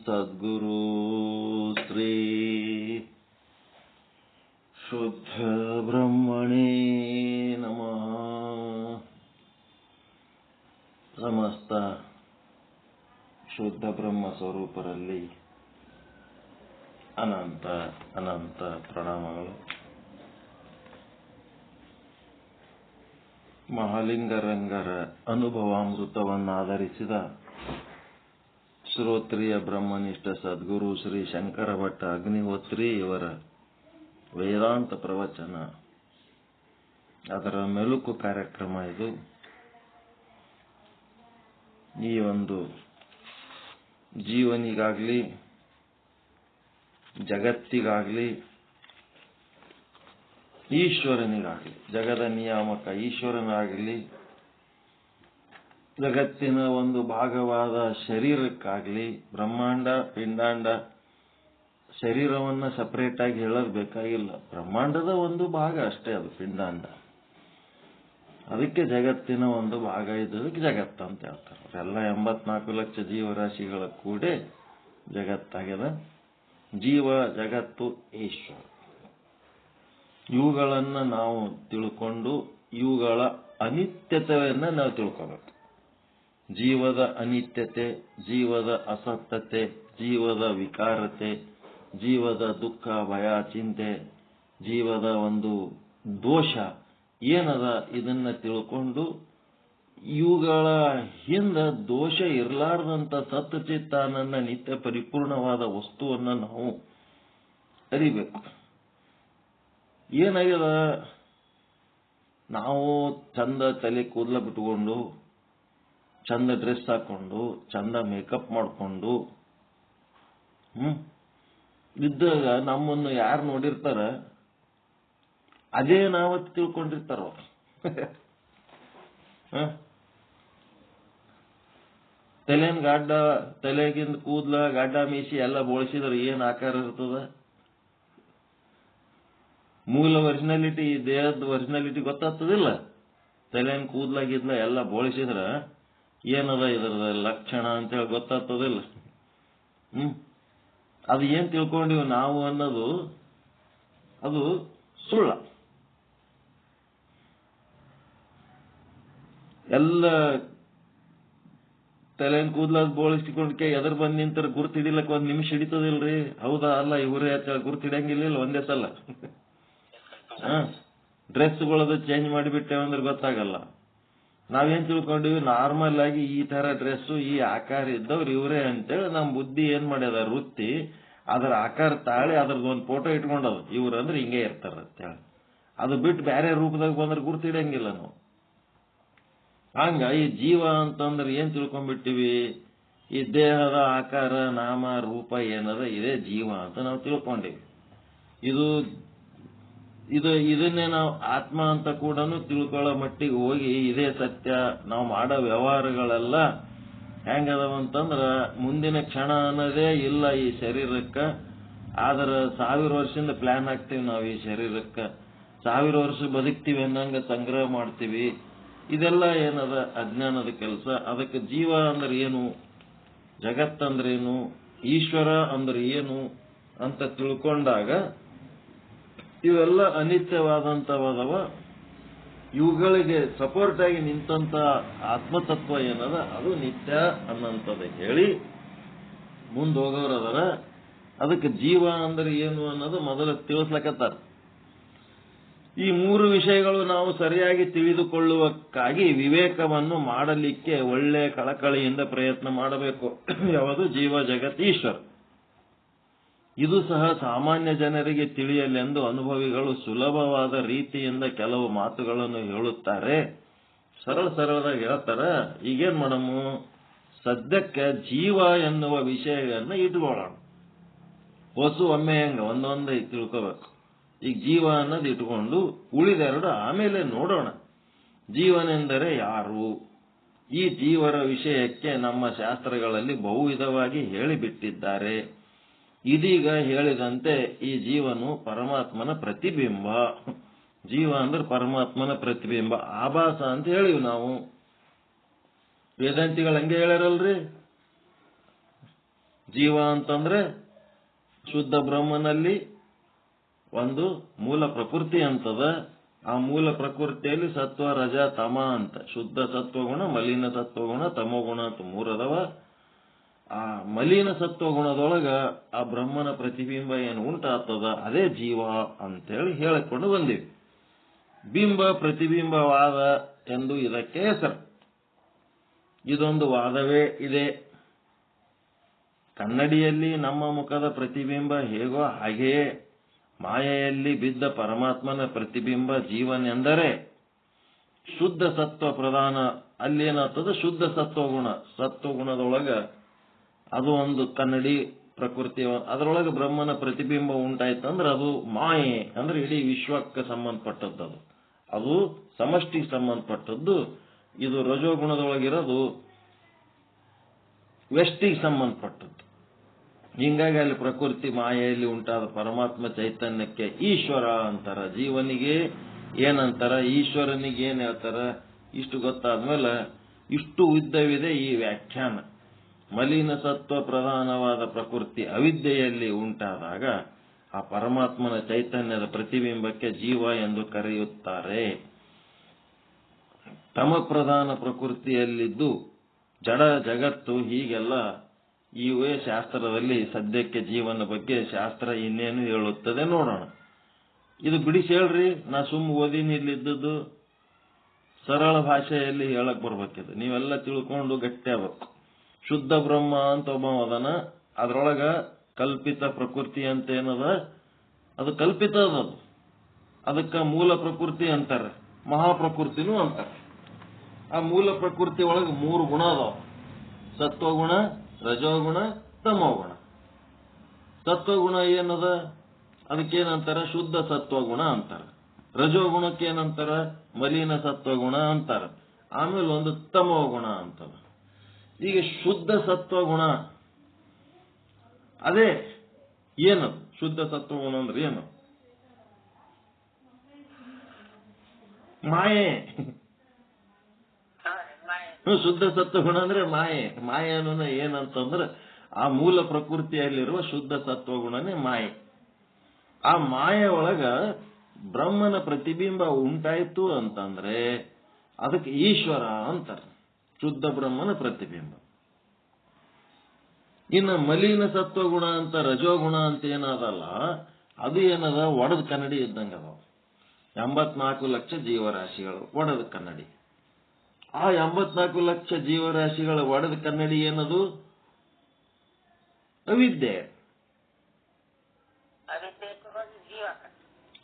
ಸದ್ಗುರು ಶ್ರೀ ಶುದ್ಧ ಬ್ರಹ್ಮಣೇ ನಮಃ. ಸಮಸ್ತ ಶುದ್ಧ ಬ್ರಹ್ಮ ಸ್ವರೂಪರಲ್ಲಿ ಅನಂತ ಅನಂತ ಪ್ರಣಾಮಗಳು. ಮಹಾಲಿಂಗರಂಗರ ಅನುಭವಾಮೃತವನ್ನಾಧರಿಸಿದ ಶ್ರೋತ್ರಿಯ ಬ್ರಹ್ಮನಿಷ್ಠ ಸದ್ಗುರು ಶ್ರೀ ಶಂಕರ ಭಟ್ಟ ಅಗ್ನಿಹೋತ್ರಿ ಇವರ ವೇದಾಂತ ಪ್ರವಚನ, ಅದರ ಮೆಲುಕು ಕಾರ್ಯಕ್ರಮ ಇದು. ಈ ಒಂದು ಜೀವನಿಗಾಗ್ಲಿ ಜಗತ್ತಿಗಾಗ್ಲಿ ಈಶ್ವರನಿಗಾಗಲಿ, ಜಗದ ನಿಯಾಮಕ ಈಶ್ವರನಾಗಲಿ, ಜಗತ್ತಿನ ಒಂದು ಭಾಗವಾದ ಶರೀರಕ್ಕಾಗಲಿ, ಬ್ರಹ್ಮಾಂಡ ಪಿಂಡಾಂಡ ಶರೀರವನ್ನ ಸಪರೇಟ್ ಆಗಿ ಹೇಳೋದು ಬೇಕಾಗಿಲ್ಲ. ಬ್ರಹ್ಮಾಂಡದ ಒಂದು ಭಾಗ ಅಷ್ಟೇ ಅದು ಪಿಂಡಾಂಡ. ಅದಕ್ಕೆ ಜಗತ್ತಿನ ಒಂದು ಭಾಗ ಇದ್ದದಕ್ಕೆ ಜಗತ್ತು ಅಂತ ಹೇಳ್ತಾರೆ. ಎಲ್ಲ 84 ಲಕ್ಷ ಜೀವರಾಶಿಗಳ ಕೂಡೆ ಜಗತ್ತಾಗ್ಯದ. ಜೀವ, ಜಗತ್ತು, ಈಶ್ವರ ಇವುಗಳನ್ನ ನಾವು ತಿಳ್ಕೊಂಡು ಇವುಗಳ ಅನಿತ್ಯತೆಯನ್ನ ನಾವು ತಿಳ್ಕೋಬೇಕು. ಜೀವದ ಅನಿತ್ಯತೆ, ಜೀವದ ಅಸತ್ತತೆ, ಜೀವದ ವಿಕಾರತೆ, ಜೀವದ ದುಃಖ ಭಯ ಚಿಂತೆ, ಜೀವದ ಒಂದು ದೋಷ ಏನದ ಇದನ್ನ ತಿಳ್ಕೊಂಡು ಇವುಗಳ ಹಿಂದ ದೋಷ ಇರಲಾರ್ದಂತ ಸತ್ಚಿತ್ತಾನನ್ನ ನಿತ್ಯ ಪರಿಪೂರ್ಣವಾದ ವಸ್ತುವನ್ನ ನಾವು ಅರಿಬೇಕು. ಏನಾಗ್ಯದ, ನಾವು ಚಂದ ತಲೆ ಕೂದಲ ಬಿಟ್ಕೊಂಡು, ಚಂದ ಡ್ರೆಸ್ ಹಾಕೊಂಡು, ಚಂದ ಮೇಕಪ್ ಮಾಡ್ಕೊಂಡು ಇದ್ದಾಗ ನಮ್ಮನ್ನು ಯಾರು ನೋಡಿರ್ತಾರ ಅದೇ ನಾವತ್ತು ತಿಳ್ಕೊಂಡಿರ್ತಾರ. ತಲೆನ್ ಗಾಡ್ಡ, ತಲೆಗಿಂದ ಕೂದಲ ಗಾಡ್ಡ ಮೀಸಿ ಎಲ್ಲ ಬೋಳಿಸಿದ್ರೆ ಏನ್ ಆಕಾರ ಇರ್ತದ? ಮೂಲ ಒರಿಜಿನಾಲಿಟಿ, ದೇಹದ ಒರಿಜಿನಾಲಿಟಿ ಗೊತ್ತಾಗ್ತದಿಲ್ಲ. ತಲೆನ್ ಕೂದ್ಲಾಗಿದ್ಲ ಎಲ್ಲ ಬೋಳಿಸಿದ್ರ ಏನದ ಇದರದ ಲಕ್ಷಣ ಅಂತೇಳಿ ಗೊತ್ತಾಗ್ತದಿಲ್ಲ. ಅದು ಏನ್ ತಿಳ್ಕೊಂಡಿವ್ ನಾವು ಅನ್ನೋದು ಅದು ಸುಳ್ಳ. ಎಲ್ಲ ತಲೆನ್ ಕೂದ್ಲಾದ ಬೋಳಿಸಿಕೊಂಡ್ಕೆ ಎದರ್ ಬಂದ್ ನಿಂತರ ಗುರ್ತು ಹಿಡಿಲಕ್ 1 ನಿಮಿಷ ಹಿಡಿತದಿಲ್ರಿ. ಹೌದಾ ಅಲ್ಲ ಇವರೇ ಗುರ್ತು ಹಿಡಿಯಂಗಿಲ್ಲ ಒಂದೇ ಸಲ. ಡ್ರೆಸ್ಗಳದು ಚೇಂಜ್ ಮಾಡಿಬಿಟ್ಟೇವೆ ಅಂದ್ರೆ ಗೊತ್ತಾಗಲ್ಲ. ನಾವೇನ್ ತಿಳ್ಕೊಂಡಿವಿ, ನಾರ್ಮಲ್ ಆಗಿ ಈ ತರ ಡ್ರೆಸ್ ಈ ಆಕಾರ ಇದ್ದವ್ರು ಇವರೇ ಅಂತೇಳಿ ನಮ್ ಬುದ್ಧಿ ಏನ್ ಮಾಡ್ಯದ, ವೃತ್ತಿ ಅದರ ಆಕಾರ ತಾಳಿ ಅದ್ರದ್ದೊಂದು ಫೋಟೋ ಇಟ್ಕೊಂಡದ, ಇವ್ರು ಅಂದ್ರೆ ಹಿಂಗೆ ಇರ್ತಾರ ಅಂತೇಳಿ. ಅದು ಬಿಟ್ಟು ಬೇರೆ ರೂಪದಾಗ ಬಂದ್ರೆ ಗುರ್ತು ಹಿಡಿಯಂಗಿಲ್ಲ ನಾವು. ಹಂಗ ಈ ಜೀವ ಅಂತಂದ್ರೆ ಏನ್ ತಿಳ್ಕೊಂಡ್ಬಿಟ್ಟಿವಿ, ಈ ದೇಹದ ಆಕಾರ ನಾಮ ರೂಪ ಏನದ ಇದೇ ಜೀವ ಅಂತ ನಾವು ತಿಳ್ಕೊಂಡಿವಿ. ಇದನ್ನೇ ನಾವು ಆತ್ಮ ಅಂತ ಕೂಡ ತಿಳ್ಕೊಳ್ಳೋ ಮಟ್ಟಿಗೆ ಹೋಗಿ ಇದೇ ಸತ್ಯ. ನಾವು ಮಾಡೋ ವ್ಯವಹಾರಗಳೆಲ್ಲ ಹೆಂಗದವಂತಂದ್ರ ಮುಂದಿನ ಕ್ಷಣ ಅನ್ನೋದೇ ಇಲ್ಲ ಈ ಶರೀರಕ್ಕ. ಆದ್ರ 1000 ವರ್ಷದಿಂದ ಪ್ಲಾನ್ ಹಾಕ್ತಿವಿ ನಾವು ಈ ಶರೀರಕ್ಕ. 1000 ವರ್ಷ ಬದುಕ್ತಿವಿ ಅನ್ನಂಗ ಸಂಗ್ರಹ ಮಾಡ್ತೀವಿ. ಇದೆಲ್ಲ ಏನದ ಅಜ್ಞಾನದ ಕೆಲಸ. ಅದಕ್ಕೆ ಜೀವ ಅಂದ್ರೆ ಏನು, ಜಗತ್ತಂದ್ರೇನು, ಈಶ್ವರ ಅಂದ್ರೆ ಏನು ಅಂತ ತಿಳ್ಕೊಂಡಾಗ ಇವೆಲ್ಲ ಅನಿತ್ಯವಾದಂತವದವ. ಇವುಗಳಿಗೆ ಸಪೋರ್ಟ್ ಆಗಿ ನಿಂತಂತ ಆತ್ಮತತ್ವ ಏನದ ಅದು ನಿತ್ಯ ಅನ್ನಂತದ ಹೇಳಿ ಮುಂದೆ ಹೋಗೋರದರ. ಅದಕ್ಕೆ ಜೀವ ಅಂದ್ರೆ ಏನು ಅನ್ನೋದು ಮೊದಲು ತಿಳಿಸ್ಲಕತ್ತಾರ. ಈ ಮೂರು ವಿಷಯಗಳು ನಾವು ಸರಿಯಾಗಿ ತಿಳಿದುಕೊಳ್ಳುವಕ್ಕಾಗಿ ವಿವೇಕವನ್ನು ಮಾಡಲಿಕ್ಕೆ ಒಳ್ಳೆ ಕಳಕಳಿಯಿಂದ ಪ್ರಯತ್ನ ಮಾಡಬೇಕು. ಯಾವುದು? ಜೀವ, ಜಗತ್, ಈಶ್ವರ. ಇದು ಸಹ ಸಾಮಾನ್ಯ ಜನರಿಗೆ ತಿಳಿಯಲೆಂದು ಅನುಭವಿಗಳು ಸುಲಭವಾದ ರೀತಿಯಿಂದ ಕೆಲವು ಮಾತುಗಳನ್ನು ಹೇಳುತ್ತಾರೆ. ಸರಳದಾಗಿ ಹೇಳ್ತಾರ. ಈಗೇನ್ ಮಾಡಮು? ಸದ್ಯಕ್ಕೆ ಜೀವ ಎನ್ನುವ ವಿಷಯವನ್ನು ಇಟ್ಕೊಳ್ಳೋಣ. ಹೊಸು ಒಮ್ಮೆ ಹೆಂಗ ಒಂದೊಂದೇ ತಿಳ್ಕೋಬೇಕು. ಈಗ ಜೀವ ಅನ್ನೋದು ಇಟ್ಕೊಂಡು ಉಳಿದೆರಡು ಆಮೇಲೆ ನೋಡೋಣ. ಜೀವನೆಂದರೆ ಯಾರು? ಈ ಜೀವರ ವಿಷಯಕ್ಕೆ ನಮ್ಮ ಶಾಸ್ತ್ರಗಳಲ್ಲಿ ಬಹುವಿಧವಾಗಿ ಹೇಳಿಬಿಟ್ಟಿದ್ದಾರೆ. ಇದೀಗ ಹೇಳಿದಂತೆ ಈ ಜೀವನು ಪರಮಾತ್ಮನ ಪ್ರತಿಬಿಂಬ. ಜೀವ ಅಂದ್ರೆ ಪರಮಾತ್ಮನ ಪ್ರತಿಬಿಂಬ, ಆಭಾಸ ಅಂತ ಹೇಳಿವಿ ನಾವು. ವೇದಾಂತಿಗಳು ಹಂಗೆ ಹೇಳ್ಯಾರಲ್ರಿ. ಜೀವ ಅಂತಂದ್ರೆ ಶುದ್ಧ ಬ್ರಹ್ಮನಲ್ಲಿ ಒಂದು ಮೂಲ ಪ್ರಕೃತಿ ಅಂತದ. ಆ ಮೂಲ ಪ್ರಕೃತಿಯಲ್ಲಿ ಸತ್ವ, ರಜ, ತಮ ಅಂತ ಶುದ್ಧ ಸತ್ವಗುಣ, ಮಲಿನ ಸತ್ವಗುಣ, ತಮೋಗುಣ ಅಂತ ಮೂರದವ. ಆ ಮಲಿನ ಸತ್ವಗುಣದೊಳಗ ಆ ಬ್ರಹ್ಮನ ಪ್ರತಿಬಿಂಬ ಏನು ಉಂಟಾಗ್ತದ ಅದೇ ಜೀವ ಅಂತೇಳಿ ಹೇಳಿಕೊಂಡು ಬಂದೀವಿ. ಬಿಂಬ ಪ್ರತಿಬಿಂಬವಾದ ಎಂದು ಇದಕ್ಕೆ ಹೆಸರು. ಇದೊಂದು ವಾದವೇ ಇದೆ. ಕನ್ನಡಿಯಲ್ಲಿ ನಮ್ಮ ಮುಖದ ಪ್ರತಿಬಿಂಬ ಹೇಗೋ ಹಾಗೆಯೇ ಮಾಯೆಯಲ್ಲಿ ಬಿದ್ದ ಪರಮಾತ್ಮನ ಪ್ರತಿಬಿಂಬ ಜೀವನೆಂದರೆ ಶುದ್ಧ ಸತ್ವ ಪ್ರಧಾನ. ಅಲ್ಲೇನಾಗ್ತದ? ಶುದ್ಧ ಸತ್ವಗುಣ. ಸತ್ವಗುಣದೊಳಗ ಅದು ಒಂದು ಕನ್ನಡಿ ಪ್ರಕೃತಿ. ಅದರೊಳಗೆ ಬ್ರಹ್ಮನ ಪ್ರತಿಬಿಂಬ ಉಂಟಾಯ್ತಂದ್ರೆ ಅದು ಮಾಯೆ. ಅಂದ್ರೆ ಇಡೀ ವಿಶ್ವಕ್ಕೆ ಸಂಬಂಧಪಟ್ಟದ್ದು. ಅದು ಸಮಷ್ಟಿಗೆ ಸಂಬಂಧಪಟ್ಟದ್ದು. ಇದು ರಜೋಗುಣದೊಳಗಿರೋದು ವ್ಯಷ್ಟಿಗೆ ಸಂಬಂಧಪಟ್ಟದ್ದು. ಹಿಂಗಾಗಿ ಅಲ್ಲಿ ಪ್ರಕೃತಿ ಮಾಯೆಯಲ್ಲಿ ಉಂಟಾದ ಪರಮಾತ್ಮ ಚೈತನ್ಯಕ್ಕೆ ಈಶ್ವರ ಅಂತಾರ. ಜೀವನಿಗೆ ಏನಂತಾರ, ಈಶ್ವರನಿಗೆ ಏನ್ ಹೇಳ್ತಾರ, ಇಷ್ಟು ಗೊತ್ತಾದ್ಮೇಲೆ ಇಷ್ಟು ಉದ್ದವಿದೆ ಈ ವ್ಯಾಖ್ಯಾನ. ಮಲಿನ ಸತ್ವ ಪ್ರಧಾನವಾದ ಪ್ರಕೃತಿ ಅವಿದ್ಯೆಯಲ್ಲಿ ಉಂಟಾದಾಗ ಆ ಪರಮಾತ್ಮನ ಚೈತನ್ಯದ ಪ್ರತಿಬಿಂಬಕ್ಕೆ ಜೀವ ಎಂದು ಕರೆಯುತ್ತಾರೆ. ತಮ ಪ್ರಧಾನ ಪ್ರಕೃತಿಯಲ್ಲಿದ್ದು ಜಡ ಜಗತ್ತು ಹೀಗೆಲ್ಲ ಇವೇ ಶಾಸ್ತ್ರದಲ್ಲಿ ಸದ್ಯಕ್ಕೆ ಜೀವನ ಬಗ್ಗೆ ಶಾಸ್ತ್ರ ಇನ್ನೇನು ಹೇಳುತ್ತದೆ ನೋಡೋಣ. ಇದು ಬಿಡಿಸಿ ಹೇಳ್ರಿ. ನಾ ಓದಿನಿ ಇಲ್ಲಿದ್ದದ್ದು ಸರಳ ಭಾಷೆಯಲ್ಲಿ ಹೇಳಕ್ ಬರ್ಬೇಕಿದೆ. ನೀವೆಲ್ಲ ತಿಳ್ಕೊಂಡು ಗಟ್ಟಿ ಆಗ್ಬೇಕು. ಶುದ್ಧ ಬ್ರಹ್ಮ ಅಂತ ಒಬ್ಬ ಅದನ. ಅದ್ರೊಳಗ ಕಲ್ಪಿತ ಪ್ರಕೃತಿ ಅಂತ ಏನದ, ಅದು ಕಲ್ಪಿತ ಅದು. ಅದಕ್ಕ ಮೂಲ ಪ್ರಕೃತಿ ಅಂತಾರೆ, ಮಹಾಪ್ರಕೃತಿನೂ ಅಂತಾರೆ. ಆ ಮೂಲ ಪ್ರಕೃತಿ ಒಳಗೆ ಮೂರು ಗುಣ ಅದಾವ: ಸತ್ವಗುಣ, ರಜೋಗುಣ, ತಮೋಗುಣ. ಸತ್ವಗುಣ ಏನದ? ಅದಕ್ಕೇನಂತಾರ? ಶುದ್ಧ ಸತ್ವಗುಣ ಅಂತಾರ. ರಜೋಗುಣಕ್ಕೇನಂತಾರ? ಮಲಿನ ಸತ್ವಗುಣ ಅಂತಾರ. ಆಮೇಲೆ ಒಂದು ತಮೋಗುಣ ಅಂತದ. ಈಗ ಶುದ್ಧ ಸತ್ವಗುಣ ಅದೇ ಏನು? ಶುದ್ಧ ಸತ್ವಗುಣ ಅಂದ್ರೆ ಏನು? ಮಾಯೆ. ಶುದ್ಧ ಸತ್ವಗುಣ ಅಂದ್ರೆ ಮಾಯೆ. ಮಾಯೆ ಅನ್ನೋನ ಏನಂತಂದ್ರೆ ಆ ಮೂಲ ಪ್ರಕೃತಿಯಲ್ಲಿರುವ ಶುದ್ಧ ಸತ್ವಗುಣನೇ ಮಾಯೆ. ಆ ಮಾಯೆ ಒಳಗ ಬ್ರಹ್ಮನ ಪ್ರತಿಬಿಂಬ ಉಂಟಾಯ್ತು ಅಂತಂದ್ರೆ ಅದಕ್ಕೆ ಈಶ್ವರ ಅಂತಾರೆ. ಶುದ್ಧ ಬ್ರಹ್ಮನ ಪ್ರತಿಬಿಂಬ. ಇನ್ನು ಮಲಿನ ಸತ್ವಗುಣ ಅಂತ ರಜೋಗುಣ ಅಂತ ಏನದಲ್ಲ, ಅದು ಏನದ? ಒಡೆದ ಕನ್ನಡಿ ಇದ್ದಂಗ ಅದಾವ. 84 ಲಕ್ಷ ಜೀವರಾಶಿಗಳು ಒಡೆದ ಕನ್ನಡಿ. ಆ 84 ಲಕ್ಷ ಜೀವರಾಶಿಗಳ ಒಡೆದ ಕನ್ನಡಿ ಏನದು? ಅವಿದ್ಯೆ.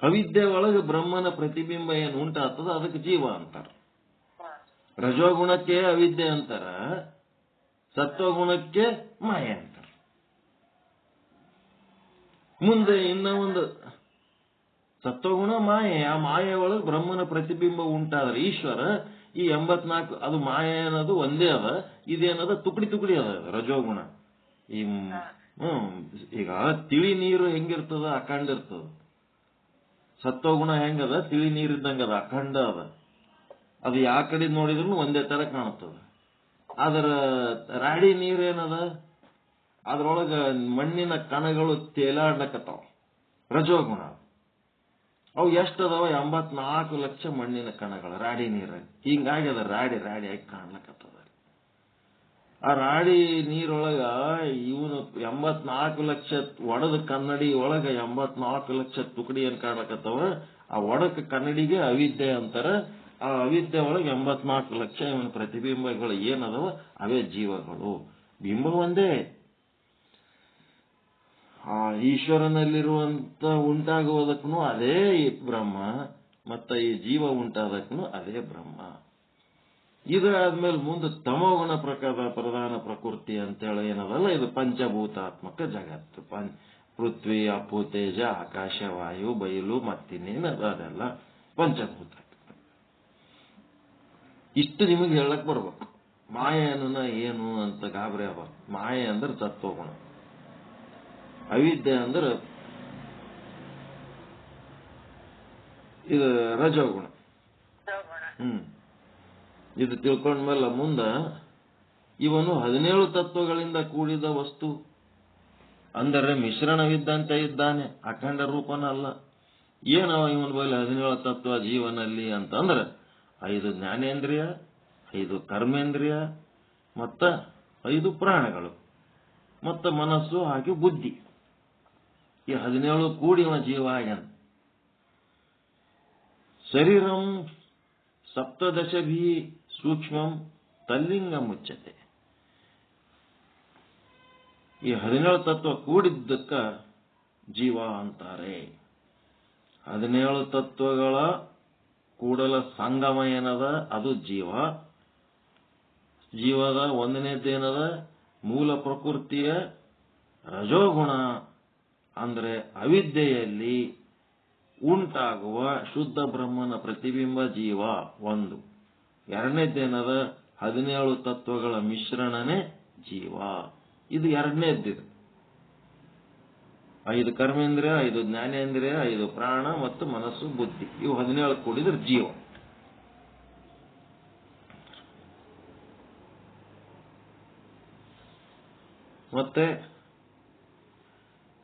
ಅವಿದ್ಯೆ ಒಳಗೆ ಬ್ರಹ್ಮನ ಪ್ರತಿಬಿಂಬ ಏನು ಉಂಟಾಗ್ತದ ಅದಕ್ಕೆ ಜೀವ ಅಂತಾರ. ರಜೋಗುಣಕ್ಕೆ ಅವಿದ್ಯೆ ಅಂತಾರ, ಸತ್ವಗುಣಕ್ಕೆ ಮಾಯೆ ಅಂತಾರ. ಮುಂದೆ ಇನ್ನ ಒಂದು ಸತ್ವಗುಣ ಮಾಯೆ. ಆ ಮಾಯೆ ಒಳಗೆ ಬ್ರಹ್ಮನ ಪ್ರತಿಬಿಂಬ ಉಂಟಾದ್ರೆ ಈಶ್ವರ. ಈ 84 ಅದು ಮಾಯೆ ಅನ್ನೋದು ಒಂದೇ ಅದ. ಇದೇನದ? ತುಕಡಿ ತುಕಡಿ ಅದ ರಜೋಗುಣ. ಈಗ ತಿಳಿ ನೀರು ಹೆಂಗಿರ್ತದ? ಅಖಂಡ ಇರ್ತದ. ಸತ್ವಗುಣ ಹೆಂಗದ? ತಿಳಿ ನೀರಿದ್ದಂಗದ, ಅಖಂಡ ಅದ. ಅದು ಯಾವ ಕಡೆ ನೋಡಿದ್ರು ಒಂದೇ ತರ ಕಾಣುತ್ತದ. ಅದರ ರಾಡಿ ನೀರೇನದ? ಅದ್ರೊಳಗ ಮಣ್ಣಿನ ಕಣಗಳು ತೇಲಾಡ್ಲಕತ್ತಾವ. ರಜೋಗುಣ. ಅವು ಎಷ್ಟದಾವ? 84 ಲಕ್ಷ ಮಣ್ಣಿನ ಕಣಗಳು ರಾಡಿ ನೀರಾಗಿ. ಹಿಂಗಾಗಿ ಅದ ರಾಡಿ ರಾಡಿ ಆಗಿ ಕಾಣ್ಲಕತ್ತದ. ಆ ರಾಡಿ ನೀರೊಳಗ ಇವನು 84 ಲಕ್ಷ ಒಡದ ಕನ್ನಡಿ ಒಳಗ 84 ಲಕ್ಷ ತುಕಡಿ ಏನ್ ಕಾಣಕತ್ತವ, ಆ ಒಡಕ ಕನ್ನಡಿಗೆ ಅವಿದ್ಯೆ ಅಂತಾರ. ಆ ಅವಿದ್ಯೆ ಒಳಗೆ 84 ಲಕ್ಷ ಇವನ್ ಪ್ರತಿಬಿಂಬಗಳು ಏನದವ ಅವೇ ಜೀವಗಳು. ಬಿಂಬ ಒಂದೇ. ಆ ಈಶ್ವರನಲ್ಲಿರುವಂತ ಉಂಟಾಗುವುದಕ್ಕೂ ಅದೇ ಬ್ರಹ್ಮ, ಮತ್ತ ಈ ಜೀವ ಉಂಟಾದಕ್ಕೂ ಅದೇ ಬ್ರಹ್ಮ. ಇದಾದ್ಮೇಲೆ ಮುಂದೆ ತಮೋಗುಣ ಪ್ರಧಾನ ಪ್ರಕೃತಿ ಅಂತೇಳಿ ಏನದಲ್ಲ, ಇದು ಪಂಚಭೂತಾತ್ಮಕ ಜಗತ್ತು. ಪೃಥ್ವಿ, ಅಪ್ಪು, ತೇಜ, ಆಕಾಶ, ವಾಯು, ಬಯಲು ಮತ್ತಿನ್ನೇನು ಅದೆಲ್ಲ ಪಂಚಭೂತ. ಇಷ್ಟು ನಿಮಗೆ ಹೇಳಕ್ ಬರ್ಬೇಕು. ಮಾಯೆ ಅನ್ನೋನ ಏನು ಅಂತ ಗಾಬರಿ ಆಗ್ಬಾರ್ದು. ಮಾಯೆ ಅಂದ್ರೆ ತತ್ವಗುಣ, ಅವಿದ್ಯೆ ಅಂದ್ರೆ ಇದು ರಜೋಗುಣ. ಇದು ತಿಳ್ಕೊಂಡ್ಮೇಲೆ ಮುಂದ ಇವನು 17 ತತ್ವಗಳಿಂದ ಕೂಡಿದ ವಸ್ತು ಅಂದರೆ ಮಿಶ್ರಣವಿದ್ದಂತೆ ಇದ್ದಾನೆ, ಅಖಂಡ ರೂಪನ ಅಲ್ಲ. ಏನವ ಇವನ ಬಳಿ 17 ತತ್ವ ಜೀವನಲ್ಲಿ ಅಂತಂದ್ರೆ 5 ಜ್ಞಾನೇಂದ್ರಿಯ, 5 ಕರ್ಮೇಂದ್ರಿಯ, ಮತ್ತ 5 ಪ್ರಾಣಗಳು, ಮತ್ತ ಮನಸ್ಸು ಹಾಗೆ ಬುದ್ಧಿ. ಈ 17 ಕೂಡಿ ಇವ ಜೀವ ಆಗ್ಯಾನ. ಶರೀರಂ ಸಪ್ತದಶಭಿ ಸೂಕ್ಷ್ಮಂ ತಲ್ಲಿಂಗ ಮುಚ್ಚತೆ. ಈ 17 ತತ್ವ ಕೂಡಿದ್ದಕ್ಕ ಜೀವ ಅಂತಾರೆ. 17 ತತ್ವಗಳ ಕೂಡಲ ಸಂಗಮ ಏನದ ಅದು ಜೀವ. ಜೀವದ ಒಂದನೇದೇನದ ಮೂಲ ಪ್ರಕೃತಿಯ ರಜೋಗುಣ ಅಂದ್ರೆ ಅವಿದ್ಯೆಯಲ್ಲಿ ಉಂಟಾಗುವ ಶುದ್ಧ ಬ್ರಹ್ಮನ ಪ್ರತಿಬಿಂಬ ಜೀವ ಒಂದು. ಎರಡನೇದೇನದ 17 ತತ್ವಗಳ ಮಿಶ್ರಣನೇ ಜೀವ. ಇದು ಎರಡನೇದ್ದಿದೆ. 5 ಕರ್ಮೇಂದ್ರಿಯ, 5 ಜ್ಞಾನೇಂದ್ರಿಯ, 5 ಪ್ರಾಣ ಮತ್ತು ಮನಸ್ಸು ಬುದ್ಧಿ, ಇವು 17 ಕೂಡಿದ್ರೆ ಜೀವ. ಮತ್ತೆ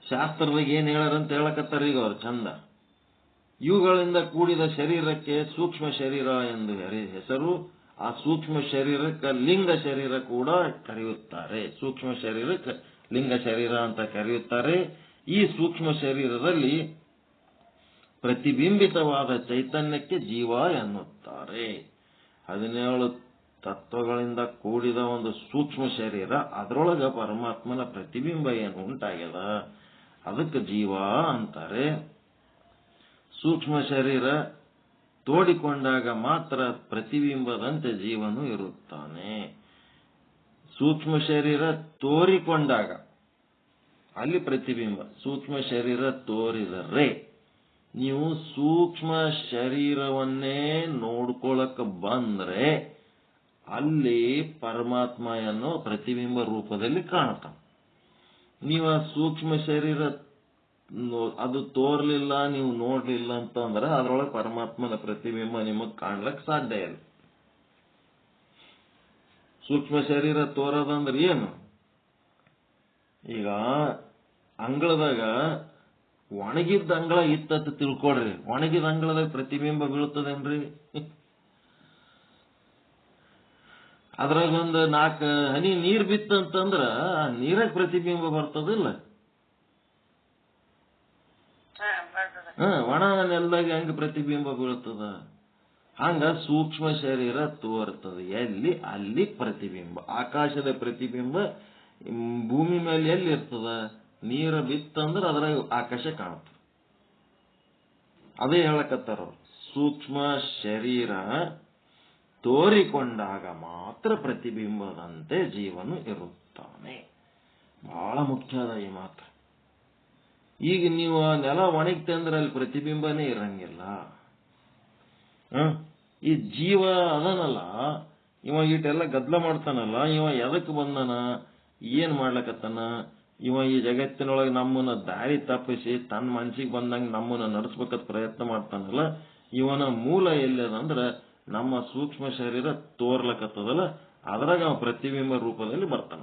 ಶಾಸ್ತ್ರದಾಗ ಏನ್ ಹೇಳಾರಂತ ಹೇಳಕತ್ತಾರ ಈಗ ಅವ್ರು ಚಂದ. ಇವುಗಳಿಂದ ಕೂಡಿದ ಶರೀರಕ್ಕೆ ಸೂಕ್ಷ್ಮ ಶರೀರ ಎಂದು ಹೆಸರು. ಆ ಸೂಕ್ಷ್ಮ ಶರೀರಕ್ಕೆ ಲಿಂಗ ಶರೀರ ಕೂಡ ಕರೆಯುತ್ತಾರೆ. ಸೂಕ್ಷ್ಮ ಶರೀರಕ್ಕೆ ಲಿಂಗ ಶರೀರ ಅಂತ ಕರೆಯುತ್ತಾರೆ. ಈ ಸೂಕ್ಷ್ಮ ಶರೀರದಲ್ಲಿ ಪ್ರತಿಬಿಂಬಿತವಾದ ಚೈತನ್ಯಕ್ಕೆ ಜೀವ ಎನ್ನುತ್ತಾರೆ. 17 ತತ್ವಗಳಿಂದ ಕೂಡಿದ ಒಂದು ಸೂಕ್ಷ್ಮ ಶರೀರ, ಅದರೊಳಗ ಪರಮಾತ್ಮನ ಪ್ರತಿಬಿಂಬ ಏನು ಉಂಟಾಗ್ಯದ ಅದಕ್ಕೆ ಜೀವ ಅಂತಾರೆ. ಸೂಕ್ಷ್ಮ ಶರೀರ ತೋಡಿಕೊಂಡಾಗ ಮಾತ್ರ ಪ್ರತಿಬಿಂಬದಂತೆ ಜೀವನು ಇರುತ್ತಾನೆ. ಸೂಕ್ಷ್ಮ ಶರೀರ ತೋರಿಕೊಂಡಾಗ ಅಲ್ಲಿ ಪ್ರತಿಬಿಂಬ. ಸೂಕ್ಷ್ಮ ಶರೀರ ತೋರಿದರೆ ನೀವು ಸೂಕ್ಷ್ಮ ಶರೀರವನ್ನೇ ನೋಡ್ಕೊಳಕ್ ಬಂದ್ರೆ ಅಲ್ಲಿ ಪರಮಾತ್ಮ ಅನ್ನೋ ಪ್ರತಿಬಿಂಬ ರೂಪದಲ್ಲಿ ಕಾಣುತ್ತಾನೆ. ನೀವು ಆ ಸೂಕ್ಷ್ಮ ಶರೀರ ಅದು ತೋರ್ಲಿಲ್ಲ, ನೀವು ನೋಡ್ಲಿಲ್ಲ ಅಂತಂದ್ರೆ ಅದ್ರೊಳಗೆ ಪರಮಾತ್ಮನ ಪ್ರತಿಬಿಂಬ ನಿಮಗ್ ಕಾಣ್ಲಕ್ ಸಾಧ್ಯ ಇಲ್ಲ. ಸೂಕ್ಷ್ಮ ಶರೀರ ತೋರೋದಂದ್ರೆ ಏನು? ಈಗ ಅಂಗಳದಾಗ ಒಣಗಿದ್ದ ಅಂಗಳ ಇತ್ತಂತ ತಿಳ್ಕೊಡ್ರಿ, ಒಣಗಿದ ಅಂಗಳದಾಗ ಪ್ರತಿಬಿಂಬ ಬೀಳ್ತದೇನ್ರಿ? ಅದ್ರಾಗ ಒಂದು 4 ಹನಿ ನೀರ್ ಬಿತ್ತಂತಂದ್ರ ಆ ನೀರಾಗ ಪ್ರತಿಬಿಂಬ ಬರ್ತದಿಲ್ಲ? ಒಣ ನೆಲದಾಗ ಹೆಂಗ ಪ್ರತಿಬಿಂಬ ಬೀಳ್ತದ? ಹಂಗ ಸೂಕ್ಷ್ಮ ಶರೀರ ತೋರ್ತದೆ ಎಲ್ಲಿ? ಅಲ್ಲಿ ಪ್ರತಿಬಿಂಬ. ಆಕಾಶದ ಪ್ರತಿಬಿಂಬ ಭೂಮಿ ಮೇಲೆ ಎಲ್ಲಿ ಇರ್ತದ? ನೀರು ಬಿತ್ತಂದ್ರೆ ಅದ್ರಾಗ ಆಕಾಶ ಕಾಣುತ್ತೆ. ಅದೇ ಹೇಳಕತ್ತಾರ ಸೂಕ್ಷ್ಮ ಶರೀರ ತೋರಿಕೊಂಡಾಗ ಮಾತ್ರ ಪ್ರತಿಬಿಂಬದಂತೆ ಜೀವನು ಇರುತ್ತಾನೆ. ಬಹಳ ಮುಖ್ಯ ಅದ ಈ ಮಾತು. ಈಗ ನೀವು ನೆಲ ಒಣಗ್ತೆ ಅಂದ್ರೆ ಅಲ್ಲಿ ಪ್ರತಿಬಿಂಬನೇ ಇರಂಗಿಲ್ಲ. ಈ ಜೀವ ಅದನಲ್ಲ, ಇವ ಇಟ್ಟೆಲ್ಲ ಗದ್ದಲ ಮಾಡ್ತಾನಲ್ಲ, ಇವ ಎದಕ್ ಬಂದನ, ಏನ್ ಮಾಡ್ಲಕತ್ತಾನ? ಇವ ಈ ಜಗತ್ತಿನೊಳಗೆ ನಮ್ಮನ್ನ ದಾರಿ ತಪ್ಪಿಸಿ ತನ್ನ ಮನ್ಸಿಗೆ ಬಂದಂಗ ನಮ್ಮನ್ನ ನಡೆಸ್ಬೇಕಂತ ಪ್ರಯತ್ನ ಮಾಡ್ತಾನಲ್ಲ, ಇವನ ಮೂಲ ಎಲ್ಲದಂದ್ರ ನಮ್ಮ ಸೂಕ್ಷ್ಮ ಶರೀರ ತೋರ್ಲಕತ್ತದಲ್ಲ, ಅದ್ರಾಗ ಅವ ಪ್ರತಿಬಿಂಬ ರೂಪದಲ್ಲಿ ಬರ್ತಾನ.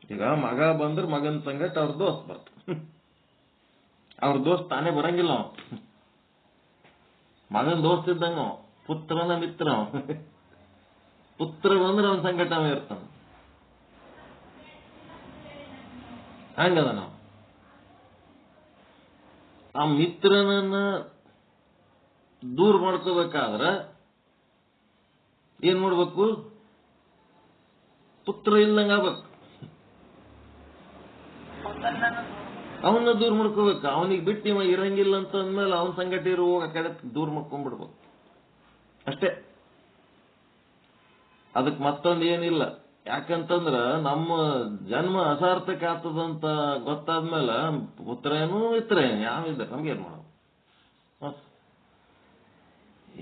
ಈಗ ಮಗ ಬಂದ್ರೆ ಮಗನ ಸಂಗಟ ಅವ್ರ ದೋಸ್ತ್ ಬರ್ತಾನ. ಅವ್ರ ದೋಸ್ತ್ ತಾನೇ ಬರಂಗಿಲ್ಲ. ಮಗನ ದೋಸ್ತ್ ಇದ್ದಂಗ ಪುತ್ರನ ಮಿತ್ರ. ಪುತ್ರ ಬಂದ್ರೆ ಅವನ ಸಂಗಟ ಅವ ಇರ್ತಾನ. ಹಂಗದ ನಾವು ಆ ಮಿತ್ರನನ್ನ ದೂರ ಮಾಡ್ಕೋಬೇಕಾದ್ರ ಏನ್ ಮಾಡ್ಬೇಕು? ಪುತ್ರ ಇಲ್ಲಂಗ ಆಗ್ಬೇಕು. ಅವನ್ನ ದೂರ ಮಾಡ್ಕೋಬೇಕು. ಅವನಿಗೆ ಬಿಟ್ಟು ಇವ ಇರಂಗಿಲ್ಲ ಅಂತ ಅಂದ್ಮೇಲೆ ಅವನ ಸಂಗಟ ಇರುವ ಆ ಕಡೆ ದೂರ ಮಾಡ್ಕೊಂಡ್ಬಿಡ್ಬೇಕು ಅಷ್ಟೇ. ಅದಕ್ಕೆ ಮತ್ತೊಂದು ಏನಿಲ್ಲ. ಯಾಕಂತಂದ್ರ ನಮ್ಮ ಜನ್ಮ ಅಸಾರ್ಥಕ ಆಗ್ತದಂತ ಗೊತ್ತಾದ್ಮೇಲೆ ಪುತ್ರ ಏನು ಮಿತ್ರ ಏನು ಯಾವಿಲ್ಲ, ನಮ್ಗೇನ್ ಮಾಡೋದು?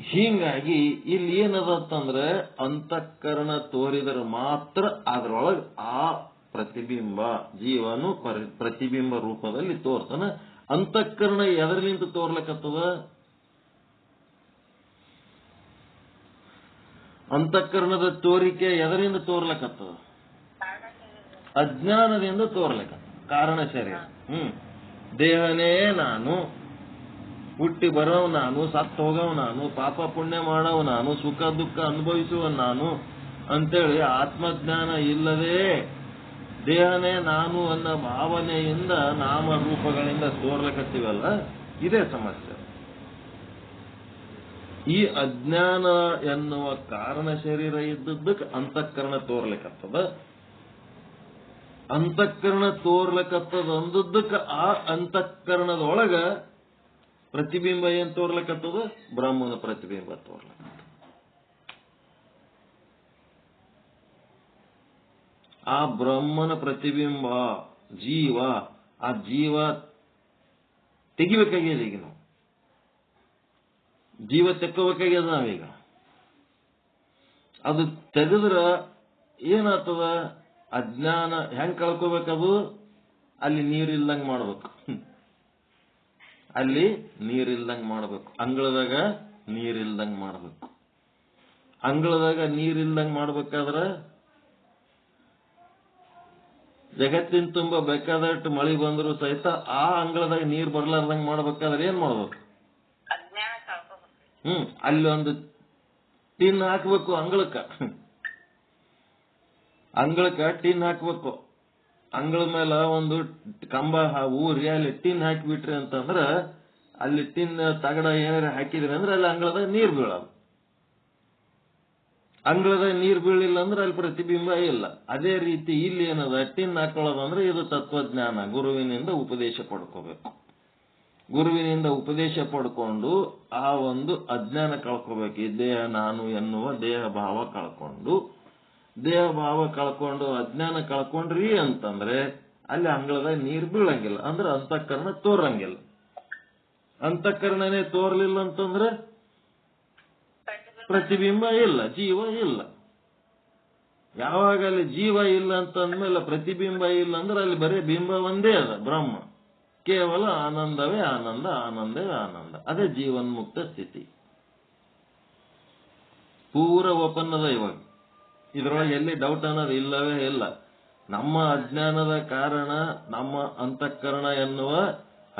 ಹೀಗಾಗಿ ಇಲ್ಲಿ ಏನದಂತಂದ್ರೆ ಅಂತಃಕರಣ ತೋರಿದರೆ ಮಾತ್ರ ಅದ್ರೊಳಗೆ ಆ ಪ್ರತಿಬಿಂಬ ಜೀವನು ಪ್ರತಿಬಿಂಬ ರೂಪದಲ್ಲಿ ತೋರ್ತಾನ. ಅಂತಃಕರಣ ಎದರ್ಲಿಂತ ತೋರ್ಲಕ್ಕತ್ತದ? ಅಂತಃಕರಣದ ತೋರಿಕೆ ಎದರಿಂದ ತೋರ್ಲಕ್ಕತ್ತದ? ಅಜ್ಞಾನದಿಂದ ತೋರ್ಲಕ್ಕ. ಕಾರಣ ಶರೀರ. ದೇಹನೇ ನಾನು, ಹುಟ್ಟಿ ಬರೋವ್ ನಾನು, ಸತ್ತು ಹೋಗವ್ ನಾನು, ಪಾಪ ಪುಣ್ಯ ಮಾಡವ್ ನಾನು, ಸುಖ ದುಃಖ ಅನುಭವಿಸುವ ನಾನು ಅಂತೇಳಿ ಆತ್ಮಜ್ಞಾನ ಇಲ್ಲದೆ ದೇಹನೇ ನಾನು ಅನ್ನೋ ಭಾವನೆಯಿಂದ ನಾಮರೂಪಗಳಿಂದ ತೋರ್ಲಕತ್ತೀವಲ್ಲ, ಇದೇ ಸಮಸ್ಯೆ. ಈ ಅಜ್ಞಾನ ಎನ್ನುವ ಕಾರಣ ಶರೀರ ಇದ್ದದ್ದಕ್ಕೆ ಅಂತಃಕರಣ ತೋರ್ಲಿಕ್ಕತ್ತದ. ಅಂತಃಕರಣ ತೋರ್ಲಕತ್ತದ ಅಂದದ್ದಕ್ಕೆ ಆ ಅಂತಃಕರಣದೊಳಗ ಪ್ರತಿಬಿಂಬ ಏನ್ ತೋರ್ಲಕತ್ತದ? ಬ್ರಹ್ಮನ ಪ್ರತಿಬಿಂಬ ತೋರ್ಲಕತ್ತದ. ಆ ಬ್ರಹ್ಮನ ಪ್ರತಿಬಿಂಬ ಜೀವ, ಆ ಜೀವ ತೆಗಿಬೇಕಾಗ್ಯದ. ಈಗ ನಾವು ಜೀವ ತೆಕ್ಕೋಬೇಕಾಗ್ಯದ. ನಾವೀಗ ಅದು ತೆಗೆದ್ರ ಏನಾಗ್ತದ? ಅಜ್ಞಾನ ಹೆಂಗ್ ಕಳ್ಕೋಬೇಕದು? ಅಲ್ಲಿ ನೀರಿಲ್ದಂಗ್ ಮಾಡ್ಬೇಕು. ಅಲ್ಲಿ ನೀರಿಲ್ದಂಗ್ ಮಾಡ್ಬೇಕು. ಅಂಗಳದಾಗ ನೀರಿಲ್ದಂಗ್ ಮಾಡ್ಬೇಕು. ಅಂಗಳದಾಗ ನೀರಿಲ್ದಂಗ್ ಮಾಡ್ಬೇಕಾದ್ರ ಜಗತ್ತಿನ ತುಂಬ ಬೇಕಾದಷ್ಟು ಮಳಿ ಬಂದ್ರು ಸಹಿತ ಆ ಅಂಗಳದಾಗ ನೀರ್ ಬರ್ಲಾರ್ದಂಗ್ ಮಾಡ್ಬೇಕಾದ್ರೆ ಏನ್ ಮಾಡ್ಬೇಕು? ಅಲ್ಲಿ ಒಂದು ಟಿನ್ ಹಾಕ್ಬೇಕು. ಅಂಗಳಕ್ಕ ಟಿನ್ ಹಾಕ್ಬೇಕು. ಅಂಗಳ ಮೇಲೆ ಒಂದು ಕಂಬ ಊರಿ ಅಲ್ಲಿ ಟಿನ್ ಹಾಕಿಬಿಟ್ರಿ ಅಂತಂದ್ರ ಅಲ್ಲಿ ಟಿನ್ ತಗಡ ಏನಾರ ಹಾಕಿದ್ರಿ ಅಂದ್ರೆ ಅಲ್ಲಿ ಅಂಗಳದಾಗ ನೀರ್ ಬೀಳೋದು. ಅಂಗಳದಾಗ ನೀರ್ ಬೀಳಿಲ್ಲ ಅಂದ್ರೆ ಅಲ್ಲಿ ಪ್ರತಿಬಿಂಬ ಇಲ್ಲ. ಅದೇ ರೀತಿ ಇಲ್ಲಿ ಏನದ, ಟಿನ್ ಹಾಕೊಳ್ಳೋದಂದ್ರೆ ಇದು ತತ್ವಜ್ಞಾನ. ಗುರುವಿನಿಂದ ಉಪದೇಶ ಪಡ್ಕೋಬೇಕು. ಗುರುವಿನಿಂದ ಉಪದೇಶ ಪಡ್ಕೊಂಡು ಆ ಒಂದು ಅಜ್ಞಾನ ಕಳ್ಕೋಬೇಕು. ಈ ದೇಹ ನಾನು ಎನ್ನುವ ದೇಹ ಭಾವ ಕಳ್ಕೊಂಡು, ದೇಹ ಭಾವ ಕಳ್ಕೊಂಡು ಅಜ್ಞಾನ ಕಳ್ಕೊಂಡ್ರಿ ಅಂತಂದ್ರೆ ಅಲ್ಲಿ ಅಂಗಳದಾಗ ನೀರ್ ಬೀಳಂಗಿಲ್ಲ. ಅಂದ್ರೆ ಅಂತಃಕರಣ ತೋರಂಗಿಲ್ಲ. ಅಂತಃಕರಣನೇ ತೋರ್ಲಿಲ್ಲ ಅಂತಂದ್ರೆ ಪ್ರತಿಬಿಂಬ ಇಲ್ಲ, ಜೀವ ಇಲ್ಲ. ಯಾವಾಗ ಅಲ್ಲಿ ಜೀವ ಇಲ್ಲ ಅಂತಂದ್ಮೇಲೆ ಪ್ರತಿಬಿಂಬ ಇಲ್ಲ ಅಂದ್ರೆ ಅಲ್ಲಿ ಬರೀ ಬಿಂಬ ಒಂದೇ ಅದ, ಬ್ರಹ್ಮ. ಕೇವಲ ಆನಂದವೇ ಆನಂದ, ಆನಂದವೇ ಆನಂದ. ಅದೇ ಜೀವನ್ಮುಕ್ತ ಸ್ಥಿತಿ. ಪೂರ ಒಪ್ಪನ್ನದ. ಇವಾಗ ಇದ್ರೊಳಗೆ ಎಲ್ಲಿ ಡೌಟ್ ಅನ್ನೋದು ಇಲ್ಲವೇ ಇಲ್ಲ. ನಮ್ಮ ಅಜ್ಞಾನದ ಕಾರಣ ನಮ್ಮ ಅಂತಃಕರಣ ಎನ್ನುವ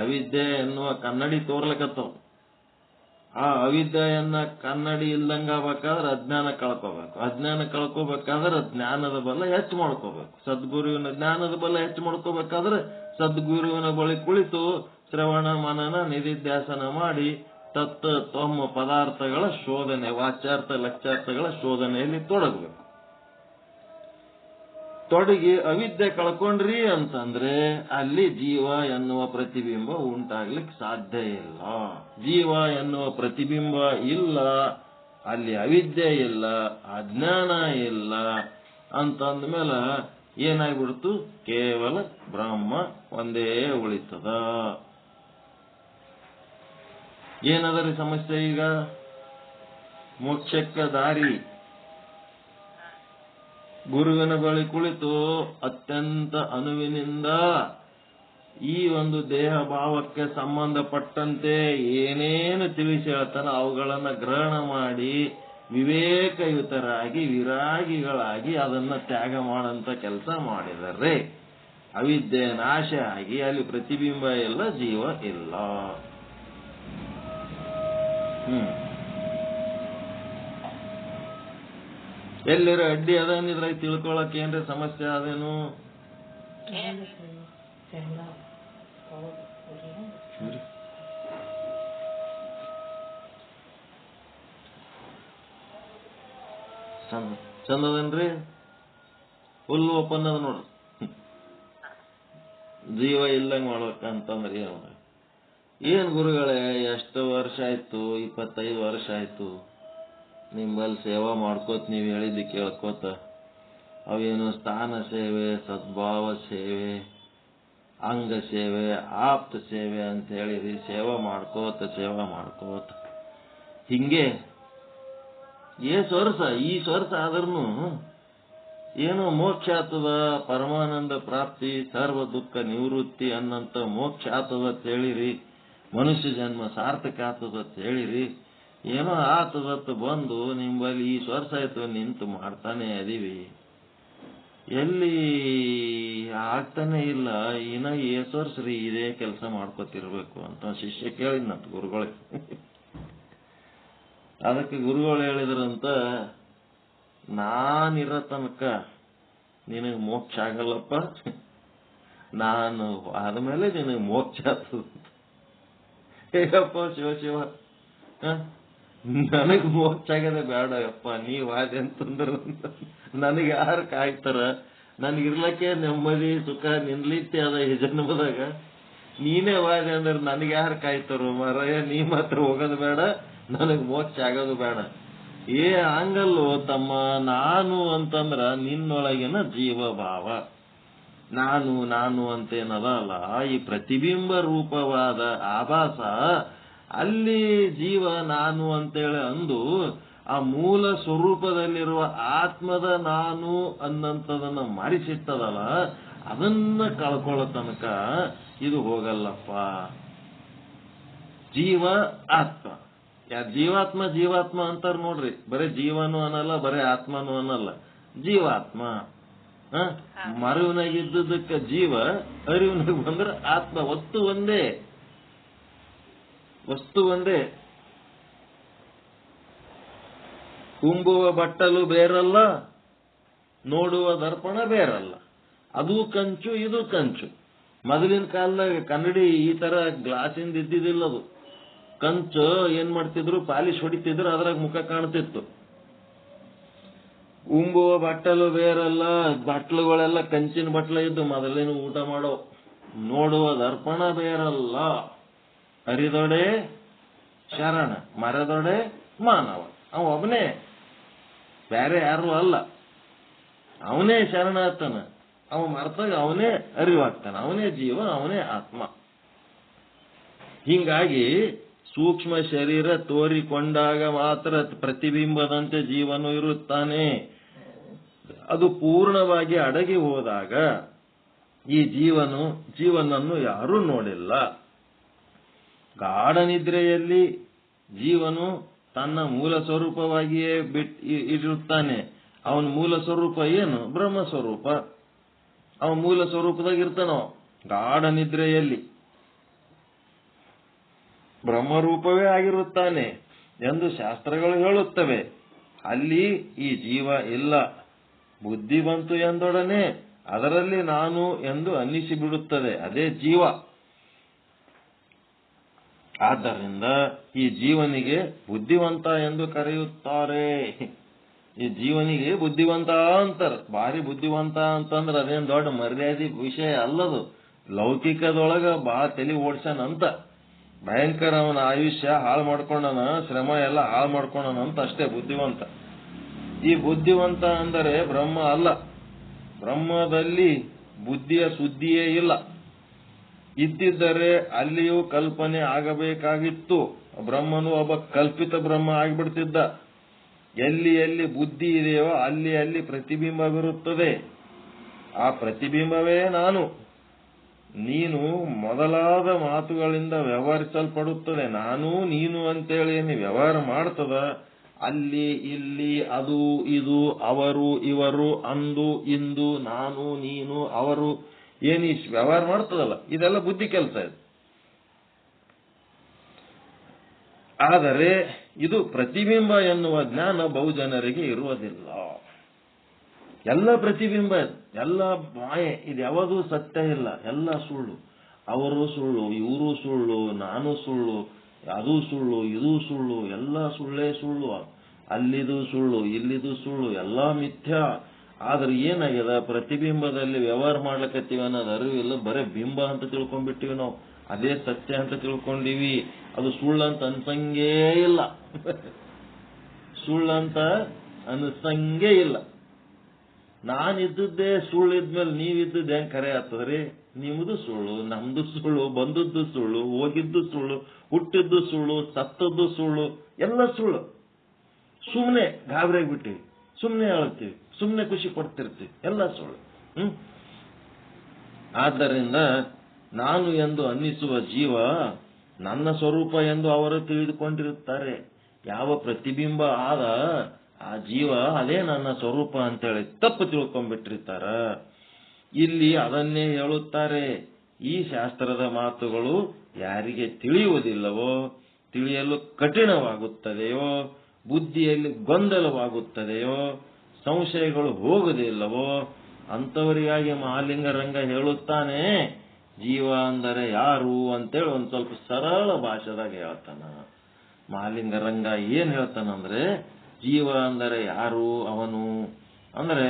ಅವಿದ್ಯೆ ಎನ್ನುವ ಕನ್ನಡಿ ತೋರ್ಲಕತ್ತವ. ಆ ಅವಿದ್ಯೆಯನ್ನ ಕನ್ನಡಿ ಇಲ್ದಂಗಾಗಬೇಕಾದ್ರೆ ಅಜ್ಞಾನ ಕಳ್ಕೋಬೇಕು. ಅಜ್ಞಾನ ಕಳ್ಕೋಬೇಕಾದ್ರೆ ಜ್ಞಾನದ ಬಲ ಹೆಚ್ಚು ಮಾಡ್ಕೋಬೇಕು. ಸದ್ಗುರುವಿನ ಜ್ಞಾನದ ಬಲ ಹೆಚ್ಚು ಮಾಡ್ಕೋಬೇಕಾದ್ರೆ ಸದ್ಗುರುವಿನ ಬಳಿ ಕುಳಿತು ಶ್ರವಣ ಮನನ ನಿಧಿಧ್ಯಾಸನ ಮಾಡಿ ತಮ್ಮ ಪದಾರ್ಥಗಳ ಶೋಧನೆ, ವಾಚ್ಯಾರ್ಥ ಲಕ್ಷ್ಯಾರ್ಥಗಳ ಶೋಧನೆಯಲ್ಲಿ ತೊಡಗಬೇಕು. ತೊಡಗಿ ಅವಿದ್ಯೆ ಕಳ್ಕೊಂಡ್ರಿ ಅಂತಂದ್ರೆ ಅಲ್ಲಿ ಜೀವ ಎನ್ನುವ ಪ್ರತಿಬಿಂಬ ಉಂಟಾಗ್ಲಿಕ್ಕೆ ಸಾಧ್ಯ ಇಲ್ಲ. ಜೀವ ಎನ್ನುವ ಪ್ರತಿಬಿಂಬ ಇಲ್ಲ, ಅಲ್ಲಿ ಅವಿದ್ಯೆ ಇಲ್ಲ, ಅಜ್ಞಾನ ಇಲ್ಲ ಅಂತಂದ್ಮೇಲೆ ಏನಾಗ್ಬಿಡ್ತು? ಕೇವಲ ಬ್ರಹ್ಮ ಒಂದೇ ಉಳಿತದ. ಏನದರಿ ಸಮಸ್ಯೆ? ಈಗ ಮೋಕ್ಷಕ್ಕ ದಾರಿ ಗುರುವಿನ ಬಳಿ ಕುಳಿತು ಅತ್ಯಂತ ಅನುವಿನಿಂದ ಈ ಒಂದು ದೇಹ ಭಾವಕ್ಕೆ ಸಂಬಂಧಪಟ್ಟಂತೆ ಏನೇನು ತಿಳಿಸಿ ಹೇಳ್ತಾನ ಅವುಗಳನ್ನ ಗ್ರಹಣ ಮಾಡಿ ವಿವೇಕಯುತರಾಗಿ ವಿರಾಗಿಗಳಾಗಿ ಅದನ್ನ ತ್ಯಾಗ ಮಾಡಂತ ಕೆಲಸ ಮಾಡಿದರೆ ಅವಿದ್ಯೆ ನಾಶ ಆಗಿ ಅಲ್ಲಿ ಪ್ರತಿಬಿಂಬ ಇಲ್ಲ, ಜೀವ ಇಲ್ಲ. ಎಲ್ಲರ ಅಡ್ಡಿ ಅದೇನಿದ್ರಾಗ ತಿಳ್ಕೊಳಕ್ ಏನ್ರಿ ಸಮಸ್ಯೆ ಅದೇನು? ಚಂದದನ್ರಿ ಫುಲ್ ಓಪನ್ ಅದ ನೋಡ್ರಿ. ಜೀವ ಇಲ್ಲಂಗ್ ಮಾಡ್ಬೇಕಂತಂದ್ರೆ ಏನ್ ಗುರುಗಳೇ, ಎಷ್ಟು ವರ್ಷ ಆಯ್ತು, 25 ವರ್ಷ ಆಯ್ತು ನಿಂಬಲ್ಲಿ ಸೇವಾ ಮಾಡ್ಕೋತ ನೀವು ಹೇಳಿದ್ದು ಕೇಳ್ಕೋತ. ಅವೇನು ಸ್ಥಾನ ಸೇವೆ, ಸದ್ಭಾವ ಸೇವೆ, ಅಂಗ ಸೇವೆ, ಆಪ್ತ ಸೇವೆ ಅಂತ ಹೇಳಿರಿ. ಸೇವಾ ಮಾಡ್ಕೋತ ಹಿಂಗೆ ಈ ವರ್ಷ ಆದ್ರೂ ಏನೋ ಮೋಕ್ಷ ಆಗ್ತದ, ಪರಮಾನಂದ ಪ್ರಾಪ್ತಿ, ಸರ್ವ ದುಃಖ ನಿವೃತ್ತಿ ಅನ್ನಂತ ಮೋಕ್ಷ ಆಗ್ತದ ಅಂತ ಹೇಳಿರಿ. ಮನುಷ್ಯ ಜನ್ಮ ಸಾರ್ಥಕ ಆಗ್ತದ ಅಂತ ಹೇಳಿರಿ. ಏನೋ ಆತದತ್ತು ಬಂದು ನಿಂಬಲ್ಲಿ ಈ ವರ್ಷ ಆಯ್ತು ನಿಂತು ಮಾಡ್ತಾನೆ ಅದೀವಿ, ಎಲ್ಲಿ ಆಗ್ತಾನೆ ಇಲ್ಲ. ಇನ್ನ ಎಷ್ಟು ವರ್ಷ ರೀ ಇದೇ ಕೆಲಸ ಮಾಡ್ಕೊತಿರ್ಬೇಕು ಅಂತ ಶಿಷ್ಯ ಕೇಳಿದ್ನಂತ ಗುರುಗಳಿಗೆ. ಅದಕ್ಕೆ ಗುರುಗಳು ಹೇಳಿದ್ರಂತ, ನಾನಿರೋ ತನಕ ನಿನಗೆ ಮೋಕ್ಷ ಆಗಲ್ಲಪ್ಪ, ನಾನು ಆದ್ಮೇಲೆ ನಿನಗೆ ಮೋಕ್ಷ ಆಗ್ತದ. ಹೇಗಪ್ಪ ಶಿವ, ನನಗ್ ಮೋಕ್ಷ ಆಗದೆ ಬೇಡ ಯಪ್ಪ, ನೀವ್ ಆದೆ ಅಂತಂದ್ರ ನನಗೆ ಯಾರು ಕಾಯ್ತಾರ? ನನಗಿರ್ಲಕ್ಕೆ ನೆಮ್ಮದಿ ಸುಖ ನಿನ್ಲಿತ್ತೆ ಅದ ಈ ಜನ್ಮದಾಗ. ನೀನೇ ವಾದೆ ಅಂದ್ರೆ ನನಗೆ ಯಾರು ಕಾಯ್ತಾರೋ ಮಾರಾಯ? ನೀ ಮಾತ್ರ ಹೋಗೋದು ಬೇಡ, ನನಗ್ ಮೋಕ್ಷ ಆಗೋದು ಬೇಡ. ಹಂಗಲ್ಲೋ ತಮ್ಮ, ನಾನು ಅಂತಂದ್ರ ನಿನ್ನೊಳಗಿನ ಜೀವ ಭಾವ, ನಾನು ಅಂತೇನದ ಅಲ್ಲ, ಈ ಪ್ರತಿಬಿಂಬ ರೂಪವಾದ ಆಭಾಸ, ಅಲ್ಲಿ ಜೀವ ನಾನು ಅಂತೇಳಿ ಅಂದು ಆ ಮೂಲ ಸ್ವರೂಪದಲ್ಲಿರುವ ಆತ್ಮದ ನಾನು ಅನ್ನಂಥದನ್ನ ಮರಿಸಿಟ್ಟದಲ್ಲ, ಅದನ್ನ ಕಳ್ಕೊಳ್ಳೋ ತನಕ ಇದು ಹೋಗಲ್ಲಪ್ಪ. ಜೀವ ಆತ್ಮ, ಜೀವಾತ್ಮ ಅಂತಾರ ನೋಡ್ರಿ. ಬರೇ ಜೀವನು ಅನ್ನಲ್ಲ, ಬರೇ ಆತ್ಮನು ಅನ್ನಲ್ಲ, ಜೀವಾತ್ಮ. ಮರುವಿನಾಗಿದ್ದಕ್ಕೆ ಜೀವ, ಅರಿವಿನಾಗ ಬಂದ್ರೆ ಆತ್ಮ. ವಸ್ತು ಒಂದೇ. ತುಂಬುವ ಬಟ್ಟಲು ಬೇರಲ್ಲ, ನೋಡುವ ದರ್ಪಣ ಬೇರಲ್ಲ. ಅದು ಕಂಚು, ಇದು ಕಂಚು. ಮೊದಲಿನ ಕಾಲದಾಗ ಕನ್ನಡಿ ಈ ತರ ಗ್ಲಾಸಿಂದ ಇದ್ದಿದ್ದಿಲ್ಲ. ಅದು ಕಂಚು ಏನ್ ಮಾಡ್ತಿದ್ರು, ಪಾಲಿಶ್ ಹೊಡಿತಿದ್ರು, ಅದ್ರಾಗ ಮುಖ ಕಾಣ್ತಿತ್ತು. ಉಂಬುವ ಬಟ್ಟಲು ಬೇರಲ್ಲ, ಬಟ್ಲುಗಳೆಲ್ಲ ಕಂಚಿನ ಬಟ್ಲ ಇದ್ದು ಮೊದಲಿನ ಊಟ ಮಾಡೋ. ನೋಡುವ ದರ್ಪಣ ಬೇರಲ್ಲ, ಹರಿದೊಡೆ ಶರಣ, ಮರದೊಡೆ ಮಾನವ. ಅವ ಒಬ್ಬನೇ, ಬೇರೆ ಯಾರು ಅಲ್ಲ. ಅವನೇ ಶರಣ ಆಗ್ತಾನ, ಅವ ಮರ್ತಾಗ ಅವನೇ ಅರಿವಾಗ್ತಾನ, ಅವನೇ ಜೀವ, ಅವನೇ ಆತ್ಮ. ಹಿಂಗಾಗಿ ಸೂಕ್ಷ್ಮ ಶರೀರ ತೋರಿಕೊಂಡಾಗ ಮಾತ್ರ ಪ್ರತಿಬಿಂಬದಂತೆ ಜೀವನು ಇರುತ್ತಾನೆ. ಅದು ಪೂರ್ಣವಾಗಿ ಅಡಗಿ ಹೋದಾಗ ಈ ಜೀವನನ್ನು ಯಾರೂ ನೋಡಿಲ್ಲ. ಗಾಢ ನಿದ್ರೆಯಲ್ಲಿ ಜೀವನು ತನ್ನ ಮೂಲ ಸ್ವರೂಪವಾಗಿಯೇ ಇರುತ್ತಾನೆ. ಅವನ ಮೂಲ ಸ್ವರೂಪ ಏನು? ಬ್ರಹ್ಮ ಸ್ವರೂಪ. ಅವನ ಮೂಲ ಸ್ವರೂಪದಾಗ ಇರ್ತಾನೋ ಗಾಢ ನಿದ್ರೆಯಲ್ಲಿ, ಬ್ರಹ್ಮರೂಪವೇ ಆಗಿರುತ್ತಾನೆ ಎಂದು ಶಾಸ್ತ್ರಗಳು ಹೇಳುತ್ತವೆ. ಅಲ್ಲಿ ಈ ಜೀವ ಇಲ್ಲ. ಬುದ್ಧಿ ಬಂತು ಎಂದೊಡನೆ ಅದರಲ್ಲಿ ನಾನು ಎಂದು ಅನ್ನಿಸಿಬಿಡುತ್ತದೆ, ಅದೇ ಜೀವ. ಆದ್ದರಿಂದ ಈ ಜೀವನಿಗೆ ಬುದ್ಧಿವಂತ ಎಂದು ಕರೆಯುತ್ತಾರೆ. ಈ ಜೀವನಿಗೆ ಬುದ್ಧಿವಂತ ಅಂತಾರೆ. ಭಾರಿ ಬುದ್ಧಿವಂತ ಅಂತಂದ್ರೆ ಅದೇನ್ ದೊಡ್ಡ ಮರ್ಯಾದೆ ವಿಷಯ ಅಲ್ಲದು. ಲೌಕಿಕದೊಳಗ ಬಹಳ ತಲೆ ಓಡ್ಸನಂತ, ಭಯಂಕರ ಅವನ ಆಯುಷ್ಯ ಹಾಳು ಮಾಡ್ಕೊಂಡನ, ಶ್ರಮ ಎಲ್ಲ ಹಾಳು ಮಾಡ್ಕೊಂಡನಂತ ಅಷ್ಟೇ ಬುದ್ಧಿವಂತ. ಈ ಬುದ್ಧಿವಂತ ಅಂದರೆ ಬ್ರಹ್ಮ ಅಲ್ಲ. ಬ್ರಹ್ಮದಲ್ಲಿ ಬುದ್ಧಿಯ ಸುದ್ದಿಯೇ ಇಲ್ಲ. ಇದ್ದಿದ್ದರೆ ಅಲ್ಲಿಯೂ ಕಲ್ಪನೆ ಆಗಬೇಕಾಗಿತ್ತು. ಬ್ರಹ್ಮನು ಒಬ್ಬ ಕಲ್ಪಿತ ಬ್ರಹ್ಮ ಆಗಿಬಿಡ್ತಿದ್ದ. ಎಲ್ಲಿ ಎಲ್ಲಿ ಬುದ್ಧಿ ಇದೆಯೋ ಅಲ್ಲಿ ಅಲ್ಲಿ ಪ್ರತಿಬಿಂಬವಿರುತ್ತದೆ. ಆ ಪ್ರತಿಬಿಂಬವೇ ನಾನು, ನೀನು ಮೊದಲಾದ ಮಾತುಗಳಿಂದ ವ್ಯವಹರಿಸಲ್ಪಡುತ್ತದೆ. ನಾನು ನೀನು ಅಂತೇಳಿ ವ್ಯವಹಾರ ಮಾಡ್ತದ. ಅಲ್ಲಿ ಇಲ್ಲಿ ಅದು ಇದು, ಅವರು ಇವರು, ಅಂದು ಇಂದು, ನಾನು ನೀನು ಅವರು ಏನಿ ವ್ಯವಹಾರ ಮಾಡ್ತದಲ್ಲ, ಇದೆಲ್ಲ ಬುದ್ಧಿ ಕೆಲಸ ಇದು. ಆದರೆ ಇದು ಪ್ರತಿಬಿಂಬ ಎನ್ನುವ ಜ್ಞಾನ ಬಹುಜನರಿಗೆ ಇರುವುದಿಲ್ಲ. ಎಲ್ಲ ಪ್ರತಿಬಿಂಬ, ಎಲ್ಲ ಮಾಯೆ, ಇದು ಯಾವುದು ಸತ್ಯ ಇಲ್ಲ, ಎಲ್ಲ ಸುಳ್ಳು. ಅವರು ಸುಳ್ಳು, ಇವರು ಸುಳ್ಳು, ನಾನು ಸುಳ್ಳು, ಅದು ಸುಳ್ಳು, ಇದು ಸುಳ್ಳು, ಎಲ್ಲ ಸುಳ್ಳೇ ಸುಳ್ಳು. ಅಲ್ಲಿದು ಸುಳ್ಳು, ಇಲ್ಲಿದು ಸುಳ್ಳು, ಎಲ್ಲ ಮಿಥ್ಯ. ಆದ್ರೆ ಏನಾಗ್ಯದ, ಪ್ರತಿಬಿಂಬದಲ್ಲಿ ವ್ಯವಹಾರ ಮಾಡ್ಲಕತ್ತೀವಿ ಅನ್ನೋದು ಅರಿವಿಲ್ಲ, ಬರೇ ಬಿಂಬ ಅಂತ ತಿಳ್ಕೊಂಡ್ಬಿಟ್ಟಿವಿ ನಾವು. ಅದೇ ಸತ್ಯ ಅಂತ ತಿಳ್ಕೊಂಡಿವಿ, ಅದು ಸುಳ್ಳಂತ ಅನ್ಸಂಗೇ ಇಲ್ಲ. ಸುಳ್ಳಂತ ಅನ್ಸಂಗೇ ಇಲ್ಲ. ನಾನಿದ್ದದ್ದೇ ಸುಳ್ಳಿದ್ಮೇಲೆ ನೀವಿದ್ದದ್ದು ಹೆಂಗ್ ಖರೆ ಆಗ್ತದ್ರಿ? ನಿಮ್ದು ಸುಳ್ಳು, ನಮ್ದು ಸುಳ್ಳು, ಬಂದದ್ದು ಸುಳ್ಳು, ಹೋಗಿದ್ದು ಸುಳ್ಳು, ಹುಟ್ಟಿದ್ದು ಸುಳ್ಳು, ಸತ್ತದ್ದು ಸುಳ್ಳು, ಎಲ್ಲ ಸುಳ್ಳು. ಸುಮ್ಮನೆ ಗಾಬರಿ ಆಗ್ಬಿಟ್ಟಿವಿ, ಸುಮ್ಮನೆ ಹೇಳ್ತೀವಿ, ಸುಮ್ಮನೆ ಖುಷಿ ಪಡ್ತಿರ್ತೀವಿ, ಎಲ್ಲ ಸುಳ್ಳು. ಆದ್ದರಿಂದ ನಾನು ಎಂದು ಅನ್ನಿಸುವ ಜೀವ ನನ್ನ ಸ್ವರೂಪ ಎಂದು ಅವರು ತಿಳಿದುಕೊಂಡಿರುತ್ತಾರೆ. ಯಾವ ಪ್ರತಿಬಿಂಬ ಆದ ಆ ಜೀವ ಅದೇ ನನ್ನ ಸ್ವರೂಪ ಅಂತೇಳಿ ತಪ್ಪು ತಿಳ್ಕೊಂಡ್ಬಿಟ್ಟಿರ್ತಾರ. ಇಲ್ಲಿ ಅದನ್ನೇ ಹೇಳುತ್ತಾರೆ. ಈ ಶಾಸ್ತ್ರದ ಮಾತುಗಳು ಯಾರಿಗೆ ತಿಳಿಯುವುದಿಲ್ಲವೋ, ತಿಳಿಯಲು ಕಠಿಣವಾಗುತ್ತದೆಯೋ, ಬುದ್ಧಿಯಲ್ಲಿ ಗೊಂದಲವಾಗುತ್ತದೆಯೋ, ಸಂಶಯಗಳು ಹೋಗುವುದಿಲ್ಲವೋ ಅಂಥವರಿಗಾಗಿ ಮಹಾಲಿಂಗರಂಗ ಹೇಳುತ್ತಾನೆ, ಜೀವ ಅಂದರೆ ಯಾರು ಅಂತೇಳಿ ಒಂದ್ ಸ್ವಲ್ಪ ಸರಳ ಭಾಷೆದಾಗ ಹೇಳ್ತಾನ. ಮಹಾಲಿಂಗರಂಗ ಏನ್ ಹೇಳ್ತಾನಂದ್ರೆ, ಜೀವ ಅಂದರೆ ಯಾರು, ಅವನು ಅಂದ್ರೆ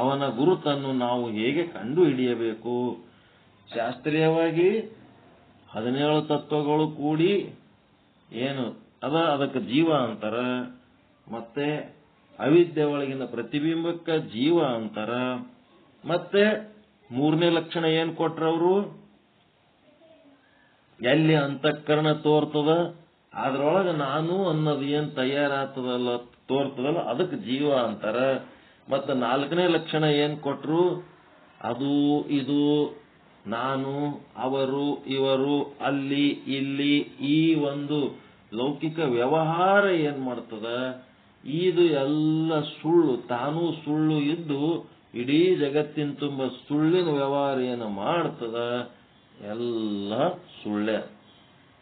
ಅವನ ಗುರುತನ್ನು ನಾವು ಹೇಗೆ ಕಂಡು ಹಿಡಿಯಬೇಕು. ಶಾಸ್ತ್ರೀಯವಾಗಿ 17 ತತ್ವಗಳು ಕೂಡಿ ಏನು ಅದಕ್ಕೆ ಜೀವ ಅಂತಾರ. ಮತ್ತೆ ಅವಿದ್ಯೆ ಒಳಗಿನ ಪ್ರತಿಬಿಂಬಕ್ಕ ಜೀವ ಅಂತಾರ. ಮತ್ತೆ 3ನೇ ಲಕ್ಷಣ ಏನ್ ಕೊಟ್ರವರು, ಎಲ್ಲಿ ಅಂತಃಕರಣ ತೋರ್ತದ ಅದ್ರೊಳಗ ನಾನು ಅನ್ನೋದು ಏನ್ ತಯಾರಾಗ್ತದಲ್ಲ, ತೋರ್ತದಲ್ಲ, ಅದಕ್ಕೆ ಜೀವ ಅಂತಾರ. ಮತ್ತ 4ನೇ ಲಕ್ಷಣ ಏನ್ ಕೊಟ್ರು, ಅದು ಇದು ನಾನು, ಅವರು, ಇವರು, ಅಲ್ಲಿ, ಇಲ್ಲಿ, ಈ ಒಂದು ಲೌಕಿಕ ವ್ಯವಹಾರ ಏನ್ ಮಾಡ್ತದ, ಇದು ಎಲ್ಲ ಸುಳ್ಳು. ತಾನೂ ಸುಳ್ಳು ಇದ್ದು ಇಡೀ ಜಗತ್ತಿನ ತುಂಬ ಸುಳ್ಳಿನ ವ್ಯವಹಾರ ಏನು ಮಾಡ್ತದ, ಎಲ್ಲ ಸುಳ್ಳೆ,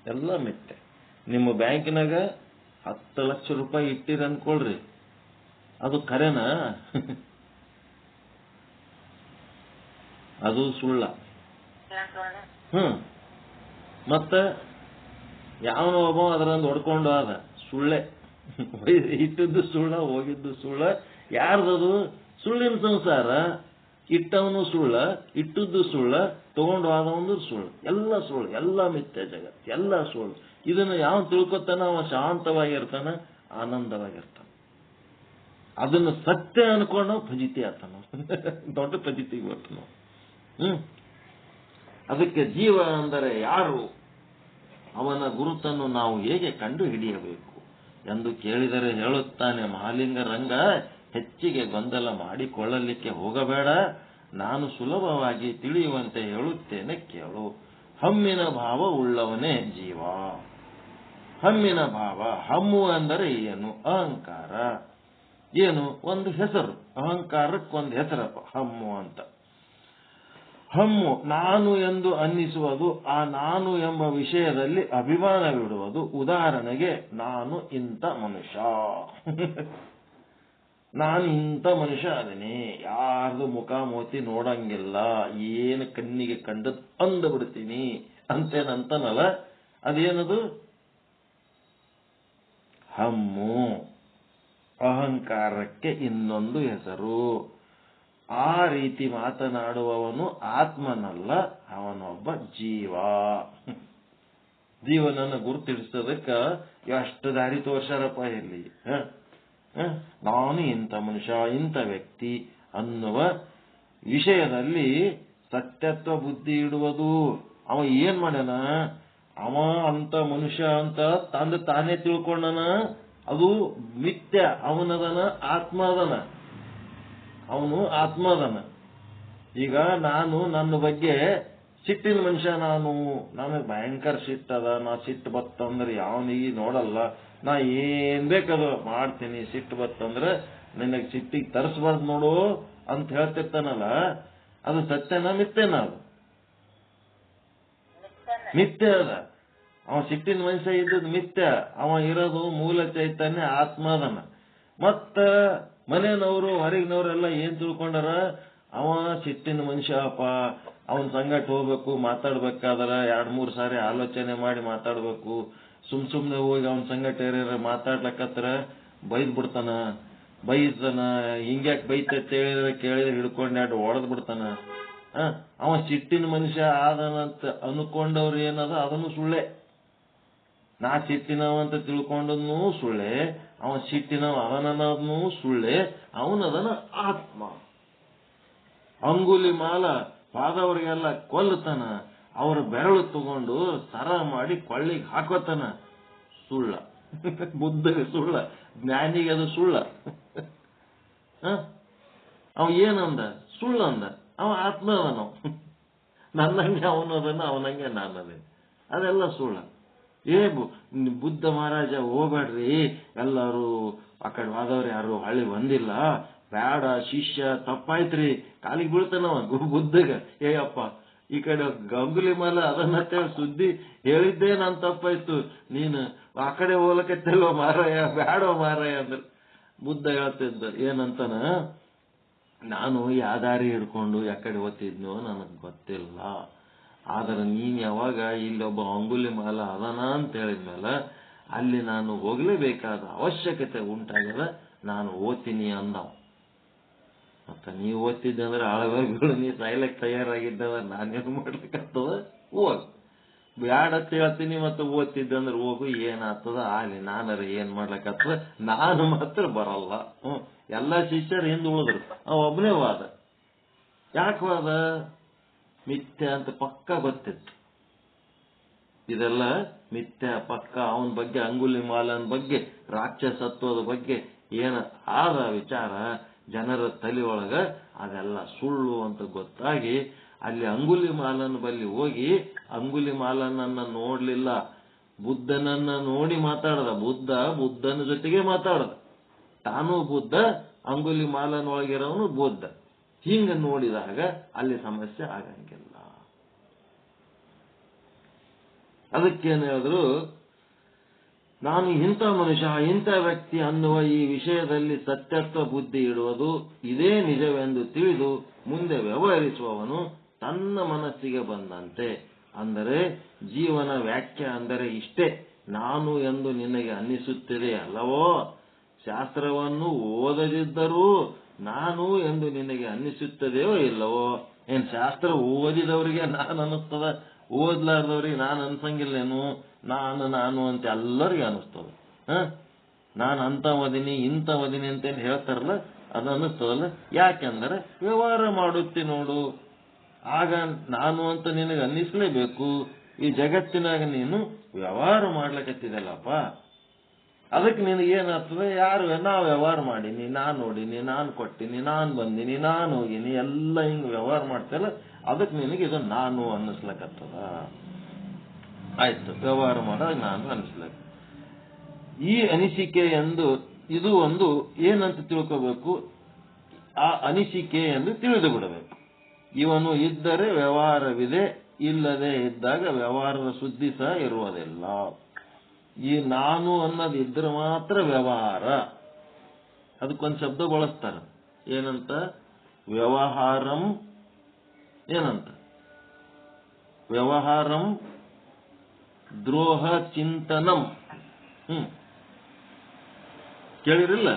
ಎಲ್ಲ ಮಿಥ್ಯೆ. ನಿಮ್ಮ ಬ್ಯಾಂಕಿನಾಗ 10 ಲಕ್ಷ ರೂಪಾಯಿ ಇಟ್ಟಿರಿ ಅನ್ಕೊಳ್ರಿ, ಅದು ಖರೇನಾ? ಅದು ಸುಳ್ಳ. ಮತ್ತ ಯಾವನೋ ಒಬ್ಬ ಅದರಂದು ಹೊಡ್ಕೊಂಡು ಆದ, ಸುಳ್ಳೆ. ಇಟ್ಟದ್ದು ಸುಳ್ಳ, ಹೋಗಿದ್ದು ಸುಳ್ಳ. ಯಾರ್ದದು? ಸುಳ್ಳಿನ ಸಂಸಾರ. ಇಟ್ಟವನು ಸುಳ್ಳ, ಇಟ್ಟದ್ದು ಸುಳ್ಳ, ತಗೊಂಡು ಆದವನು ಸುಳ್ಳು, ಎಲ್ಲ ಸುಳ್ಳು, ಎಲ್ಲ ಮಿಥ್ಯ ಜಗತ್, ಎಲ್ಲ ಸುಳ್ಳು. ಇದನ್ನ ಯಾವ ತಿಳ್ಕೊತಾನ, ಅವ ಶಾಂತವಾಗಿರ್ತಾನ, ಆನಂದವಾಗಿರ್ತಾನ. ಅದನ್ನು ಸತ್ಯ ಅನ್ಕೊಂಡು ಫಜಿತಿ ಆತಾನ, ದೊಡ್ಡ ಫಜಿತಿಗೆ ಬರ್ತಾನ. ಅದಕ್ಕೆ ಜೀವ ಅಂದರೆ ಯಾರು, ಅವನ ಗುರುತನ್ನು ನಾವು ಹೇಗೆ ಕಂಡು ಹಿಡಿಯಬೇಕು ಎಂದು ಕೇಳಿದರೆ ಹೇಳುತ್ತಾನೆ ಮಹಾಲಿಂಗರಂಗ, ಹೆಚ್ಚಿಗೆ ಗೊಂದಲ ಮಾಡಿಕೊಳ್ಳಲಿಕ್ಕೆ ಹೋಗಬೇಡ, ನಾನು ಸುಲಭವಾಗಿ ತಿಳಿಯುವಂತೆ ಹೇಳುತ್ತೇನೆ ಕೇಳು. ಹಮ್ಮಿನ ಭಾವ ಉಳ್ಳವನೇ ಜೀವ. ಹಮ್ಮಿನ ಭಾವ, ಹಮ್ಮು ಅಂದರೆ ಏನು? ಅಹಂಕಾರ. ಏನು? ಒಂದು ಹೆಸರು. ಅಹಂಕಾರಕ್ಕೊಂದು ಹೆಸರಪ್ಪ ಹಮ್ಮು ಅಂತ. ಹಮ್ಮು ನಾನು ಎಂದು ಅನ್ನಿಸುವುದು, ಆ ನಾನು ಎಂಬ ವಿಷಯದಲ್ಲಿ ಅಭಿಮಾನವಿಡುವುದು. ಉದಾಹರಣೆಗೆ, ನಾನು ಇಂಥ ಮನುಷ್ಯ, ನಾನು ಇಂಥ ಮನುಷ್ಯ ಅದೀನಿ, ಯಾರ್ದು ಮುಖ ಮೋತಿ ನೋಡಂಗಿಲ್ಲ, ಏನು ಕಣ್ಣಿಗೆ ಕಂಡದ್ ಅಂದು ಬಿಡ್ತೀನಿ ಅಂತೇನಂತನಲ್ಲ, ಅದೇನದು? ಹಮ್ಮು. ಅಹಂಕಾರಕ್ಕೆ ಇನ್ನೊಂದು ಹೆಸರು. ಆ ರೀತಿ ಮಾತನಾಡುವವನು ಆತ್ಮನಲ್ಲ, ಅವನೊಬ್ಬ ಜೀವ. ಜೀವನನ್ನು ಗುರುತಿಡಿಸೋದಕ್ಕ ಎಷ್ಟು ದಾರಿ ತೋರ್ಸಾರಪ್ಪ ಇಲ್ಲಿ. ನಾನು ಇಂಥ ಮನುಷ್ಯ, ಇಂಥ ವ್ಯಕ್ತಿ ಅನ್ನುವ ವಿಷಯದಲ್ಲಿ ಸತ್ಯತ್ವ ಬುದ್ಧಿ ಇಡುವುದು. ಅವ ಏನ್ ಮಾಡ್ಯಾನ, ಅವ ಅಂತ ಮನುಷ್ಯ ಅಂತ ತಾನೇ ತಿಳ್ಕೊಂಡನ, ಅದು ಮಿಥ್ಯ. ಅವನದನ, ಆತ್ಮ ಅದನ, ಅವನು ಆತ್ಮ ಅದನ. ಈಗ ನಾನು ನನ್ನ ಬಗ್ಗೆ ಸಿಟ್ಟಿನ ಮನುಷ್ಯ, ನನಗೆ ಭಯಂಕರ ಸಿಟ್ಟದ, ನಾ ಸಿಟ್ಟು ಬತ್ತಂದ್ರೆ ಯಾವನಿಗೆ ನೋಡಲ್ಲ, ನಾ ಏನ್ ಬೇಕದು ಮಾಡ್ತೀನಿ, ಸಿಟ್ಟು ಬತ್ತಂದ್ರೆ ನಿನಗೆ ಸಿಟ್ಟಿಗೆ ತರಿಸ್ಬಾರ್ದು ನೋಡು ಅಂತ ಹೇಳ್ತಿರ್ತಾನಲ್ಲ, ಅದು ಸತ್ಯನ ಮಿಥ್ಯನ? ಅದು ಮಿಥ್ಯ ಅದ. ಅವ ಸಿಟ್ಟಿನ ಮನುಷ್ಯ ಇದ್ದದ್ದು ಮಿಥ್ಯ. ಅವ ಇರೋದು ಮೂಲ ಚೈತನ್ಯ, ಆತ್ಮ ಅದನ. ಮತ್ತ ಮನೆಯವರು ಹೊರಗಿನವರೆಲ್ಲ ಏನ್ ತಿಳ್ಕೊಂಡಾರ, ಅವ ಸಿಟ್ಟಿನ ಮನುಷ್ಯಪ್ಪ, ಅವನ್ ಸಂಗಟ ಹೋಗ್ಬೇಕು, ಮಾತಾಡ್ಬೇಕಾದ್ರ 2-3 ಸಾರಿ ಆಲೋಚನೆ ಮಾಡಿ ಮಾತಾಡ್ಬೇಕು. ಸುಮ್ನೆ ಹೋಗಿ ಅವನ್ ಸಂಗಟ ಏನಾರ ಮಾತಾಡ್ಲಕತ್ರ ಬೈದ್ ಬಿಡ್ತಾನ, ಹಿಂಗ್ಯಾಕ್ ಬೈತೈತೆ ಕೇಳಿದ್ರೆ ಹಿಡ್ಕೊಂಡು ಹೊಡೆದ್ ಬಿಡ್ತಾನ. ಅವ ಸಿಟ್ಟಿನ ಮನುಷ್ಯ ಆದನಂತ ಅನ್ಕೊಂಡವ್ರು ಏನದ ಅದನ್ನು ಸುಳ್ಳೆ. ನಾ ಸಿಟ್ಟಿನವ ಅಂತ ತಿಳ್ಕೊಂಡದ್ನು ಸುಳ್ಳೆ, ಅವ ಸಿಟ್ಟಿನವ ಅವನನ್ನೋದ್ನು ಸುಳ್ಳೆ, ಅವನದನ ಆತ್ಮ. ಅಂಗುಲಿ ಮಾಲ ಪಾದವರಿಗೆಲ್ಲ ಕೊಲ್ಲತಾನ, ಅವ್ರ ಬೆರಳು ತಗೊಂಡು ಸರ ಮಾಡಿ ಕೊಳ್ಳಿಗೆ ಹಾಕೋತಾನ. ಸುಳ್ಳ. ಬುದ್ಧಗೆ ಸುಳ್ಳ, ಜ್ಞಾನಿಗೆ ಅದು ಸುಳ್ಳ. ಅವ ಏನಂದ? ಸುಳ್ಳಂದ. ಅವ ಆತ್ಮ ಅದನು. ನನ್ನಂಗೆ ಅವನದನ್ನ, ಅವನಂಗೆ ನಾನದೇ. ಅದೆಲ್ಲ ಸುಳ್ಳ. ಬುದ್ಧ ಮಹಾರಾಜ ಹೋಗ್ಬೇಡ್ರಿ, ಎಲ್ಲಾರು ಆ ಕಡೆ ವಾದವ್ರು ಯಾರು ಹಳ್ಳಿ ಬಂದಿಲ್ಲ, ಬೇಡ ಶಿಷ್ಯ ತಪ್ಪಾಯ್ತ್ರಿ, ಕಾಲಿಗೆ ಬೀಳ್ತಾನವ ಬುದ್ಧಗ. ಅಪ್ಪ ಈ ಕಡೆ ಗಂಗುಲಿ ಮಾಲ ಅದನ್ನತ್ತೇಳಿ ಸುದ್ದಿ ಹೇಳಿದ್ದೇ ನಾನ್ ತಪ್ಪಾಯ್ತು, ನೀನು ಆ ಕಡೆ ಹೋಗ್ಲಕತ್ತಲ್ವ ಮಾರಾಯ, ಬೇಡ ಮಾರಾಯ ಅಂದ್ರೆ ಬುದ್ಧ ಹೇಳ್ತಿದ್ದ ಏನಂತಾನ, ನಾನು ಯಾದಾರಿ ಹಿಡ್ಕೊಂಡು ಯಾಕಡೆ ಓದ್ತಿದ್ನೋ ನನಗ್ ಗೊತ್ತಿಲ್ಲ, ಆದ್ರೆ ನೀನ್ ಯಾವಾಗ ಇಲ್ಲೊಬ್ಬ ಅಂಗುಲಿ ಮಾಲ ಅದನ ಅಂತ ಹೇಳಿದ್ಮೇಲೆ ಅಲ್ಲಿ ನಾನು ಹೋಗ್ಲೇಬೇಕಾದ ಅವಶ್ಯಕತೆ ಉಂಟಾಗ್ಯದ, ನಾನು ಓದ್ತೀನಿ ಅಂದ. ಮತ್ತ ನೀವ್ ಓದ್ತಿದ್ದೆ ಅಂದ್ರೆ ಆಳವಾಗಿ ನೀ ಸಾಯ್ಲಕ್ ತಯಾರಾಗಿದ್ದಂದ್ರೆ ನಾನೇನು ಮಾಡ್ಲಿಕ್ಕತ್ತದ? ಹೋಗ್. ಬ್ಯಾಡ ಅಂತ ಹೇಳ್ತೀನಿ, ಮತ್ತೆ ಓದ್ತಿದ್ದೆ ಅಂದ್ರೆ ಹೋಗು, ಏನಾಗ್ತದ ಆಲಿ, ನಾನರ ಏನ್ ಮಾಡ್ಲಕ್ಕತ್ತದ, ನಾನು ಮಾತ್ರ ಬರಲ್ಲ. ಎಲ್ಲಾ ಶಿಷ್ಯರು ಹಿಂದ್ ಉಳಿದ್ರು, ಒಬ್ಬನೇ ವಾದ. ಯಾಕೆ ವಾದ? ಮಿಥ್ಯ ಅಂತ ಪಕ್ಕ ಗೊತ್ತಿತ್ತು. ಇದೆಲ್ಲ ಮಿಥ್ಯ ಪಕ್ಕ. ಅವನ ಬಗ್ಗೆ, ಅಂಗುಲಿ ಮಾಲನ್ ಬಗ್ಗೆ, ರಾಕ್ಷಸತ್ವದ ಬಗ್ಗೆ ಏನ ಆದ ವಿಚಾರ ಜನರ ತಲೆ ಒಳಗ ಅದೆಲ್ಲ ಸುಳ್ಳು ಅಂತ ಗೊತ್ತಾಗಿ ಅಲ್ಲಿ ಅಂಗುಲಿ ಮಾಲನ ಬಳಿ ಹೋಗಿ ಅಂಗುಲಿ ಮಾಲನನ್ನ ನೋಡ್ಲಿಲ್ಲ, ಬುದ್ಧನನ್ನ ನೋಡಿ ಮಾತಾಡದ. ಬುದ್ಧನ ಜೊತೆಗೆ ಮಾತಾಡದ. ತಾನೂ ಬುದ್ಧ, ಅಂಗುಲಿ ಮಾಲನ ಒಳಗಿರೋನು ಬುದ್ಧ. ಹಿಂಗ ನೋಡಿದಾಗ ಅಲ್ಲಿ ಸಮಸ್ಯೆ ಆಗಂಗಿಲ್ಲ. ಅದಕ್ಕೇನು ಹೇಳಿದ್ರು, ನಾನು ಇಂಥ ಮನುಷ್ಯ, ಇಂಥ ವ್ಯಕ್ತಿ ಅನ್ನುವ ಈ ವಿಷಯದಲ್ಲಿ ಸತ್ಯತ್ವ ಬುದ್ಧಿ ಇಡುವುದು ಇದೇ ನಿಜವೆಂದು ತಿಳಿದು ಮುಂದೆ ವ್ಯವಹರಿಸುವವನು ತನ್ನ ಮನಸ್ಸಿಗೆ ಬಂದಂತೆ. ಅಂದರೆ ಜೀವನ ವ್ಯಾಖ್ಯ ಅಂದರೆ ಇಷ್ಟೇ. ನಾನು ಎಂದು ನಿನಗೆ ಅನ್ನಿಸುತ್ತಿದೆ ಅಲ್ಲವೋ? ಶಾಸ್ತ್ರವನ್ನು ಓದದಿದ್ದರೂ ನಾನು ಎಂದು ನಿನಗೆ ಅನ್ನಿಸುತ್ತದೆಯೋ ಇಲ್ಲವೋ? ಏನ್ ಶಾಸ್ತ್ರ ಓದಿದವರಿಗೆ ನಾನು ಅನ್ನಿಸ್ತದ, ಓದ್ಲಾರ್ದವ್ರಿಗೆ ನಾನು ಅನ್ಸಂಗಿಲ್ಲೇನು? ನಾನು ಅಂತ ಎಲ್ಲರಿಗೆ ಅನಿಸ್ತದ. ನಾನು ಅಂತ ಓದಿನಿ ಇಂಥ ಓದಿನಿ ಅಂತೇನು ಹೇಳ್ತಾರಲ್ಲ, ಅದು ಅನ್ನಿಸ್ತದಲ್ಲ. ಯಾಕೆಂದ್ರೆ ವ್ಯವಹಾರ ಮಾಡುತ್ತಿ ನೋಡು, ಆಗ ನಾನು ಅಂತ ನಿನಗೆ ಅನ್ನಿಸ್ಲೇಬೇಕು. ಈ ಜಗತ್ತಿನಾಗ ನೀನು ವ್ಯವಹಾರ ಮಾಡ್ಲಿಕ್ಕತ್ತಿದಲ್ಲಪ್ಪ, ಅದಕ್ಕೆ ನಿನಗೇನಾಗ್ತದೆ? ಯಾರು ನಾವು ವ್ಯವಹಾರ ಮಾಡೀನಿ, ನಾನು ನೋಡಿನಿ, ನಾನು ಕೊಟ್ಟಿನಿ, ನಾನು ಬಂದಿನಿ, ನಾನು ಹೋಗಿನಿ, ಎಲ್ಲ ಹಿಂಗ್ ವ್ಯವಹಾರ ಮಾಡ್ತಲ್ಲ, ಅದಕ್ಕೆ ನಿನಗೆ ಇದು ನಾನು ಅನ್ನಿಸ್ಲಕ್ಕತ್ತದ. ಆಯ್ತು, ವ್ಯವಹಾರ ಮಾಡೋದು ನಾನು ಅನ್ನಿಸ್ಲಕ್ಕ. ಈ ಅನಿಸಿಕೆ ಎಂದು ಇದು ಒಂದು ಏನಂತ ತಿಳ್ಕೋಬೇಕು? ಆ ಅನಿಸಿಕೆ ಎಂದು ತಿಳಿದು ಬಿಡಬೇಕು. ಇವನು ಇದ್ದರೆ ವ್ಯವಹಾರವಿದೆ, ಇಲ್ಲದೆ ಇದ್ದಾಗ ವ್ಯವಹಾರದ ಸುದ್ದಿ ಸಹ ಇರುವುದಿಲ್ಲ. ಈ ನಾನು ಅನ್ನೋದು ಇದ್ರೆ ಮಾತ್ರ ವ್ಯವಹಾರ. ಅದಕ್ಕೊಂದು ಶಬ್ದ ಬಳಸ್ತಾರ, ಏನಂತ? ವ್ಯವಹಾರಂ. ಏನಂತ? ವ್ಯವಹಾರಂ ದ್ರೋಹ ಚಿಂತನಂ. ಕೇಳಿರಿಲ್ಲ?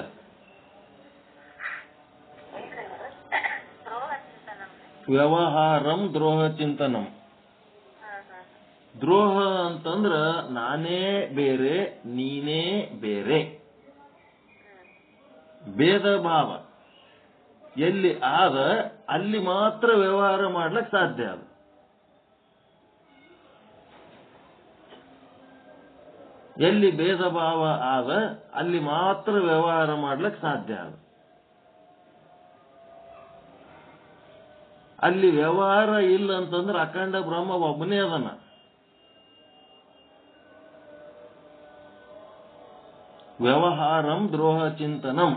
ವ್ಯವಹಾರಂ ದ್ರೋಹ ಚಿಂತನಂ. ದ್ರೋಹ ಅಂತಂದ್ರ ನಾನೇ ಬೇರೆ, ನೀನೇ ಬೇರೆ. ಭೇದ ಭಾವ ಎಲ್ಲಿ ಆದ ಅಲ್ಲಿ ಮಾತ್ರ ವ್ಯವಹಾರ ಮಾಡ್ಲಿಕ್ಕೆ ಸಾಧ್ಯ ಅದು. ಎಲ್ಲಿ ಭೇದ ಭಾವ ಆದ ಅಲ್ಲಿ ಮಾತ್ರ ವ್ಯವಹಾರ ಮಾಡ್ಲಿಕ್ಕೆ ಸಾಧ್ಯ ಅದು. ಅಲ್ಲಿ ವ್ಯವಹಾರ ಇಲ್ಲ ಅಂತಂದ್ರೆ ಅಖಂಡ ಬ್ರಹ್ಮ ಒಬ್ಬನೇ ಅದನ. ವ್ಯವಹಾರಂ ದ್ರೋಹ ಚಿಂತನಂ.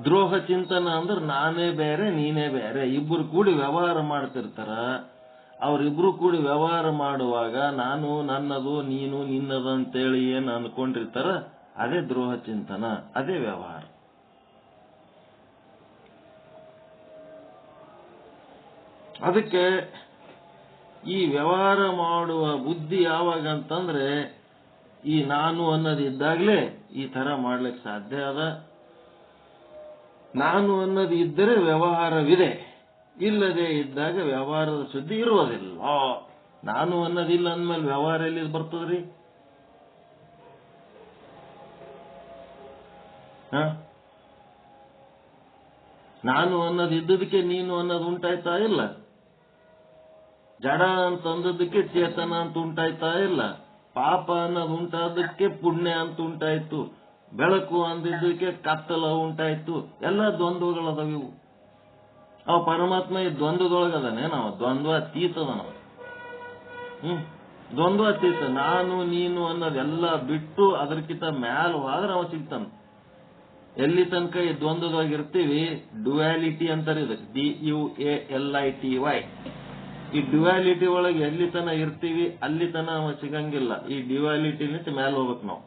ದ್ರೋಹ ಚಿಂತನ ಅಂದ್ರೆ ನಾನೇ ಬೇರೆ ನೀನೇ ಬೇರೆ, ಇಬ್ಬರು ಕೂಡಿ ವ್ಯವಹಾರ ಮಾಡ್ತಿರ್ತಾರ. ಅವರಿಬ್ರು ಕೂಡಿ ವ್ಯವಹಾರ ಮಾಡುವಾಗ ನಾನು ನನ್ನದು ನೀನು ನಿನ್ನದು ಅಂತೇಳಿ ಏನು ಅನ್ಕೊಂಡಿರ್ತಾರ ಅದೇ ದ್ರೋಹ ಚಿಂತನ, ಅದೇ ವ್ಯವಹಾರ. ಅದಕ್ಕೆ ಈ ವ್ಯವಹಾರ ಮಾಡುವ ಬುದ್ಧಿ ಯಾವಾಗ ಅಂತಂದ್ರೆ ಈ ನಾನು ಅನ್ನೋದಿದ್ದಾಗಲೇ ಈ ತರ ಮಾಡ್ಲಿಕ್ಕೆ ಸಾಧ್ಯ ಅದ. ನಾನು ಅನ್ನೋದು ಇದ್ದರೆ ವ್ಯವಹಾರವಿದೆ, ಇಲ್ಲದೆ ಇದ್ದಾಗ ವ್ಯವಹಾರದ ಸುದ್ದಿ ಇರುವುದಿಲ್ಲ. ನಾನು ಅನ್ನೋದಿಲ್ಲ ಅಂದ್ಮೇಲೆ ವ್ಯವಹಾರ ಎಲ್ಲಿ ಬರ್ತದ್ರಿ? ನಾನು ಅನ್ನೋದು ಇದ್ದದಕ್ಕೆ ನೀನು ಅನ್ನೋದು ಉಂಟಾಯ್ತಾ ಇಲ್ಲ? ಜಡ ಅಂತ ಅಂದದಕ್ಕೆ ಚೇತನ ಅಂತ ಉಂಟಾಯ್ತಾ ಇಲ್ಲ? ಪಾಪ ಅನ್ನೋದು ಉಂಟಾದಕ್ಕೆ ಪುಣ್ಯ ಅಂತ ಉಂಟಾಯ್ತು, ಬೆಳಕು ಅಂದಿದ್ದಕ್ಕೆ ಕತ್ತಲ ಉಂಟಾಯ್ತು. ಎಲ್ಲ ದ್ವಂದ್ವಗಳದಾವ ಇವು. ಅವ ಪರಮಾತ್ಮ ಈ ದ್ವಂದ್ವದೊಳಗದಾನೆ, ನಾವು ದ್ವಂದ್ವಾತೀತದ ನಾವು. ದ್ವಂದ್ವಾತೀತ. ನಾನು ನೀನು ಅನ್ನೋದೆಲ್ಲ ಬಿಟ್ಟು ಅದಕ್ಕಿಂತ ಮ್ಯಾಲ ಹೋದ್ರೆ ಅವ ಸಿಗ್ತಾನ. ಎಲ್ಲಿ ತನಕ ಈ ದ್ವಂದ್ವದಾಗಿರ್ತೀವಿ, ಡ್ಯುಯಾಲಿಟಿ ಅಂತಾರೆ ಇದಕ್ಕೆ, DUALITY. ಈ ಡ್ಯುಯಾಲಿಟಿ ಒಳಗೆ ಎಲ್ಲಿ ತನ ಇರ್ತೀವಿ ಅಲ್ಲಿ ತನ ಅವ ಸಿಗಂಗಿಲ್ಲ. ಈ ಡ್ಯುಯಾಲಿಟಿ ನಿಂತ ಮ್ಯಾಲ ಹೋಗ್ಬೇಕು ನಾವು.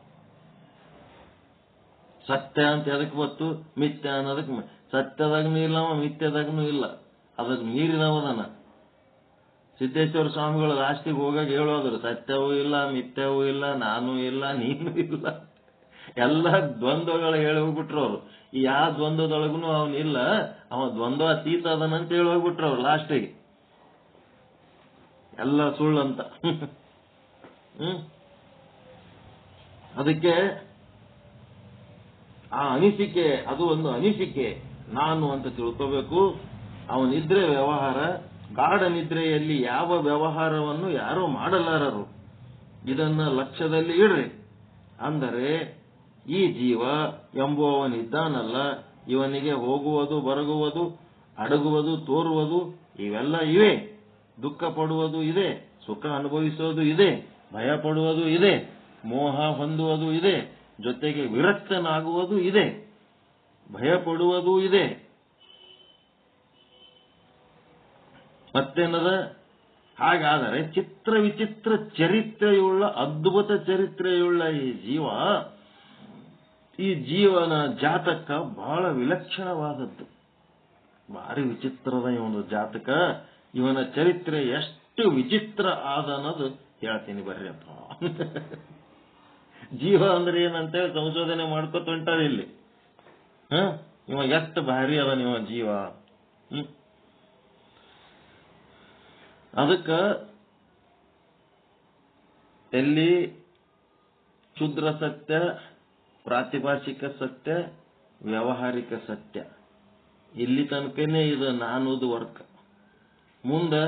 ಸತ್ಯ ಅಂತ ಎದಕ್ ಬತ್ತು? ಮಿಥ್ಯ ಅನ್ನೋದಕ್ಕೆ. ಸತ್ಯದಾಗನೂ ಇಲ್ಲ, ಮಿಥ್ಯದಾಗನೂ ಇಲ್ಲ, ಅದಕ್ಕೆ ಮೀರಿದವದನ. ಸಿದ್ದೇಶ್ವರ ಸ್ವಾಮಿಗಳು ಲಾಸ್ಟಿಗೆ ಹೋಗಾಗ ಹೇಳೋದ್ರು, ಸತ್ಯವೂ ಇಲ್ಲ, ಮಿಥ್ಯವೂ ಇಲ್ಲ, ನಾನು ಇಲ್ಲ, ನೀನು ಇಲ್ಲ, ಎಲ್ಲ ದ್ವಂದ್ವಗಳು ಹೇಳಿ ಹೋಗ್ಬಿಟ್ರು ಅವರು. ಈ ಯಾವ ದ್ವಂದ್ವದೊಳಗೂ ಅವನಿಲ್ಲ, ಅವ ದ್ವಂದ್ವಾತೀತ ಅದನಂತ ಹೇಳಿ ಹೋಗ್ಬಿಟ್ರು ಅವ್ರು ಲಾಸ್ಟಿಗೆ. ಎಲ್ಲ ಸುಳ್ಳಂತ. ಅದಕ್ಕೆ ಆ ಅನಿಸಿಕೆ, ಅದು ಒಂದು ಅನಿಸಿಕೆ, ನಾನು ಅಂತ ತಿಳ್ಕೋಬೇಕು. ಅವನಿದ್ರೆ ವ್ಯವಹಾರ. ಗಾಢ ನಿದ್ರೆಯಲ್ಲಿ ಯಾವ ವ್ಯವಹಾರವನ್ನು ಯಾರೂ ಮಾಡಲಾರರು. ಇದನ್ನ ಲಕ್ಷ್ಯದಲ್ಲಿ ಇಡ್ರಿ. ಅಂದರೆ ಈ ಜೀವ ಎಂಬುವವನಿದ್ದಾನಲ್ಲ, ಇವನಿಗೆ ಹೋಗುವುದು, ಬರಗುವುದು, ಅಡಗುವುದು, ತೋರುವುದು ಇವೆಲ್ಲ ಇವೆ. ದುಃಖ ಪಡುವುದು ಇದೆ, ಸುಖ ಅನುಭವಿಸೋದು ಇದೆ, ಭಯ ಪಡುವುದು ಇದೆ, ಮೋಹ ಹೊಂದುವುದು ಇದೆ, ಜೊತೆಗೆ ವಿರಕ್ತನಾಗುವುದು ಇದೆ, ಭಯ ಪಡುವುದು ಇದೆ. ಮತ್ತೇನದ? ಹಾಗಾದರೆ ಚಿತ್ರ ವಿಚಿತ್ರ ಚರಿತ್ರೆಯುಳ್ಳ, ಅದ್ಭುತ ಚರಿತ್ರೆಯುಳ್ಳ ಈ ಜೀವನ ಜಾತಕ ಬಹಳ ವಿಲಕ್ಷಣವಾದದ್ದು. ಭಾರಿ ವಿಚಿತ್ರದ ಇವನು ಜಾತಕ. ಇವನ ಚರಿತ್ರೆ ಎಷ್ಟು ವಿಚಿತ್ರ ಆದ ಅನ್ನೋದು ಹೇಳ್ತೀನಿ ಬರ್ರಿ ಅಪ್ಪ. ಜೀವ ಅಂದ್ರೆ ಏನಂತೇಳಿ ಸಂಶೋಧನೆ ಮಾಡ್ಕೊತ ಹೊಂಟಾರ ಇಲ್ಲಿ. ಇವ ಎಷ್ಟು ಭಾರಿ ಅದ ಇವ ಜೀವ. ಅದಕ್ಕ ಎಲ್ಲಿ ಕ್ಷುದ್ರ ಸತ್ಯ, ಪ್ರಾತಿಭಾಷಿಕ ಸತ್ಯ, ವ್ಯಾವಹಾರಿಕ ಸತ್ಯ, ಇಲ್ಲಿ ತನಕನೇ ಇದು ನಾನುದು ವರ್ಕ್. ಮುಂದೆ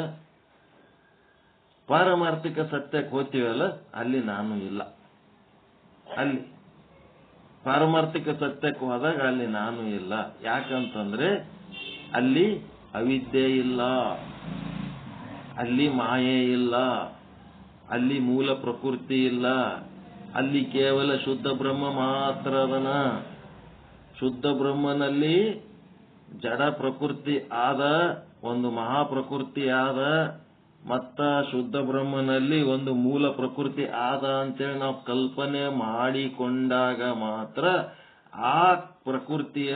ಪಾರಮಾರ್ಥಿಕ ಸತ್ಯಕ್ಕೆ ಹೋಗ್ತೀವಲ್ಲ, ಅಲ್ಲಿ ನಾನು ಇಲ್ಲ. ಅಲ್ಲಿ ಪಾರಮಾರ್ಥಿಕ ಸತ್ಯಕ್ಕೆ ಹೋದಾಗ ಅಲ್ಲಿ ನಾನು ಇಲ್ಲ. ಯಾಕಂತಂದ್ರೆ ಅಲ್ಲಿ ಅವಿದ್ಯೆ ಇಲ್ಲ, ಅಲ್ಲಿ ಮಾಯೆ ಇಲ್ಲ, ಅಲ್ಲಿ ಮೂಲ ಪ್ರಕೃತಿ ಇಲ್ಲ, ಅಲ್ಲಿ ಕೇವಲ ಶುದ್ಧ ಬ್ರಹ್ಮ ಮಾತ್ರ ಅದನ. ಶುದ್ಧ ಬ್ರಹ್ಮನಲ್ಲಿ ಜಡ ಪ್ರಕೃತಿ ಆದ, ಒಂದು ಮಹಾಪ್ರಕೃತಿ ಆದ, ಮತ್ತ ಶುದ್ಧ ಬ್ರಹ್ಮನಲ್ಲಿ ಒಂದು ಮೂಲ ಪ್ರಕೃತಿ ಆದ ಅಂತೇಳಿ ನಾವು ಕಲ್ಪನೆ ಮಾಡಿಕೊಂಡಾಗ ಮಾತ್ರ ಆ ಪ್ರಕೃತಿಯ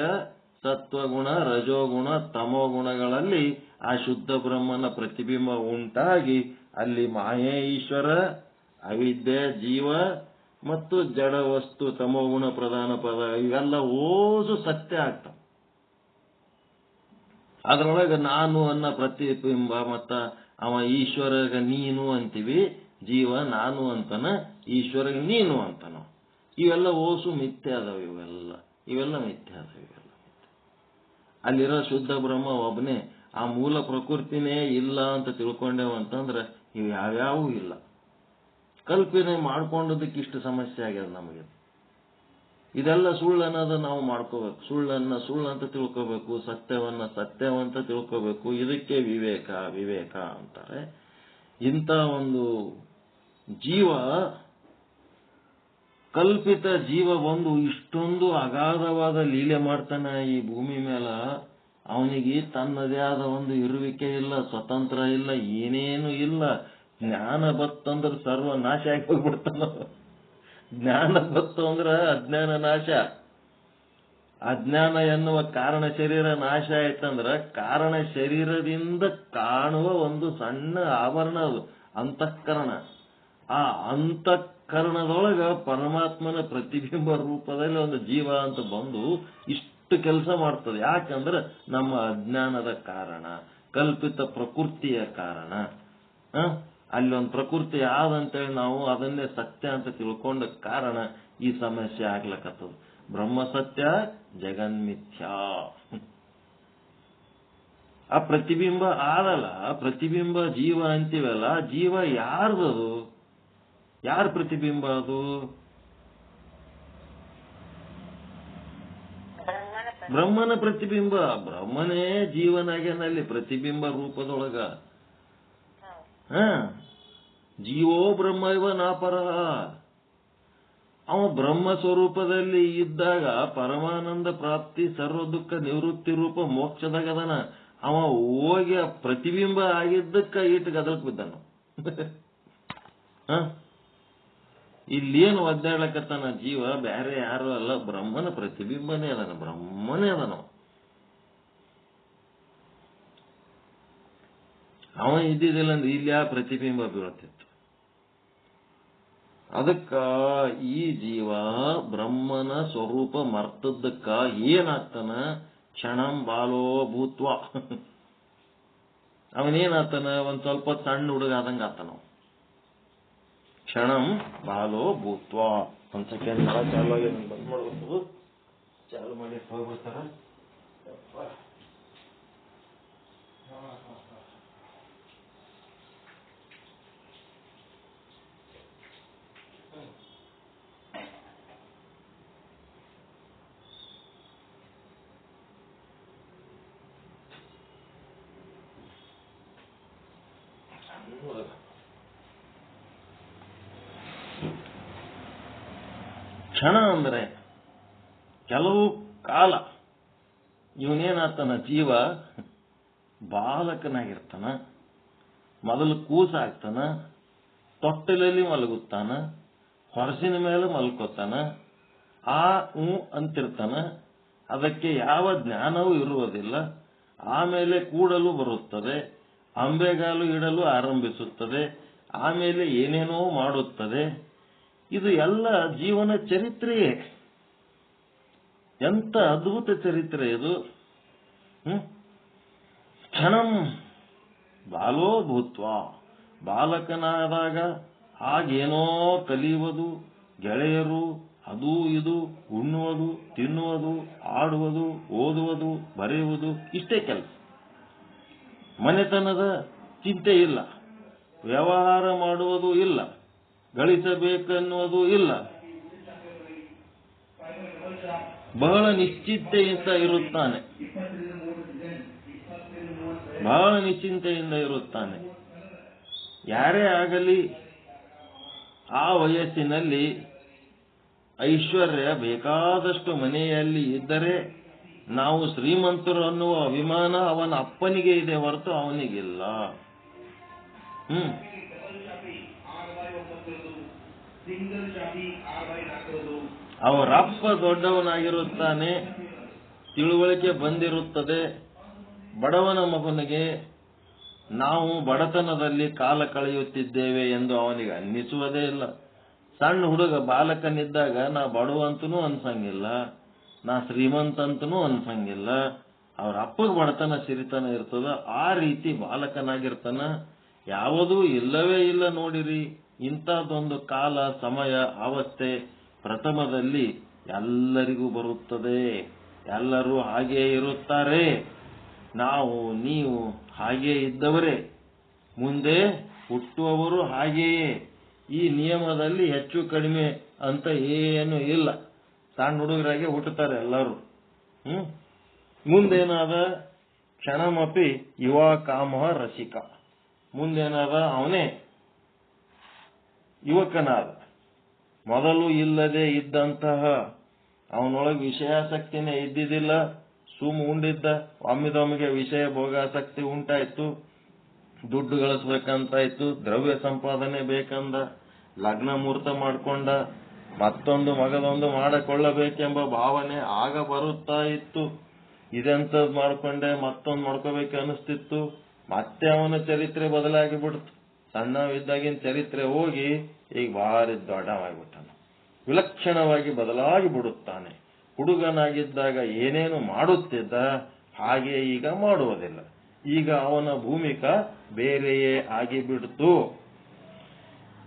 ಸತ್ವಗುಣ, ರಜೋಗುಣ, ತಮೋಗುಣಗಳಲ್ಲಿ ಆ ಶುದ್ಧ ಬ್ರಹ್ಮನ ಪ್ರತಿಬಿಂಬ ಉಂಟಾಗಿ ಅಲ್ಲಿ ಮಾಯೆ ಈಶ್ವರ, ಅವಿದ್ಯೆ ಜೀವ ಮತ್ತು ಜಡ ವಸ್ತು ತಮೋಗುಣ ಪ್ರಧಾನ ಪದ ಇವೆಲ್ಲ ಓಸು ಸತ್ಯ ಆಗ್ತಾವ. ಅದರೊಳಗೆ ನಾನು ಅನ್ನೋ ಪ್ರತಿಬಿಂಬ ಮತ್ತ ಅವ ಈಶ್ವರಗ ನೀನು ಅಂತೀವಿ, ಜೀವ ನಾನು ಅಂತನ, ಈಶ್ವರಗ ನೀನು ಅಂತನ. ಇವೆಲ್ಲ ಓಸು ಮಿಥ್ಯೆ ಅದಾವ. ಇವೆಲ್ಲ ಮಿಥ್ಯೆ ಅದಾವ. ಅಲ್ಲಿರೋ ಶುದ್ಧ ಬ್ರಹ್ಮ ಒಬ್ಬನೇ. ಆ ಮೂಲ ಪ್ರಕೃತಿನೇ ಇಲ್ಲ ಅಂತ ತಿಳ್ಕೊಂಡೇವ ಅಂತಂದ್ರೆ ಇವು ಯಾವ್ಯಾವೂ ಇಲ್ಲ. ಕಲ್ಪನೆ ಮಾಡ್ಕೊಂಡದಕ್ಕೆ ಇಷ್ಟು ಸಮಸ್ಯೆ ಆಗ್ಯದ ನಮಗೆ. ಇದೆಲ್ಲ ಸುಳ್ಳನ್ನೋದು ನಾವು ಮಾಡ್ಕೋಬೇಕು. ಸುಳ್ಳನ್ನ ಸುಳ್ಳಂತ ತಿಳ್ಕೋಬೇಕು, ಸತ್ಯವನ್ನ ಸತ್ಯವಂತ ತಿಳ್ಕೋಬೇಕು. ಇದಕ್ಕೆ ವಿವೇಕ ಅಂತಾರೆ. ಇಂಥ ಒಂದು ಜೀವ, ಕಲ್ಪಿತ ಜೀವ ಬಂದು ಇಷ್ಟೊಂದು ಅಗಾಧವಾದ ಲೀಲೆ ಮಾಡ್ತಾನ ಈ ಭೂಮಿ ಮೇಲ. ಅವನಿಗೆ ತನ್ನದೇ ಆದ ಒಂದು ಇರುವಿಕೆ ಇಲ್ಲ, ಸ್ವತಂತ್ರ ಇಲ್ಲ, ಏನೇನು ಇಲ್ಲ. ಜ್ಞಾನ ಬತ್ತಂದ್ರೆ ಸರ್ವ ನಾಶ ಆಗಿ ಹೋಗ್ಬಿಡ್ತಾನ. ಜ್ಞಾನ ಬತ್ತು ಅಂದ್ರೆ ಅಜ್ಞಾನ ನಾಶ. ಅಜ್ಞಾನ ಎನ್ನುವ ಕಾರಣ ಶರೀರ ನಾಶ ಆಯ್ತಂದ್ರ ಕಾರಣ ಶರೀರದಿಂದ ಕಾಣುವ ಒಂದು ಸಣ್ಣ ಆವರಣ ಅದು ಅಂತಃಕರಣ. ಆ ಅಂತಃಕರಣದೊಳಗ ಪರಮಾತ್ಮನ ಪ್ರತಿಬಿಂಬ ರೂಪದಲ್ಲಿ ಒಂದು ಜೀವ ಅಂತ ಬಂದು ಇಷ್ಟು ಕೆಲಸ ಮಾಡ್ತದೆ. ಯಾಕಂದ್ರೆ ನಮ್ಮ ಅಜ್ಞಾನದ ಕಾರಣ, ಕಲ್ಪಿತ ಪ್ರಕೃತಿಯ ಕಾರಣ. ಅಲ್ಲಿ ಒಂದು ಪ್ರಕೃತಿ ಆದಂತೇಳಿ ನಾವು ಅದನ್ನೇ ಸತ್ಯ ಅಂತ ತಿಳ್ಕೊಂಡ ಕಾರಣ ಈ ಸಮಸ್ಯೆ ಆಗ್ಲಕತ್ತದ. ಬ್ರಹ್ಮ ಸತ್ಯ, ಜಗನ್ಮಿಥ್ಯಾ. ಆ ಪ್ರತಿಬಿಂಬ ಆದಲ್ಲ, ಪ್ರತಿಬಿಂಬ ಜೀವ ಅಂತೀವಲ್ಲ, ಜೀವ ಯಾರ್ದದು? ಯಾರ ಪ್ರತಿಬಿಂಬ ಅದು? ಬ್ರಹ್ಮನ ಪ್ರತಿಬಿಂಬ. ಬ್ರಹ್ಮನೇ ಜೀವನಾಗೇನಲ್ಲಿ ಪ್ರತಿಬಿಂಬ ರೂಪದೊಳಗ. ಜೀವೋ ಬ್ರಹ್ಮ ಇವ ನಾಪರಃ. ಅವ ಬ್ರಹ್ಮ ಸ್ವರೂಪದಲ್ಲಿ ಇದ್ದಾಗ ಪರಮಾನಂದ ಪ್ರಾಪ್ತಿ, ಸರ್ವ ದುಃಖ ನಿವೃತ್ತಿ ರೂಪ ಮೋಕ್ಷದಾಗದನ. ಅವ ಹೋಗಿ ಪ್ರತಿಬಿಂಬ ಆಗಿದ್ದಕ್ಕ ಈಟ್ ಗದಲಕ್ ಬಿದ್ದಾನ. ಇಲ್ಲೇನು ಒದ್ದಾಡ್ಲಕತ್ತಾನ ಜೀವ? ಬ್ಯಾರೆ ಯಾರು ಅಲ್ಲ, ಬ್ರಹ್ಮನ ಪ್ರತಿಬಿಂಬನೇ ಅದನ, ಬ್ರಹ್ಮನೇ ಅದನ. ಅವ ಇದ್ದಿದ್ದಿಲ್ಲ ಅಂದ್ರೆ ಇಲ್ಲಿ ಆ ಪ್ರತಿಬಿಂಬ ಬೀಳ್ತಿತ್ತು. ಅದಕ್ಕ ಈ ಜೀವ ಬ್ರಹ್ಮನ ಸ್ವರೂಪ ಮರ್ತದಕ್ಕ ಏನಾಗ್ತಾನ? ಕ್ಷಣಂ ಬಾಲೋ ಭೂತ್ವ. ಅವನೇನಾಗ್ತಾನ? ಒಂದ್ ಸ್ವಲ್ಪ ಸಣ್ಣ ಹುಡುಗ ಆದಂಗ ಆತನ. ಕ್ಷಣಂ ಬಾಲೋ ಭೂತ್ವ. ಒಂದ್ ಸೆಕೆಂಡ್ ಚಾಲು ಆಗಿ ಬಂದ್ ಮಾಡ್ಬೇಕು. ಚಾಲು ಮಾಡಿ ಹೋಗ್ಬಿಡ್ತಾರ. ಕ್ಷಣ ಅಂದ್ರೆ ಕೆಲವು ಕಾಲ ಇವನೇನಾಗ್ತಾನ? ಜೀವ ಬಾಲಕನಾಗಿರ್ತಾನ, ಮೊದಲು ಕೂಸಾಗ್ತಾನ, ತೊಟ್ಟಲಲ್ಲಿ ಮಲಗುತ್ತಾನ, ಹೊರಸಿನ ಮೇಲೆ ಮಲ್ಕೋತಾನ, ಅಂತಿರ್ತಾನ. ಅದಕ್ಕೆ ಯಾವ ಜ್ಞಾನವೂ ಇರುವುದಿಲ್ಲ. ಆಮೇಲೆ ಕೂಡಲು ಬರುತ್ತದೆ, ಅಂಬೆಗಾಲು ಇಡಲು ಆರಂಭಿಸುತ್ತದೆ, ಆಮೇಲೆ ಏನೇನೋ ಮಾಡುತ್ತದೆ. ಇದು ಎಲ್ಲ ಜೀವನ ಚರಿತ್ರೆಯೇ. ಎಂತ ಅದ್ಭುತ ಚರಿತ್ರೆ ಇದು. ಕ್ಷಣಂ ಬಾಲೋ ಭೂತ್ವ. ಬಾಲಕನಾದಾಗ ಹಾಗೇನೋ ಕಲಿಯುವುದು, ಗೆಳೆಯರು, ಅದು ಇದು, ಉಣ್ಣುವುದು, ತಿನ್ನುವುದು, ಆಡುವುದು, ಓದುವುದು, ಬರೆಯುವುದು, ಇಷ್ಟೇ ಕೆಲಸ. ಮನೆತನದ ಚಿಂತೆ ಇಲ್ಲ, ವ್ಯವಹಾರ ಮಾಡುವುದು ಇಲ್ಲ, ಗಳಿಸಬೇಕನ್ನುವುದು ಇಲ್ಲ. ಬಹಳ ನಿಶ್ಚಿಂತೆಯಿಂದ ಇರುತ್ತಾನೆ, ಬಹಳ ನಿಶ್ಚಿಂತೆಯಿಂದ ಇರುತ್ತಾನೆ. ಯಾರೇ ಆಗಲಿ ಆ ವಯಸ್ಸಿನಲ್ಲಿ ಐಶ್ವರ್ಯ ಬೇಕಾದಷ್ಟು ಮನೆಯಲ್ಲಿ ಇದ್ದರೆ ನಾವು ಶ್ರೀಮಂತರು ಅನ್ನುವ ಅಭಿಮಾನ ಅವನ ಅಪ್ಪನಿಗೆ ಇದೆ ಹೊರತು ಅವನಿಗಿಲ್ಲ. ಅವರಪ್ಪ ದೊಡ್ಡವನಾಗಿರುತ್ತಾನೆ, ತಿಳುವಳಿಕೆ ಬಂದಿರುತ್ತದೆ. ಬಡವನ ಮಗನಿಗೆ ನಾವು ಬಡತನದಲ್ಲಿ ಕಾಲ ಕಳೆಯುತ್ತಿದ್ದೇವೆ ಎಂದು ಅವನಿಗೆ ಅನ್ನಿಸುವುದೇ ಇಲ್ಲ. ಸಣ್ಣ ಹುಡುಗ ಬಾಲಕನಿದ್ದಾಗ ನಾ ಬಡವಂತನೂ ಅನ್ಸಂಗಿಲ್ಲ, ನಾ ಶ್ರೀಮಂತಂತನೂ ಅನ್ಸಂಗಿಲ್ಲ. ಅವ್ರ ಅಪ್ಪಗೆ ಬಡತನ ಸಿರಿತನ ಇರ್ತದ. ಆ ರೀತಿ ಬಾಲಕನಾಗಿರ್ತಾನ. ಯಾವುದೂ ಇಲ್ಲವೇ ಇಲ್ಲ. ನೋಡಿರಿ, ಇಂಥದ್ದೊಂದು ಕಾಲ, ಸಮಯ, ಅವಸ್ಥೆ ಪ್ರಥಮದಲ್ಲಿ ಎಲ್ಲರಿಗೂ ಬರುತ್ತದೆ. ಎಲ್ಲರೂ ಹಾಗೇ ಇರುತ್ತಾರೆ. ನಾವು ನೀವು ಹಾಗೇ ಇದ್ದವರೇ, ಮುಂದೆ ಹುಟ್ಟುವವರು ಹಾಗೆಯೇ. ಈ ನಿಯಮದಲ್ಲಿ ಹೆಚ್ಚು ಕಡಿಮೆ ಅಂತ ಏನು ಇಲ್ಲ. ಸಣ್ಣ ಹುಡುಗರಾಗೆ ಹುಟ್ಟುತ್ತಾರೆ ಎಲ್ಲರೂ. ಮುಂದೇನಾದ? ಕ್ಷಣಮಪಿ ಯುವ ಕಾಮ ರಸಿಕ. ಮುಂದೇನಾದ? ಅವನೇ ಯುವಕನಾದ. ಮೊದಲು ಇಲ್ಲದೆ ಇದ್ದಂತಹ ಅವನೊಳಗೆ ವಿಷಯಾಸಕ್ತಿನೇ ಇದ್ದಿದ್ದಿಲ್ಲ. ಉಂಡಿದ್ದ, ಒಮ್ಮಿದೊಮ್ಮಿಗೆ ವಿಷಯ ಭೋಗಾಸಕ್ತಿ ಉಂಟಾಯ್ತು, ದುಡ್ಡು ಗಳಿಸ್ಬೇಕಂತಾಯ್ತು, ದ್ರವ್ಯ ಸಂಪಾದನೆ ಬೇಕಂದ, ಲಗ್ನ ಮುಹೂರ್ತ ಮಾಡ್ಕೊಂಡ, ಮತ್ತೊಂದು ಮಗದೊಂದು ಮಾಡಿಕೊಳ್ಳಬೇಕೆಂಬ ಭಾವನೆ ಆಗ ಬರುತ್ತಾ ಇತ್ತು. ಇದೆಂತದ್ ಮಾಡ್ಕೊಂಡೆ ಮತ್ತೊಂದು ಮಾಡ್ಕೋಬೇಕು ಅನಿಸ್ತಿತ್ತು. ಮತ್ತೆ ಅವನ ಚರಿತ್ರೆ ಬದಲಾಗಿ ಬಿಡ್ತು. ಸಣ್ಣವಿದ್ದಾಗಿನ ಚರಿತ್ರೆ ಹೋಗಿ ಈಗ ಭಾರಿ ದೊಡ್ಡವಾಗಿಬಿಟ್ಟಾನ, ವಿಲಕ್ಷಣವಾಗಿ ಬದಲಾಗಿ ಬಿಡುತ್ತಾನೆ. ಹುಡುಗನಾಗಿದ್ದಾಗ ಏನೇನು ಮಾಡುತ್ತಿದ್ದ ಹಾಗೆ ಈಗ ಮಾಡುವುದಿಲ್ಲ. ಈಗ ಅವನ ಭೂಮಿಕಾ ಬೇರೆಯೇ ಆಗಿಬಿಡ್ತು.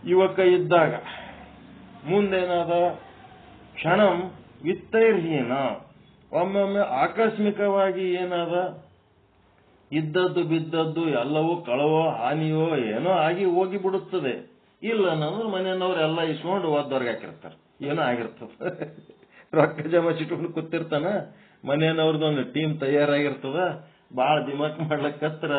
ಯುವಕ ಇದ್ದಾಗ ಮುಂದೇನಾದ ಕ್ಷಣಂ ವಿತ್ತೈರ್ಹೀನ, ಒಮ್ಮೊಮ್ಮೆ ಆಕಸ್ಮಿಕವಾಗಿ ಏನಾದ ಇದ್ದದ್ದು ಬಿದ್ದದ್ದು ಎಲ್ಲವೂ ಕಳವೋ ಹಾನಿಯೋ ಏನೋ ಆಗಿ ಹೋಗಿ ಬಿಡುತ್ತದೆ. ಇಲ್ಲ ಅನ್ನೋದು ಮನೆಯವ್ರೆಲ್ಲ ಇಸ್ಕೊಂಡು ಓದ್ದವ್ರಿಗೆ ಹಾಕಿರ್ತಾರೆ, ಏನೋ ಆಗಿರ್ತದ. ರೊಕ್ಕ ಜಮಾಯಿಸಿಟ್ಕೊಂಡು ಕೂತಿರ್ತಾನ, ಮನೆಯವ್ರದೊಂದು ಟೀಮ್ ತಯಾರಾಗಿರ್ತದ, ಬಾಳ ದಿಮಾಕ್ ಮಾಡ್ಲಕ್ಕತ್ರ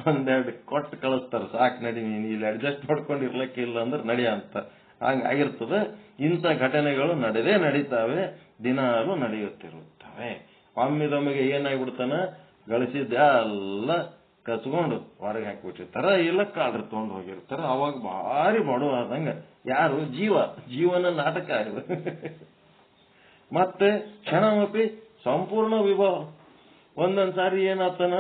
ಒಂದೆರಡು ಕೊಟ್ಟು ಕಳಿಸ್ತಾರ, ಸಾಕು ನಡಿ ನೀನು ಇಲ್ಲಿ ಅಡ್ಜಸ್ಟ್ ಮಾಡ್ಕೊಂಡು ಇರ್ಲಿಕ್ಕಿಲ್ಲ ಅಂದ್ರೆ ನಡಿ ಅಂತ. ಹಂಗಾಗಿರ್ತದ. ಇಂಥ ಘಟನೆಗಳು ನಡೆದೇ ನಡೀತಾವೆ, ದಿನಾಲು ನಡೆಯುತ್ತಿರುತ್ತವೆ. ಒಮ್ಮಿದೊಮ್ಮಿಗೆ ಏನಾಗ್ಬಿಡ್ತಾನ, ಗಳಿಸಿದ್ದೆಲ್ಲ ಕಸ್ಕೊಂಡು ಹೊರಗೆ ಹಾಕಿಬಿಟ್ಟಿರ್ತಾರ, ಇಲ್ಲ ಕಾಡ್ರು ತಗೊಂಡು ಹೋಗಿರ್ತಾರ. ಅವಾಗ ಭಾರಿ ಬಡವಾದಂಗ ಯಾರು ಜೀವನ ನಾಟಕ ಇದು. ಮತ್ತೆ ಕ್ಷಣಮಪಿ ಸಂಪೂರ್ಣ ವಿಭಾವ. ಒಂದೊಂದ್ ಸಾರಿ ಏನಾಗ್ತಾನ,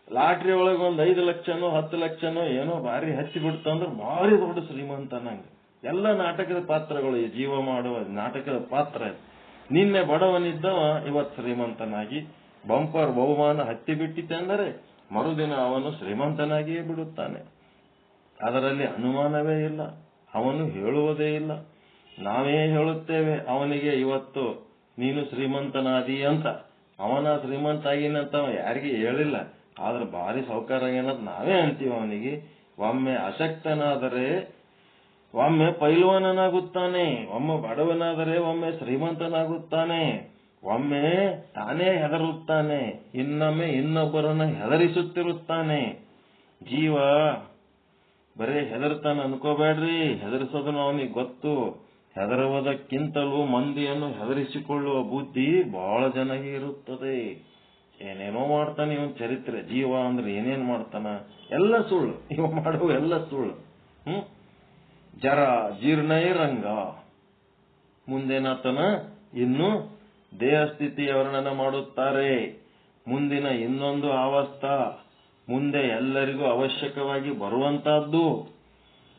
ಲಾಟ್ರಿ ಒಳಗೆ ಒಂದು 5 ಲಕ್ಷನೋ 10 ಲಕ್ಷನೋ ಏನೋ ಭಾರಿ ಹಚ್ಚಿ ಬಿಡ್ತಂದ್ರೆ ಭಾರಿ ದೊಡ್ಡ ಶ್ರೀಮಂತ ನಂಗೆ. ಎಲ್ಲ ನಾಟಕದ ಪಾತ್ರಗಳು, ಈ ಜೀವ ಮಾಡುವ ನಾಟಕದ ಪಾತ್ರ. ನಿನ್ನೆ ಬಡವನಿದ್ದವ ಇವತ್ತು ಶ್ರೀಮಂತನಾಗಿ ಬಂಪರ್ ಬಹುಮಾನ ಹತ್ತಿ ಬಿಟ್ಟಿತೆಂದರೆ ಮರುದಿನ ಅವನು ಶ್ರೀಮಂತನಾಗಿಯೇ ಬಿಡುತ್ತಾನೆ. ಅದರಲ್ಲಿ ಅನುಮಾನವೇ ಇಲ್ಲ. ಅವನು ಹೇಳುವುದೇ ಇಲ್ಲ, ನಾವೇ ಹೇಳುತ್ತೇವೆ ಅವನಿಗೆ ಇವತ್ತು ನೀನು ಶ್ರೀಮಂತನಾದಿ ಅಂತ. ಅವನ ಶ್ರೀಮಂತ ಆಗಿನಂತ ಯಾರಿಗೆ ಹೇಳಿಲ್ಲ, ಆದ್ರೆ ಭಾರಿ ಸೌಕಾರ ಏನಂತ ನಾವೇ ಅಂತೀವಿ ಅವನಿಗೆ. ಒಮ್ಮೆ ಅಶಕ್ತನಾದರೆ ಒಮ್ಮೆ ಪೈಲ್ವಾನನಾಗುತ್ತಾನೆ, ಒಮ್ಮೆ ಬಡವನಾದರೆ ಒಮ್ಮೆ ಶ್ರೀಮಂತನಾಗುತ್ತಾನೆ, ಒಮ್ಮೆ ತಾನೇ ಹೆದರುತ್ತಾನೆ, ಇನ್ನೊಮ್ಮೆ ಇನ್ನೊಬ್ಬರನ್ನ ಹೆದರಿಸುತ್ತಿರುತ್ತಾನೆ. ಜೀವ ಬರೇ ಹೆದರ್ತಾನೆ ಅನ್ಕೋಬೇಡ್ರಿ, ಹೆದರಿಸೋದನ್ನು ಅವನಿಗೆ ಗೊತ್ತು. ಹೆದರುವುದಕ್ಕಿಂತಲೂ ಮಂದಿಯನ್ನು ಹೆದರಿಸಿಕೊಳ್ಳುವ ಬುದ್ಧಿ ಬಹಳ ಜನಗೆ ಇರುತ್ತದೆ. ಏನೇನೋ ಮಾಡ್ತಾನೆ ಇವನ್ ಚರಿತ್ರೆ. ಜೀವ ಅಂದ್ರೆ ಏನೇನ್ ಮಾಡ್ತಾನ ಎಲ್ಲ ಸುಳ್ಳು, ಇವ ಮಾಡುವ ಎಲ್ಲ ಸುಳ್ಳು. ಜರ ಜೀರ್ಣೈರಂಗ. ಮುಂದೇನಾತನ ಇನ್ನು ದೇಹಸ್ಥಿತಿ ವರ್ಣನ ಮಾಡುತ್ತಾರೆ. ಮುಂದಿನ ಇನ್ನೊಂದು ಅವಸ್ಥಾ, ಮುಂದೆ ಎಲ್ಲರಿಗೂ ಅವಶ್ಯಕವಾಗಿ ಬರುವಂತಹದ್ದು,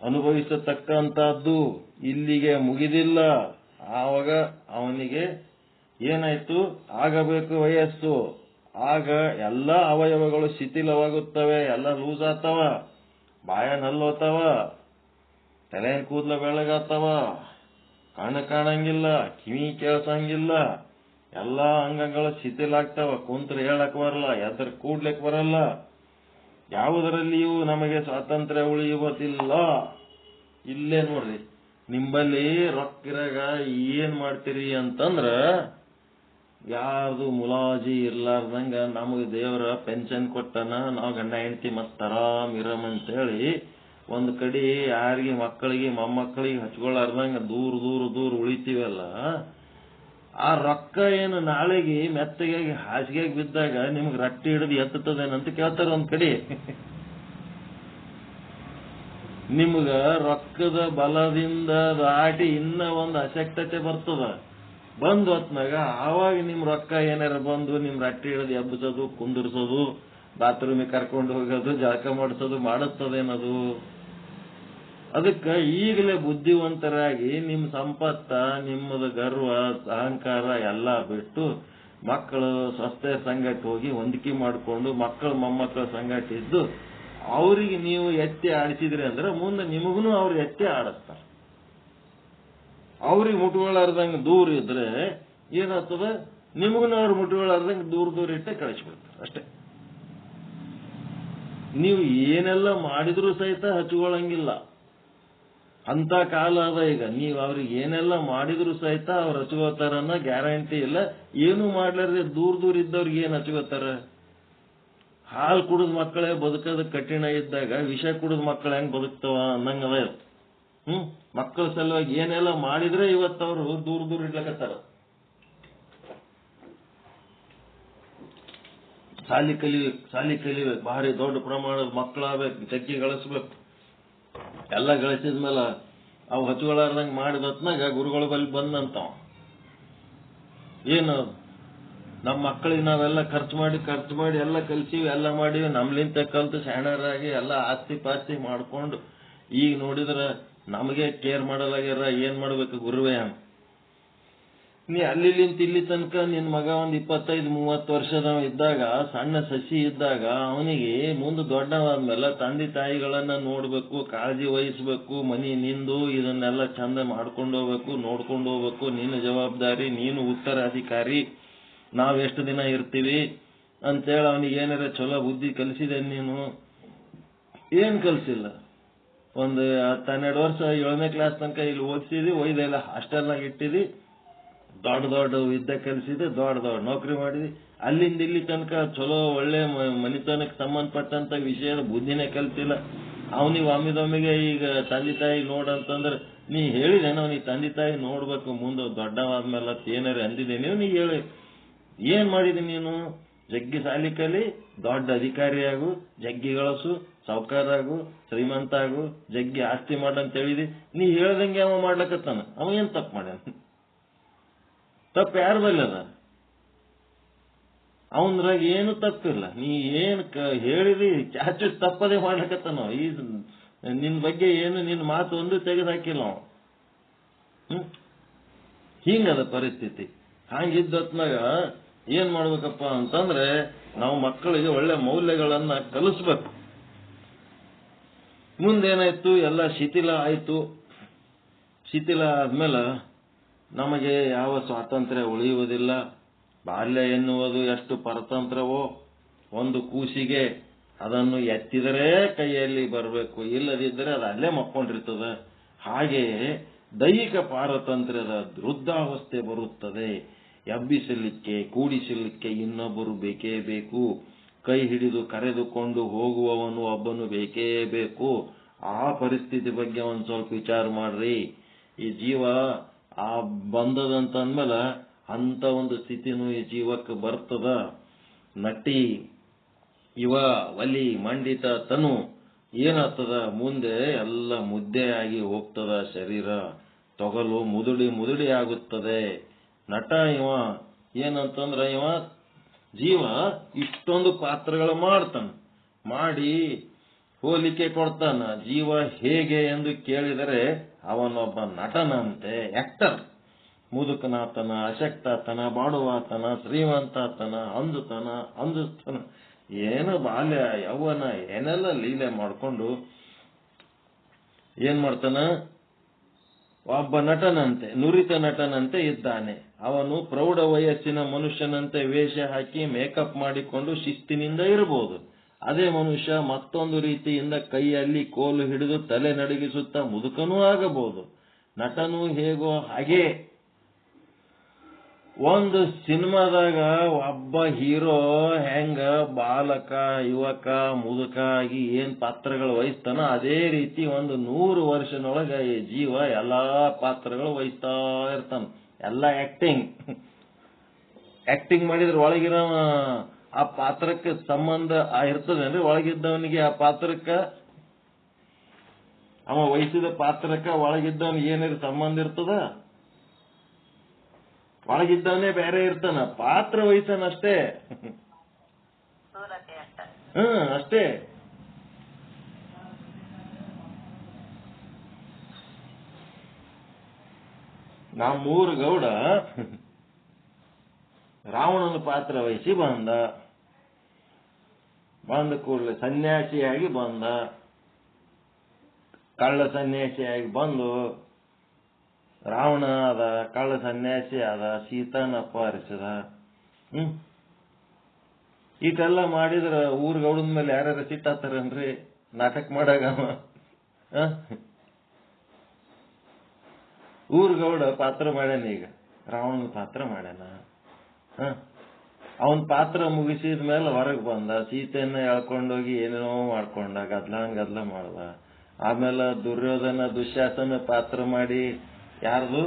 ಅನುಭವಿಸತಕ್ಕಂತಹದ್ದು ಇಲ್ಲಿಗೆ ಮುಗಿದಿಲ್ಲ. ಆವಾಗ ಅವನಿಗೆ ಏನಾಯ್ತು, ಆಗಬೇಕು ವಯಸ್ಸು. ಆಗ ಎಲ್ಲ ಅವಯವಗಳು ಶಿಥಿಲವಾಗುತ್ತವೆ, ಎಲ್ಲ ಲೂಸ್ ಆಗ್ತಾವ, ಬಾಯನ್ ಹಲ್ಲೋತಾವ, ತಲೆನ್ ಕೂದಲ ಬೆಳಗಾಗ್ತಾವ, ಕಣ್ಣು ಕಾಣಂಗಿಲ್ಲ, ಕಿವಿ ಕೇಳ್ಸಂಗಿಲ್ಲ, ಎಲ್ಲಾ ಅಂಗಗಳು ಶಿಥಿಲಾಗ್ತಾವ. ಕುಂತ್ರೆ ಹೇಳಕ್ ಬರಲ್ಲ, ಎದ್ರ ಕೂಡ್ಲಿಕ್ ಬರಲ್ಲ. ಯಾವುದರಲ್ಲಿಯೂ ನಮಗೆ ಸ್ವಾತಂತ್ರ್ಯ ಉಳಿಯುವುದಿಲ್ಲ. ಇಲ್ಲೇ ನೋಡ್ರಿ, ನಿಂಬಲ್ಲಿ ರೊಕ್ಕಿರಾಗ ಏನ್ ಮಾಡ್ತೀರಿ ಅಂತಂದ್ರ ಯಾರ್ದು ಮುಲಾಜಿ ಇರ್ಲಾರ್ದಂಗ ನಮಗೆ ದೇವರ ಪೆನ್ಷನ್ ಕೊಟ್ಟನ, ನಾವು ಗಂಡ ಹೆಂಡತಿ ಮತ್ತ ಆರಾಮ್ ಇರಮ್ ಅಂತೇಳಿ ಒಂದ್ ಕಡೆ ಯಾರಿಗೆ ಮಕ್ಕಳಿಗೆ ಮೊಮ್ಮಕ್ಕಳಿಗೆ ಹಚ್ಕೊಳ್ಳಾರ್ದಂಗ ದೂರ ದೂರ ದೂರ ಉಳಿತೀವಲ್ಲ. ಆ ರೊಕ್ಕ ಏನು ನಾಳೆಗೆ ಮೆತ್ತಗಾಗಿ ಹಾಸಿಗೆಗೆ ಬಿದ್ದಾಗ ನಿಮ್ಗೆ ರಟ್ಟಿ ಹಿಡಿದು ಎತ್ತದೇನಂತ ಕೇಳ್ತಾರ ಒಂದ್ ಕಡೆ. ನಿಮ್ಗ ರೊಕ್ಕದ ಬಲದಿಂದ ದಾಟಿ ಇನ್ನ ಒಂದು ಅಶಕ್ತತೆ ಬರ್ತದ. ಬಂದ್ ಹೊತ್ನಾಗ ಆವಾಗ ನಿಮ್ ರೊಕ್ಕ ಏನಾರ ಬಂದು ನಿಮ್ ರಟ್ಟಿ ಹಿಡಿದು ಎಬ್ಬಿಸೋದು, ಕುಂದಿರ್ಸೋದು, ಬಾತ್ರೂಮಿಗೆ ಕರ್ಕೊಂಡು ಹೋಗೋದು, ಜಳಕ ಮಾಡಿಸೋದು ಮಾಡುತ್ತದೇನದು. ಅದಕ್ಕೆ ಈಗಲೇ ಬುದ್ಧಿವಂತರಾಗಿ ನಿಮ್ ಸಂಪತ್ತ, ನಿಮ್ಮದ ಗರ್ವ ಅಹಂಕಾರ ಎಲ್ಲ ಬಿಟ್ಟು ಮಕ್ಕಳು ಸ್ವಸ್ಥೆ ಸಂಗಟ ಹೋಗಿ ಹೊಂದಿಕೆ ಮಾಡಿಕೊಂಡು ಮಕ್ಕಳು ಮೊಮ್ಮಕ್ಕಳ ಸಂಗಟ ಇದ್ದು ಅವ್ರಿಗೆ ನೀವು ಎತ್ತಿ ಆಡಿಸಿದ್ರಿ ಅಂದ್ರೆ ಮುಂದೆ ನಿಮಗೂ ಅವ್ರು ಎತ್ತಿ ಆಡಿಸ್ತಾರೆ. ಅವ್ರಿಗೆ ಮುಟ್ಕೊಳ್ಳಾರ್ದಂಗೆ ದೂರ ಇದ್ರೆ ಏನಾಗ್ತದ, ನಿಮಗೂ ಅವ್ರು ಮುಟ್ಕೊಳ್ಳಾರ್ದಂಗೆ ದೂರ ದೂರ ಇಟ್ಟೆ ಕಳಿಸ್ಬಿಡ್ತಾರೆ ಅಷ್ಟೇ. ನೀವು ಏನೆಲ್ಲ ಮಾಡಿದ್ರೂ ಸಹಿತ ಹಚ್ಕೊಳ್ಳಂಗಿಲ್ಲ ಅಂತ ಕಾಲ ಅದ ಈಗ. ನೀವು ಅವ್ರಿಗೆ ಏನೆಲ್ಲ ಮಾಡಿದ್ರು ಸಹಿತ ಅವ್ರು ಹಚ್ಕೋತಾರನ್ನ ಗ್ಯಾರಂಟಿ ಇಲ್ಲ. ಏನು ಮಾಡ್ಲಾರ್ದೆ ದೂರ ದೂರ ಇದ್ದವ್ರಿಗೆ ಏನ್ ಹಚ್ಕೋತಾರ? ಹಾಲು ಕುಡಿದ ಮಕ್ಕಳೇ ಬದುಕೋದ ಕಠಿಣ ಇದ್ದಾಗ ವಿಷ ಕುಡಿದ ಮಕ್ಕಳು ಹೆಂಗ್ ಬದುಕ್ತಾವ ಅನ್ನಂಗದ. ಮಕ್ಕಳ ಸಲುವಾಗಿ ಏನೆಲ್ಲ ಮಾಡಿದ್ರೆ ಇವತ್ತವ್ರು ದೂರ ದೂರ ಇಡ್ಲಕತ್ತಾರ. ಸಾಲಿ ಕಲಿಬೇಕು, ಭಾರಿ ದೊಡ್ಡ ಪ್ರಮಾಣದ ಮಕ್ಕಳಾಗಬೇಕು, ಜಗ್ಗಿ ಗಳಿಸ್ಬೇಕು. ಎಲ್ಲ ಗಳಿಸಿದ್ಮೇಲೆ ಅವು ಹಚ್ಕೊಳಾರ್ದಂಗೆ ಮಾಡಿದತ್ನಾಗ ಗುರುಗಳ ಬಳಿ ಬಂದಂತಾವ ಏನು ನಮ್ಮ ಮಕ್ಕಳಿಗೆ ನಾವೆಲ್ಲ ಖರ್ಚು ಮಾಡಿ ಎಲ್ಲ ಕಲ್ಸಿವಿ, ಎಲ್ಲ ಮಾಡಿವಿ, ನಮ್ಲಿಂತ ಕಲ್ತು ಶಾಣರಾಗಿ ಎಲ್ಲ ಆಸ್ತಿ ಪಾಸ್ತಿ ಮಾಡ್ಕೊಂಡು ಈಗ ನೋಡಿದ್ರ ನಮಗೆ ಕೇರ್ ಮಾಡಲಾಗ್ಯಾರ. ಏನ್ ಮಾಡ್ಬೇಕು ಗುರುವೇ? ನೀ ಅಲ್ಲಿಂತ ಇಲ್ಲಿ ತನಕ ನಿನ್ ಮಗ ಒಂದ್ 25-30 ವರ್ಷದ ಇದ್ದಾಗ, ಸಣ್ಣ ಸಸಿ ಇದ್ದಾಗ, ಅವನಿಗೆ ಮುಂದೆ ದೊಡ್ಡವಾದ್ಮೇಲೆ ತಂದೆ ತಾಯಿಗಳನ್ನ ನೋಡ್ಬೇಕು, ಕಾಳಜಿ ವಹಿಸ್ಬೇಕು, ಮನಿ ನಿಂದು ಇದನ್ನೆಲ್ಲ ಚಂದ ಮಾಡ್ಕೊಂಡು ಹೋಗ್ಬೇಕು, ನೋಡ್ಕೊಂಡು ಹೋಗ್ಬೇಕು. ನಿನ್ನ ಜವಾಬ್ದಾರಿ, ನೀನು ಉತ್ತರಾಧಿಕಾರಿ. ನಾವ್ ಎಷ್ಟು ದಿನ ಇರ್ತೀವಿ ಅಂತೇಳಿ ಅವನಿಗೆ ಏನಾರ ಚಲೋ ಬುದ್ಧಿ ಕಲಿಸಿದೆ ನೀನು? ಏನ್ ಕಲ್ಸಿಲ್ಲ. ಒಂದು 12 ವರ್ಷ 7ನೇ ಕ್ಲಾಸ್ ತನಕ ಇಲ್ಲಿ ಓದಿಸಿದಿ, ಒಯ್ದೆಲ್ಲ ಹಾಸ್ಟೆಲ್ನಾಗ ಇಟ್ಟಿದಿ, ದೊಡ್ಡ ವಿದ್ಯೆ ಕಲಿಸಿದೆ, ದೊಡ್ಡ ನೌಕರಿ ಮಾಡಿದಿ. ಅಲ್ಲಿಂದ ಇಲ್ಲಿ ತನಕ ಚಲೋ ಒಳ್ಳೆ ಮನಿತನಕ್ಕೆ ಸಂಬಂಧಪಟ್ಟಂತ ವಿಷಯದ ಬುದ್ಧಿನೇ ಕಲ್ತಿಲ್ಲ. ಅವನಿಗೆ ಒಮ್ಮಿದೊಮ್ಮಿಗೆ ಈಗ ತಂದೆ ತಾಯಿ ನೋಡಂತಂದ್ರೆ ನೀ ಹೇಳಿದೇನೋ ಅವನಿಗೆ ತಂದೆ ತಾಯಿ ನೋಡ್ಬೇಕು ಮುಂದೆ ದೊಡ್ಡವಾದ್ಮೇಲೆ ಏನಾರ ಅಂದಿದ್ದೇನೆ ನೀ ಹೇಳಿ. ಏನ್ ಮಾಡಿದಿ ನೀನು? ಜಗ್ಗಿ ಸಾಲಿ ಕಲಿ, ದೊಡ್ಡ ಅಧಿಕಾರಿಯಾಗು, ಜಗ್ಗಿ ಗಳಸು, ಸಾವುಕಾರಾಗು, ಶ್ರೀಮಂತ ಆಗು, ಜಗ್ಗಿ ಆಸ್ತಿ ಮಾಡಂತ ಹೇಳಿದಿ. ನೀ ಹೇಳ್ದಂಗೆ ಅವ ಮಾಡ್ಲಕತ್ತಾನ. ಅವ ಏನ್ ತಪ್ಪು ಮಾಡ್ಯಾನ? ತಪ್ಪು ಯಾರ ಬಲ್ಲಿ ಅದ? ಅವನ್ರಾಗ ಏನು ತಪ್ಪಿಲ್ಲ. ನೀ ಏನ್ ಹೇಳಿದಿ ಚಾಚು ತಪ್ಪದೇ ಮಾಡ್ಲಕತ್ತಾನ. ಈ ನಿನ್ ಬಗ್ಗೆ ಏನು ನಿನ್ ಮಾತು ಒಂದು ತೆಗೆದು ಹಾಕಿಲ್ಲ ಅವ. ಹಿಂಗದ ಪರಿಸ್ಥಿತಿ. ಹಂಗಿದ್ದತ್ನಾಗ ಏನ್ ಮಾಡ್ಬೇಕಪ್ಪ ಅಂತಂದ್ರೆ ನಾವು ಮಕ್ಕಳಿಗೆ ಒಳ್ಳೆ ಮೌಲ್ಯಗಳನ್ನ ಕಲಿಸ್ಬೇಕು. ಮುಂದೇನಾಯ್ತು? ಎಲ್ಲ ಶಿಥಿಲ ಆಯ್ತು. ಶಿಥಿಲ ಆದ್ಮೇಲೆ ನಮಗೆ ಯಾವ ಸ್ವಾತಂತ್ರ್ಯ ಉಳಿಯುವುದಿಲ್ಲ. ಬಾಲ್ಯ ಎನ್ನುವುದು ಎಷ್ಟು ಪರತಂತ್ರವೋ, ಒಂದು ಕೂಸಿಗೆ ಅದನ್ನು ಎತ್ತಿದರೆ ಕೈಯಲ್ಲಿ ಬರಬೇಕು, ಇಲ್ಲದಿದ್ದರೆ ಅದು ಅಲ್ಲೇ ಮಕ್ಕೊಂಡಿರ್ತದೆ. ಹಾಗೆಯೇ ದೈಹಿಕ ಪಾರತಂತ್ರ್ಯದ ವೃದ್ಧಾವಸ್ಥೆ ಬರುತ್ತದೆ. ಎಬ್ಬಿಸಲಿಕ್ಕೆ, ಕೂಡಿಸಲಿಕ್ಕೆ ಇನ್ನೊಬ್ಬರು ಬೇಕೇ ಬೇಕು. ಕೈ ಹಿಡಿದು ಕರೆದುಕೊಂಡು ಹೋಗುವವನು ಒಬ್ಬನು ಬೇಕೇ ಬೇಕು. ಆ ಪರಿಸ್ಥಿತಿ ಬಗ್ಗೆ ಒಂದ್ ಸ್ವಲ್ಪ ವಿಚಾರ ಮಾಡ್ರಿ. ಈ ಜೀವ ಆ ಬಂದದಂತಂದ್ಮೇಲೆ ಅಂತ ಒಂದು ಸ್ಥಿತಿನೂ ಈ ಜೀವಕ್ಕೆ ಬರ್ತದ. ನಟಿ ಇವ ಒಲಿ ಮಂಡಿತ ತನು ಏನಾಗ್ತದ? ಮುಂದೆ ಎಲ್ಲ ಮುದ್ದೆಯಾಗಿ ಹೋಗ್ತದ. ಶರೀರ ತೊಗಲು ಮುದುಡಿ ಆಗುತ್ತದೆ. ನಟ ಇವ ಏನಂತಂದ್ರ ಇವ ಜೀವ ಇಷ್ಟೊಂದು ಪಾತ್ರಗಳು ಮಾಡ್ತಾನ, ಮಾಡಿ ಹೋಲಿಕೆ ಕೊಡ್ತಾನ. ಜೀವ ಹೇಗೆ ಎಂದು ಕೇಳಿದರೆ ಅವನೊಬ್ಬ ನಟನಂತೆ, ಆಕ್ಟರ್. ಮುದುಕನಾತನ, ಅಶಕ್ತಾತನ, ಬಾಡುವಾತನ, ಶ್ರೀಮಂತಾತನ, ಅಂಜಿಸ್ತಾನ. ಏನು ಬಾಲ್ಯ ಯೌವನ ಏನೆಲ್ಲ ಲೀಲೆ ಮಾಡ್ಕೊಂಡು ಏನ್ ಮಾಡ್ತಾನ? ಒಬ್ಬ ನಟನಂತೆ, ನುರಿತ ನಟನಂತೆ ಇದ್ದಾನೆ. ಅವನು ಪ್ರೌಢ ವಯಸ್ಸಿನ ಮನುಷ್ಯನಂತೆ ವೇಷ ಹಾಕಿ ಮೇಕಪ್ ಮಾಡಿಕೊಂಡು ಶಿಸ್ತಿನಿಂದ ಇರಬಹುದು. ಅದೇ ಮನುಷ್ಯ ಮತ್ತೊಂದು ರೀತಿಯಿಂದ ಕೈಯಲ್ಲಿ ಕೋಲು ಹಿಡಿದು ತಲೆ ನಡುಗಿಸುತ್ತಾ ಮುದುಕನೂ ಆಗಬಹುದು. ನಟನೂ ಹೇಗೋ ಹಾಗೆ. ಒಂದು ಸಿನಿಮಾದಾಗ ಒಬ್ಬ ಹೀರೋ ಹೆಂಗ ಬಾಲಕ, ಯುವಕ, ಮುದುಕ ಆಗಿ ಏನ್ ಪಾತ್ರಗಳು ವಹಿಸ್ತಾನ, ಅದೇ ರೀತಿ ಒಂದು 100 ವರ್ಷದೊಳಗ ಈ ಜೀವ ಎಲ್ಲಾ ಪಾತ್ರಗಳು ವಹಿಸ್ತಾ ಇರ್ತಾನ. ಎಲ್ಲ ಆಕ್ಟಿಂಗ್ ಮಾಡಿದ್ರೆ ಒಳಗಿರೋ ಆ ಪಾತ್ರಕ್ಕೆ ಸಂಬಂಧ ಇರ್ತದೇನ್ರಿ? ಒಳಗಿದ್ದವನಿಗೆ ಆ ಪಾತ್ರಕ್ಕ, ಅವ ವಹಿಸಿದ ಪಾತ್ರಕ್ಕ ಒಳಗಿದ್ದವನಿಗೆ ಏನಾದ್ರು ಸಂಬಂಧ ಇರ್ತದ? ಒಳಗಿದ್ದವನೇ ಬೇರೆ ಇರ್ತಾನ, ಪಾತ್ರ ವಹಿಸ್ತಾನ ಅಷ್ಟೇ. ಅಷ್ಟೇ. ನಮ್ಮೂರು ಗೌಡ ರಾವಣನ ಪಾತ್ರ ವಹಿಸಿ ಬಂದ ಕೂಡಲೇ ಸನ್ಯಾಸಿಯಾಗಿ ಬಂದ. ಕಳ್ಳ ಸನ್ಯಾಸಿಯಾಗಿ ಬಂದು ರಾವಣ ಆದ, ಕಳ್ಳ ಸನ್ಯಾಸಿ ಆದ, ಸೀತಾನ ಅಪಹರಿಸಿದ. ಇದೆಲ್ಲ ಮಾಡಿದ್ರ ಊರ್ ಗೌಡನ ಮೇಲೆ ಯಾರ್ಯಾರ ಸಿಟ್ಟಾತಾರನ್ರಿ? ನಾಟಕ ಮಾಡಾಗ ಊರ್ ಗೌಡ ಪಾತ್ರ ಮಾಡ್ಯಾನ, ಈಗ ರಾವಣನ ಪಾತ್ರ ಮಾಡ್ಯಾನ. ಅವನ್ ಪಾತ್ರ ಮುಗಿಸಿದ ಮೇಲೆ ಹೊರಗೆ ಬಂದ, ಸೀತೆಯನ್ನ ಎಳ್ಕೊಂಡೋಗಿ ಏನೇನೋ ಮಾಡ್ಕೊಂಡ, ಗದ್ಲ ಮಾಡ್ದ. ಆಮೇಲೆ ದುರ್ಯೋಧನ ದುಶ್ಯಾಸನ ಪಾತ್ರ ಮಾಡಿ ಯಾರ್ದು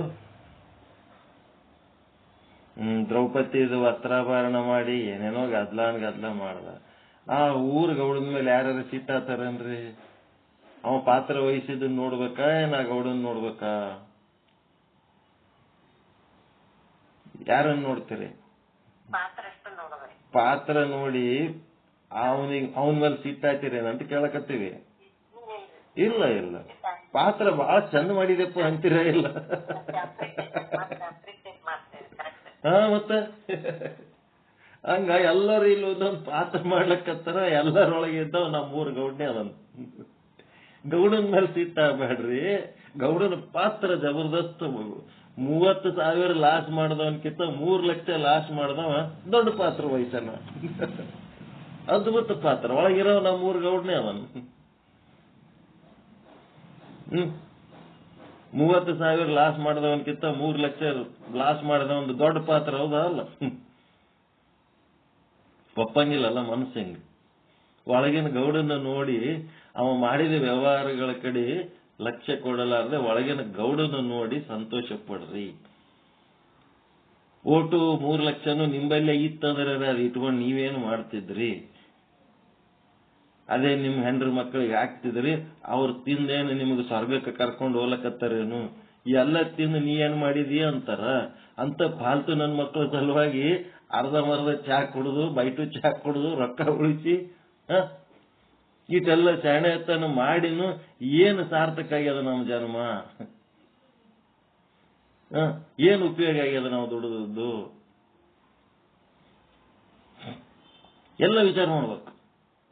ದ್ರೌಪದಿದು ವಸ್ತ್ರಾಭರಣ ಮಾಡಿ ಏನೇನೋ ಗದ್ಲ ಮಾಡ್ದ. ಆ ಊರ್ ಗೌಡನ ಮೇಲೆ ಯಾರು ಸಿಟ್ಟಾತಾರನ್ರಿ? ಅವ ಪಾತ್ರ ವಹಿಸಿದ್ದನ್ ನೋಡ್ಬೇಕಾ ಏನ ಗೌಡನ್ ನೋಡ್ಬೇಕಾ? ಯಾರನ್ನ ನೋಡ್ತೀರಿ? ಪಾತ್ರ ನೋಡಿ ಅವನ ಮೇಲೆ ಸಿಟ್ಟಾತಿರೇನಂತ ಕೇಳಕತ್ತೀವಿ. ಇಲ್ಲ ಇಲ್ಲ, ಪಾತ್ರ ಬಹಳ ಚಂದ ಮಾಡಿದಪ್ಪ ಅಂತೀರ ಇಲ್ಲ? ಹಾ, ಮತ್ತೆ ಹಂಗ ಎಲ್ಲರೂ ಇಲ್ಲಿ ಒಂದೊಂದು ಪಾತ್ರ ಮಾಡ್ಲಕತ್ತಾರ. ಎಲ್ಲರೊಳಗೆ ಇದ್ದವ್ ನಮ್ಮೂರ್ ಗೌಡನೇ ಅದನ್. ಗೌಡನ ಮೇಲೆ ಸಿಟ್ಟಾಗಬೇಡ್ರಿ. ಗೌಡನ ಪಾತ್ರ ಜಬರ್ದಸ್ತ್. 30,000 ಲಾಸ್ ಮಾಡ್ದವನ್ಕಿಂತ 3 ಲಕ್ಷ ಲಾಸ್ ಮಾಡ್ದವ ದೊಡ್ಡ ಪಾತ್ರ ವಹಿಸನ. ಅದ್ಭುತ ಪಾತ್ರ ಒಳಗಿರೋ ನಮ್ಮೂರ್ ಗೌಡನೇ ಅವನ್. 30,000 ಲಾಸ್ ಮಾಡಿದವನ್ಕಿಂತ 3 ಲಕ್ಷ ಲಾಸ್ ಮಾಡಿದ ಒಂದು ದೊಡ್ಡ ಪಾತ್ರ, ಹೌದಾ ಅಲ್ಲ? ಒಪ್ಪಂಗಿಲ್ಲಲ್ಲ ಮನಸ್ಸಿಂಗ್. ಒಳಗಿನ ಗೌಡನ ನೋಡಿ ಅವ ಮಾಡಿದ ವ್ಯವಹಾರಗಳ ಕಡೆ ಲಕ್ಷ್ಯ ಕೊಡಲಾರದೆ ಒಳಗಿನ ಗೌಡನ ನೋಡಿ ಸಂತೋಷ ಪಡ್ರಿ. ಓಟು 3 ಲಕ್ಷನು ನಿಂಬಲ್ಲೇ ಇತ್ತಂದ್ರೆ ಅದು ಇಟ್ಕೊಂಡು ನೀವೇನು ಮಾಡ್ತಿದ್ರಿ? ಅದೇ ನಿಮ್ ಹೆಂಡ್ರ ಮಕ್ಕಳಿಗೆ ಹಾಕ್ತಿದ್ರಿ, ಅವ್ರು ತಿಂದೇನು ನಿಮ್ಗೆ ಸ್ವರ್ಗಕ್ಕೆ ಕರ್ಕೊಂಡು ಹೋಗ್ಲಕತ್ತಾರೇನು? ಎಲ್ಲ ತಿಂದು ನೀ ಏನ್ ಮಾಡಿದೀಯ ಅಂತಾರ. ಅಂತ ಫಾಲ್ತು ನನ್ನ ಮಕ್ಕಳ ಸಲುವಾಗಿ ಅರ್ಧಂಬರ್ಧ ಚಾ ಕುಡಿದು, ಬೈಟು ಚಾ ಕುಡಿದು ರೊಕ್ಕ ಉಳಿಸಿ ಇಟೆಲ್ಲ ಶಾಣೆತನ ಮಾಡಿನು ಏನು ಸಾರ್ಥಕ ಆಗ್ಯದ ನಮ್ಮ ಜನ್ಮ? ಏನು ಉಪಯೋಗ ಆಗ್ಯದ ನಾವು ದುಡಿದದ್ದು? ಎಲ್ಲ ವಿಚಾರ ಮಾಡ್ಬೇಕು.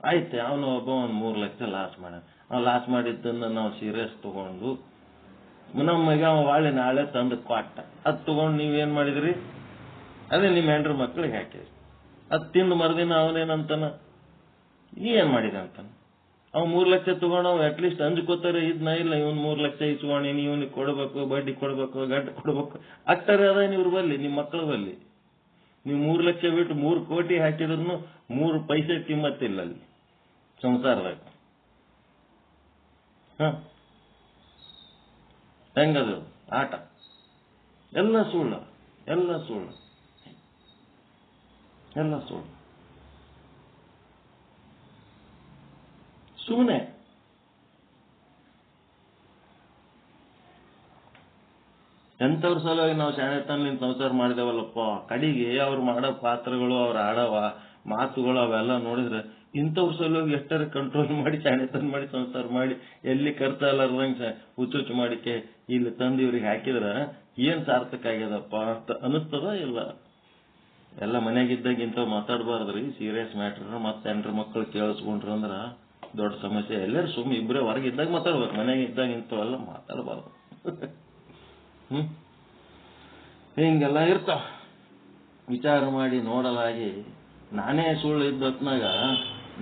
ಆಯ್ತು, ಅವನು ಒಬ್ಬ 3 ಲಕ್ಷ ಲಾಸ್ ಮಾಡ. ಅವ್ನು ಲಾಸ್ ಮಾಡಿದ್ದನ್ನ ನಾವು ಸೀರಿಯಸ್ ತಗೊಂಡು ನಮಗೆ ಅವ ವಾಳೆ ನಾಳೆ ತಂದು ಕೊಟ್ಟ. ಅದ್ ತಗೊಂಡು ನೀವೇನ್ ಮಾಡಿದ್ರಿ? ಅದೇ ನಿಮ್ಮ ಹೆಂಡ್ರ ಮಕ್ಕಳಿಗೆ ಹಾಕಿದ್ರಿ. ಅದ್ ತಿಂದು ಮರದಿನ ಅವನೇನಂತಾನ, ನೀ ಏನ್ ಮಾಡಿದ ಅಂತಾನ. ಅವ್ 3 ಲಕ್ಷ ತಗೊಂಡು ಅವ್ ಅಟ್ಲೀಸ್ಟ್ ಅಂಜ್ಕೋತಾರೆ, ಇದ್ನ ಇಲ್ಲ ಇವನ್ 3 ಲಕ್ಷ ಇಸ್ಕೊಂಡಿ ಇವನಿಗೆ ಕೊಡ್ಬೇಕು, ಬಡ್ಡಿ ಕೊಡ್ಬೇಕು, ಗಂಟು ಕೊಡ್ಬೇಕು. ಅಟ್ಟರೆ ಅದ ಇವ್ರ ಬಲ್ಲಿ, ನಿಮ್ಮ ಮಕ್ಕಳ ಬಲ್ಲಿ. ನೀವು 3 ಲಕ್ಷ ಬಿಟ್ಟು 3 ಕೋಟಿ ಹಾಕಿದ್ರು 3 ಪೈಸೆ ಕಿಮ್ಮತ್ತಿಲ್ಲ ಅಲ್ಲಿ ಸಂಸಾರದಾಗ. ಹೆಂಗದು ಆಟ? ಎಲ್ಲ ಸುಳ್ಳು, ಎಲ್ಲ ಸುಳ್ಳು, ಎಲ್ಲ ಸುಳ್ಳು. ಸುಮ್ಮನೆ ಎಂಥವ್ರ ಸಲುವಾಗಿ ನಾವು ಶಾಣೆತನ ಸಂಸಾರ ಮಾಡಿದೇವಲ್ಲಪ್ಪ. ಕಡೆಗೆ ಅವ್ರು ಮಾಡೋ ಪಾತ್ರಗಳು, ಅವ್ರು ಆಡವ ಮಾತುಗಳು ಅವೆಲ್ಲ ನೋಡಿದ್ರೆ ಇಂಥವ್ರ ಸಲುವಾಗಿ ಎಷ್ಟರ ಕಂಟ್ರೋಲ್ ಮಾಡಿ ಶಾಣೆತನ ಮಾಡಿ ಸಂಸಾರ ಮಾಡಿ ಎಲ್ಲಿ ಖರ್ಚಾಲಾರ್ದಂಗೆ ಹುಚ್ಚುಚ್ಚು ಮಾಡಿಕೆ ಇಲ್ಲಿ ತಂದು ಇವ್ರಿಗೆ ಹಾಕಿದ್ರ ಏನ್ ಸಾರ್ಥಕ ಆಗ್ಯದಪ್ಪ ಅಂತ ಅನಿಸ್ತದ ಇಲ್ಲ? ಎಲ್ಲ ಮನೆಯಾಗಿದ್ದಾಗ ಇಂಥವ್ ಮಾತಾಡ್ಬಾರ್ದ್ರಿ. Serious matter. ಮತ್ತೆ ಹೆಂಡ್ರ ಮಕ್ಕಳು ಕೇಳಿಸ್ಕೊಂಡ್ರ ಅಂದ್ರ ದೊಡ್ಡ ಸಮಸ್ಯೆ. ಎಲ್ಲರೂ ಸುಮ್ಮನೆ ಇಬ್ಬರೇ ಹೊರಗಿದ್ದಾಗ ಮಾತಾಡ್ಬೇಕು, ಮನೆಯಾಗಿದ್ದಾಗ ಇಂಥವೆಲ್ಲ ಮಾತಾಡಬಾರ್ದು. ಹಿಂಗೆಲ್ಲ ಇರ್ತಾವ. ವಿಚಾರ ಮಾಡಿ ನೋಡಲಾಗಿ ನಾನೇ ಸುಳ್ಳು ಇದ್ದತ್ನಾಗ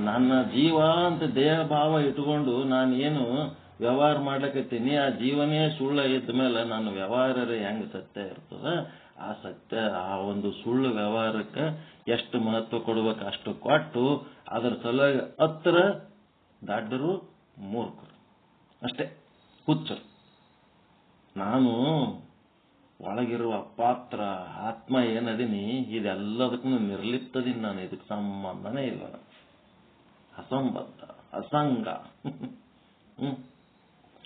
ನನ್ನ ಜೀವ ಅಂತ ದೇಹ ಭಾವ ಇಟ್ಕೊಂಡು ನಾನು ಏನು ವ್ಯವಹಾರ ಮಾಡ್ಲಕತ್ತೀನಿ, ಆ ಜೀವನೇ ಸುಳ್ಳ ಇದ್ದ ಮೇಲೆ ನನ್ನ ವ್ಯವಹಾರರೇ ಹೆಂಗ್ ಸತ್ಯ ಇರ್ತದ? ಆ ಸತ್ಯ, ಆ ಒಂದು ಸುಳ್ಳು ವ್ಯವಹಾರಕ್ಕೆ ಎಷ್ಟು ಮಹತ್ವ ಕೊಡ್ಬೇಕು ಅಷ್ಟು ಕೊಟ್ಟು ಅದರ ಸಲುವಾಗಿ ಹತ್ರ ದಡ್ಡರು, ಮೂರ್ಖರು ಅಷ್ಟೇ, ಹುಚ್ಚರು. ನಾನು ಒಳಗಿರುವ ಪಾತ್ರ ಆತ್ಮ ಏನದೀನಿ ಇದೆಲ್ಲದಕ್ಕೂ ನಿರ್ಲಿಪ್ತದೀನಿ ನಾನು. ಇದಕ್ಕೆ ಸಂಬಂಧನೇ ಇಲ್ಲ, ಅಸಂಬದ್ಧ, ಅಸಂಗ.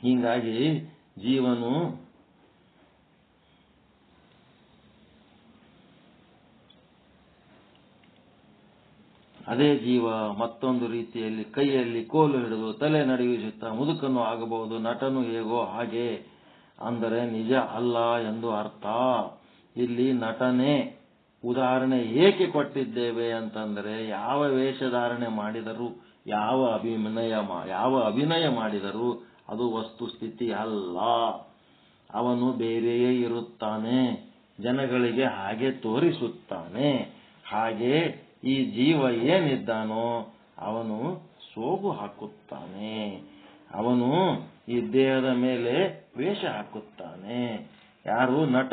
ಹೀಗಾಗಿ ಜೀವನು ಅದೇ ಜೀವ ಮತ್ತೊಂದು ರೀತಿಯಲ್ಲಿ ಕೈಯಲ್ಲಿ ಕೋಲು ಹಿಡಿದು ತಲೆ ನಡೆಯುತ್ತಾ ಮುದುಕನು ಆಗಬಹುದು, ನಟನು ಹೇಗೋ ಹಾಗೆ ಅಂದರೆ ನಿಜ ಅಲ್ಲ ಎಂದು ಅರ್ಥ. ಇಲ್ಲಿ ನಟನೆ ಉದಾಹರಣೆ ಏಕೆ ಕೊಟ್ಟಿದ್ದೇವೆ ಅಂತಂದರೆ, ಯಾವ ವೇಷಧಾರಣೆ ಮಾಡಿದರೂ, ಯಾವ ಅಭಿನಯ ಮಾಡಿದರೂ ಅದು ವಸ್ತುಸ್ಥಿತಿ ಅಲ್ಲ. ಅವನು ಬೇರೆಯೇ ಇರುತ್ತಾನೆ, ಜನಗಳಿಗೆ ಹಾಗೆ ತೋರಿಸುತ್ತಾನೆ. ಹಾಗೆ ಈ ಜೀವ ಏನಿದ್ದಾನೋ ಅವನು ಸೋಗು ಹಾಕುತ್ತಾನೆ. ಅವನು ಈ ದೇಹದ ಮೇಲೆ ವೇಷ ಹಾಕುತ್ತಾನೆ. ಯಾರು? ನಟ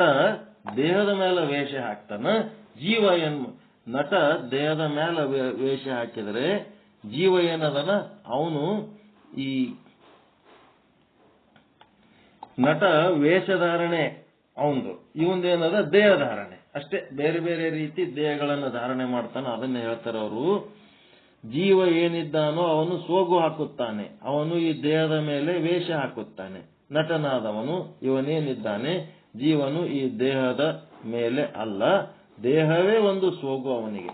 ದೇಹದ ಮೇಲೆ ವೇಷ ಹಾಕ್ತಾನ. ಜೀವ ನಟ ದೇಹದ ಮೇಲೆ ವೇಷ ಹಾಕಿದರೆ ಜೀವ ಏನದನ ಅವನು ಈ ನಟ ವೇಷಧಾರಣೆ ಅವಂದು, ಇವಂದೇನದ ದೇಹಧಾರಣೆ ಅಷ್ಟೇ. ಬೇರೆ ಬೇರೆ ರೀತಿ ದೇಹಗಳನ್ನು ಧಾರಣೆ ಮಾಡ್ತಾನೆ. ಅದನ್ನ ಹೇಳ್ತಾರೆ ಅವರು. ಜೀವ ಏನಿದ್ದಾನೋ ಅವನು ಸೋಗು ಹಾಕುತ್ತಾನೆ, ಅವನು ಈ ದೇಹದ ಮೇಲೆ ವೇಷ ಹಾಕುತ್ತಾನೆ. ನಟನಾದವನು ಇವನೇನಿದ್ದಾನೆ, ಜೀವನು ಈ ದೇಹದ ಮೇಲೆ ಅಲ್ಲ, ದೇಹವೇ ಒಂದು ಸೋಗು ಅವನಿಗೆ.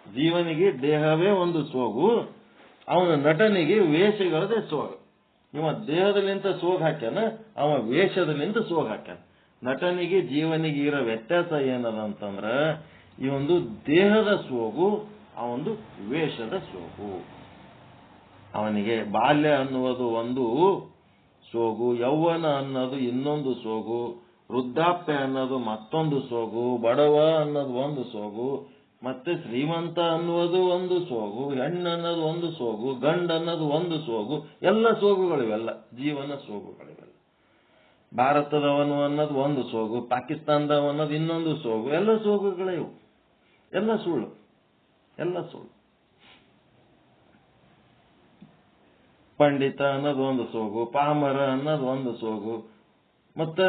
ಜೀವನಿಗೆ ದೇಹವೇ ಒಂದು ಸೋಗು, ಅವನ ನಟನಿಗೆ ವೇಷಗಳದೇ ಸೋಗು. ಇವ ದೇಹದಲ್ಲಿಂತ ಸೋಗು ಹಾಕ್ಯಾನ, ಅವ ವೇಷದಲ್ಲಿಂತ ಸೋಗು ಹಾಕ್ಯಾನ. ನಟನಿಗೆ ಜೀವನಿಗೆ ಇರೋ ವ್ಯತ್ಯಾಸ ಏನದ ಅಂತಂದ್ರ, ಈ ಒಂದು ದೇಹದ ಸೋಗು, ಆ ಒಂದು ವೇಷದ ಸೋಗು. ಅವನಿಗೆ ಬಾಲ್ಯ ಅನ್ನುವುದು ಒಂದು ಸೋಗು, ಯೌವನ ಅನ್ನೋದು ಇನ್ನೊಂದು ಸೋಗು, ವೃದ್ಧಾಪ್ಯ ಅನ್ನೋದು ಮತ್ತೊಂದು ಸೋಗು, ಬಡವ ಅನ್ನೋದು ಒಂದು ಸೋಗು, ಮತ್ತೆ ಶ್ರೀಮಂತ ಅನ್ನುವುದು ಒಂದು ಸೋಗು, ಹೆಣ್ಣು ಅನ್ನೋದು ಒಂದು ಸೋಗು, ಗಂಡು ಅನ್ನೋದು ಒಂದು ಸೋಗು. ಎಲ್ಲ ಸೋಗುಗಳಿವೆಲ್ಲ ಜೀವನ ಸೋಗುಗಳಿವೆಲ್ಲ. ಭಾರತದವನು ಅನ್ನೋದು ಒಂದು ಸೋಗು, ಪಾಕಿಸ್ತಾನದವ ಅನ್ನೋದು ಇನ್ನೊಂದು ಸೋಗು. ಎಲ್ಲ ಸೋಗುಗಳೇ ಇವು. ಎಲ್ಲ ಸುಳ್ಳು, ಎಲ್ಲ ಸುಳ್ಳು. ಪಂಡಿತ ಅನ್ನೋದು ಒಂದು ಸೋಗು, ಪಾಮರ ಅನ್ನೋದು ಒಂದು ಸೋಗು. ಮತ್ತ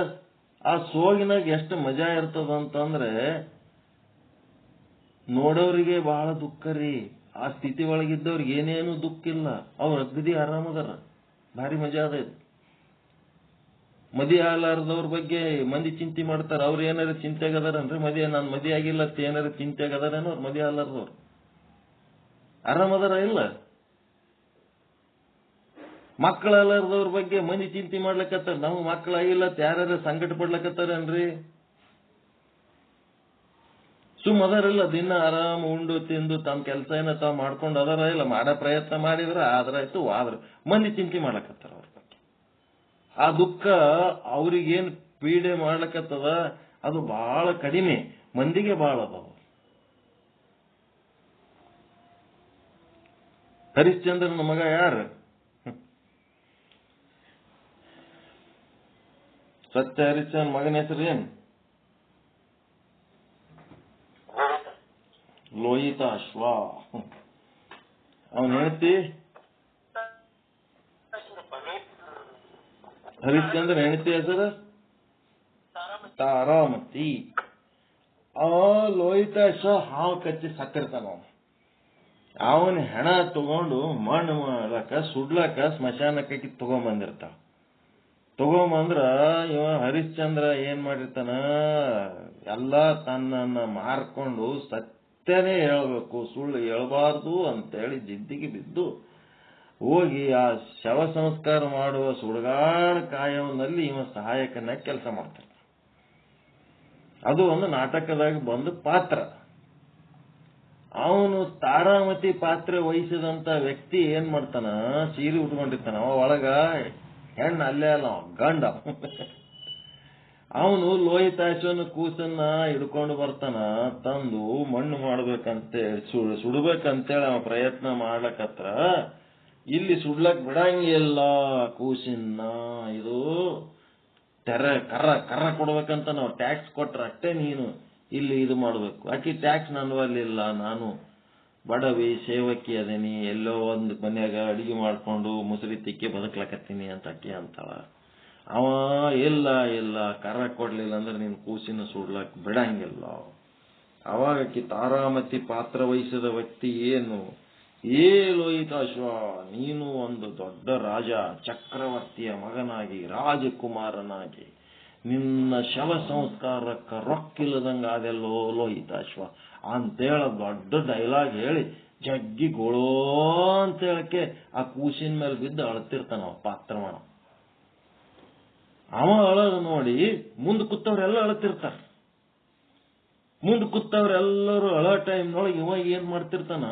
ಆ ಸೋಗಿನಾಗ ಎಷ್ಟು ಮಜಾ ಇರ್ತದಂತಂದ್ರೆ ನೋಡೋರಿಗೆ ಬಹಳ ದುಃಖ ರೀ. ಆ ಸ್ಥಿತಿ ಒಳಗಿದ್ದವ್ರಿಗೆ ಏನೇನು ದುಃಖ ಇಲ್ಲ, ಅವ್ರ ಅಗದಿ ಆರಾಮದಾರ, ಭಾರಿ ಮಜಾ ಅದ ಇದು. ಮದಿ ಆಗಲಾರದವ್ರ ಬಗ್ಗೆ ಮಂದಿ ಚಿಂತೆ ಮಾಡ್ತಾರ. ಅವ್ರು ಏನಾರ ಚಿಂತೆಗದಾರನ್ರಿ, ನಾನು ಮದಿ ಆಗಿಲ್ಲ ಅಂತ ಏನಾರ ಚಿಂತೆಗದಾರೇನೋ ಅವ್ರು ಮದಿ ಆಗಲಾರದವ್ರು ಆರಾಮದಾರ ಇಲ್ಲ. ಮಕ್ಕಳಲ್ಲಾರದವ್ರ ಬಗ್ಗೆ ಮಂದಿ ಚಿಂತೆ ಮಾಡ್ಲಕತ್ತಾರ. ನಾವು ಮಕ್ಕಳಾಗಿಲ್ಲ ಯಾರ್ಯಾರ ಸಂಕಟ ಪಡ್ಲಕತ್ತಾರನ್ರಿ. ಅದರಿಲ್ಲ, ದಿನ ಆರಾಮ್ ಉಂಡು ತಿಂದು ತಮ್ಮ ಕೆಲಸ ಏನ ತಾವ್ ಮಾಡ್ಕೊಂಡು ಅದರ ಇಲ್ಲ, ಮಾಡೋ ಪ್ರಯತ್ನ ಮಾಡಿದ್ರ ಆದ್ರಾಯ್ತು. ಆದ್ರ ಮಂದಿ ಚಿಂತೆ ಮಾಡ್ಲಕತ್ತಾರ ಅವ್ರ ಬಗ್ಗೆ. ಆ ದುಃಖ ಅವ್ರಿಗೇನ್ ಪೀಡೆ ಮಾಡ್ಲಕತ್ತದ ಅದು ಬಹಳ ಕಡಿಮೆ, ಮಂದಿಗೆ ಬಹಳ ಅದಾವ. ಹರಿಶ್ಚಂದ್ರನ ಮಗ ಯಾರು? ಸತ್ಯ ಹರಿಶ್ಚಂದ್ರ ಮಗನ ಹೆಸರು ಏನ್? ಲೋಹಿತಾಶ್ವ. ಅವನ ಹೆಂಡತಿ ಹರಿಶ್ಚಂದ್ರ ಹೆಂಡತಿ ಹೆಸರು ತಾರಾಮತಿ. ಆ ಲೋಹಿತಾಶ್ವ ಹಾವು ಕಚ್ಚಿ ಸತ್ತಿರ್ತಾನ. ಅವನ ಹೆಣ ತಗೊಂಡು ಮಣ್ಣು ಮಾಡಕ ಸುಡ್ಲಕ್ಕ ಸ್ಮಶಾನಕ್ಕೆ ತಗೊಂಬಂದಿರ್ತಾವ. ತಗೊಂಬಂದ್ರ ಇವ ಹರಿಶ್ಚಂದ್ರ ಏನ್ ಮಾಡಿರ್ತಾನ, ಎಲ್ಲ ತನ್ನನ್ನ ಮಾರ್ಕೊಂಡು ಸತ್ಯನೇ ಹೇಳ್ಬೇಕು, ಸುಳ್ಳು ಹೇಳ್ಬಾರ್ದು ಅಂತೇಳಿ ಜಿದ್ದಿಗೆ ಬಿದ್ದು ಹೋಗಿ ಆ ಶವ ಸಂಸ್ಕಾರ ಮಾಡುವ ಸುಡುಗಾಡ ಕಾಯವನಲ್ಲಿ ಇವ ಸಹಾಯಕನಾಗಿ ಕೆಲಸ ಮಾಡ್ತಾನೆ. ಅದು ಒಂದು ನಾಟಕದಾಗ ಬಂದ ಪಾತ್ರ. ಅವನು ತಾರಾಮತಿ ಪಾತ್ರ ವಹಿಸಿದಂತ ವ್ಯಕ್ತಿ ಏನ್ ಮಾಡ್ತಾನ, ಸೀರೆ ಉಟ್ಕೊಂಡಿರ್ತಾನ. ಅವ ಒಳಗ ಹೆಣ್ಣು ಅಲ್ಲೇ ಅಲ್ಲ, ಗಂಡ. ಅವನು ಲೋಹಿತಾಶ್ವನ ಕೂಸನ್ನ ಹಿಡ್ಕೊಂಡು ಬರ್ತಾನ, ತಂದು ಮಣ್ಣು ಮಾಡ್ಬೇಕಂತೇಳಿ ಸುಡ್ಬೇಕಂತೇಳಿ ಅವ ಪ್ರಯತ್ನ ಮಾಡ್ಲಕತ್ರ. ಇಲ್ಲಿ ಸುಡ್ಲಕ್ ಬಿಡಂಗಿಲ್ಲ ಕೂಸಿನ. ಇದು ಕರ್ರ ಕೊಡ್ಬೇಕಂತ ನಾವು ಟ್ಯಾಕ್ಸ್ ಕೊಟ್ರ ಅಷ್ಟೇ ನೀನು ಇಲ್ಲಿ ಇದು ಮಾಡ್ಬೇಕು. ಆಕಿ ಟ್ಯಾಕ್ಸ್ ನನ್ವಲ್ಲಿಲ್ಲ, ನಾನು ಬಡವಿ ಸೇವಕಿ ಅದೇನಿ, ಎಲ್ಲೋ ಒಂದು ಮನ್ಯಾಗ ಅಡಿಗೆ ಮಾಡ್ಕೊಂಡು ಮುಸುರಿ ತಿಕ್ಕಿ ಬದುಕ್ಲಕತ್ತೀನಿ ಅಂತ ಅಕ್ಕಿ ಅಂತಾಳ. ಅವ ಇಲ್ಲ ಕರ್ರ ಕೊಡ್ಲಿಲ್ಲ ಅಂದ್ರೆ ನೀನು ಕೂಸಿನ ಸುಡ್ಲಕ್ ಬಿಡಂಗಿಲ್ಲ. ಅವಾಗ ಆಕಿ ತಾರಾಮತಿ ಪಾತ್ರ ವಹಿಸಿದ ವ್ಯಕ್ತಿ ಏನು, ಲೋಹಿತಾಶ್ವ, ನೀನು ಒಂದು ದೊಡ್ಡ ರಾಜ, ಚಕ್ರವರ್ತಿಯ ಮಗನಾಗಿ ರಾಜಕುಮಾರನಾಗಿ ನಿನ್ನ ಶವ ಸಂಸ್ಕಾರಕ್ಕ ರೊಕ್ಕಿಲ್ಲದಂಗ ಅದೆಲ್ಲೋ ಲೋಹಿತಾಶ್ವ ಅಂತೇಳ ದೊಡ್ಡ ಡೈಲಾಗ್ ಹೇಳಿ ಜಗ್ಗಿ ಗೋಳೋ ಅಂತ ಹೇಳಕ್ಕೆ ಆ ಕೂಸಿನ ಮೇಲೆ ಬಿದ್ದು ಅಳ್ತಿರ್ತಾನ ಪಾತ್ರಮಾಡ. ಅವ ಅಳೋದು ನೋಡಿ ಮುಂದೆ ಕೂತವ್ರೆಲ್ಲ ಅಳತಿರ್ತಾರ. ಮುಂದೆ ಕೂತವ್ರೆಲ್ಲರೂ ಅಳೋ ಟೈಮ್ನೊಳಗೆ ಇವ ಏನ್ ಮಾಡ್ತಿರ್ತಾನ,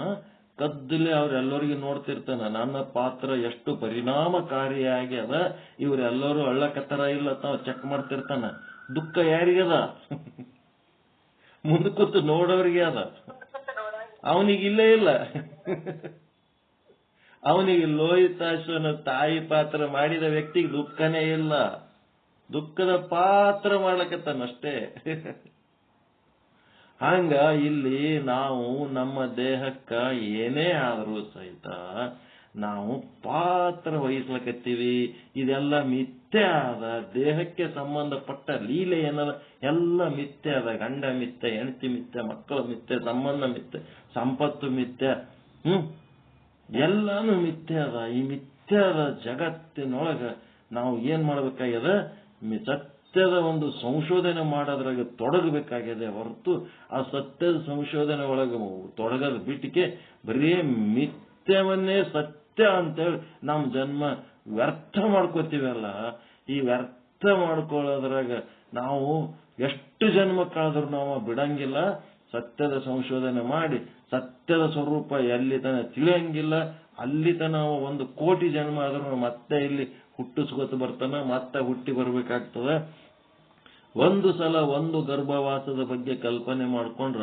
ಕದ್ದಲೆ ಅವ್ರೆಲ್ಲರಿಗೆ ನೋಡ್ತಿರ್ತಾನ. ನನ್ನ ಪಾತ್ರ ಎಷ್ಟು ಪರಿಣಾಮಕಾರಿಯಾಗಿ ಅದ, ಇವರೆಲ್ಲರೂ ಅಳ್ಳಕತ್ತಾರ ಇಲ್ಲ ತಾವ್ ಚೆಕ್ ಮಾಡ್ತಿರ್ತಾನ. ದುಃಖ ಯಾರಿಗದ? ಮುಂದೆ ಕೂತು ನೋಡೋರಿಗೆ ಅದ, ಅವನಿಗೆ ಇಲ್ಲೇ ಇಲ್ಲ. ಅವನಿಗೆ ಲೋಹಿತಾಶ್ವನ ತಾಯಿ ಪಾತ್ರ ಮಾಡಿದ ವ್ಯಕ್ತಿಗೆ ದುಃಖನೇ ಇಲ್ಲ, ದುಃಖದ ಪಾತ್ರ ಮಾಡ್ಲಕತ್ತಾನಷ್ಟೇ. ಹಂಗ ಇಲ್ಲಿ ನಾವು ನಮ್ಮ ದೇಹಕ್ಕ ಏನೇ ಆದರೂ ಸಹಿತ ನಾವು ಪಾತ್ರ ವಹಿಸ್ಲಕತ್ತೀವಿ. ಇದೆಲ್ಲ ಮಿಥ್ಯೆ ಅದ. ದೇಹಕ್ಕೆ ಸಂಬಂಧಪಟ್ಟ ಲೀಲೆ ಏನದ ಎಲ್ಲ ಮಿಥ್ಯೆ ಅದ. ಗಂಡ ಮಿಥ್ಯೆ, ಹೆಂಡತಿ ಮಿಥ್ಯೆ, ಮಕ್ಕಳ ಮಿಥ್ಯೆ, ಸಂಬಂಧ ಮಿಥ್ಯೆ, ಸಂಪತ್ತು ಮಿಥ್ಯೆ, ಎಲ್ಲಾನು ಮಿಥ್ಯೆ ಅದ. ಈ ಮಿಥ್ಯದ ಜಗತ್ತಿನೊಳಗ ನಾವು ಏನ್ ಮಾಡ್ಬೇಕಾಗ್ಯದ? ಸತ್ಯದ ಒಂದು ಸಂಶೋಧನೆ ಮಾಡೋದ್ರಾಗ ತೊಡಗಬೇಕಾಗಿದೆ ಹೊರತು ಆ ಸತ್ಯದ ಸಂಶೋಧನೆ ಒಳಗೆ ತೊಡಗದ ಬಿಟ್ಟಿಗೆ ಬರೀ ಮಿಥ್ಯವನ್ನೇ ಸತ್ಯ ಅಂತೇಳಿ ನಮ್ಮ ಜನ್ಮ ವ್ಯರ್ಥ ಮಾಡ್ಕೋತೀವಲ್ಲ. ಈ ವ್ಯರ್ಥ ಮಾಡ್ಕೊಳ್ಳೋದ್ರಾಗ ನಾವು ಎಷ್ಟು ಜನ್ಮ ಕಳೆದ್ರು ನಾವು ಬಿಡಂಗಿಲ್ಲ. ಸತ್ಯದ ಸಂಶೋಧನೆ ಮಾಡಿ ಸತ್ಯದ ಸ್ವರೂಪ ಎಲ್ಲಿ ತನ ತಿಳಿಯಂಗಿಲ್ಲ, ಅಲ್ಲಿ ತನ 1 ಕೋಟಿ ಜನ್ಮ ಆದ್ರೂ ಮತ್ತೆ ಇಲ್ಲಿ ಹುಟ್ಟಿಸ್ಕೊತ ಬರ್ತಾನ, ಮತ್ತೆ ಹುಟ್ಟಿ ಬರ್ಬೇಕಾಗ್ತದ. ಒಂದು ಸಲ ಒಂದು ಗರ್ಭವಾಸದ ಬಗ್ಗೆ ಕಲ್ಪನೆ ಮಾಡ್ಕೊಂಡ್ರ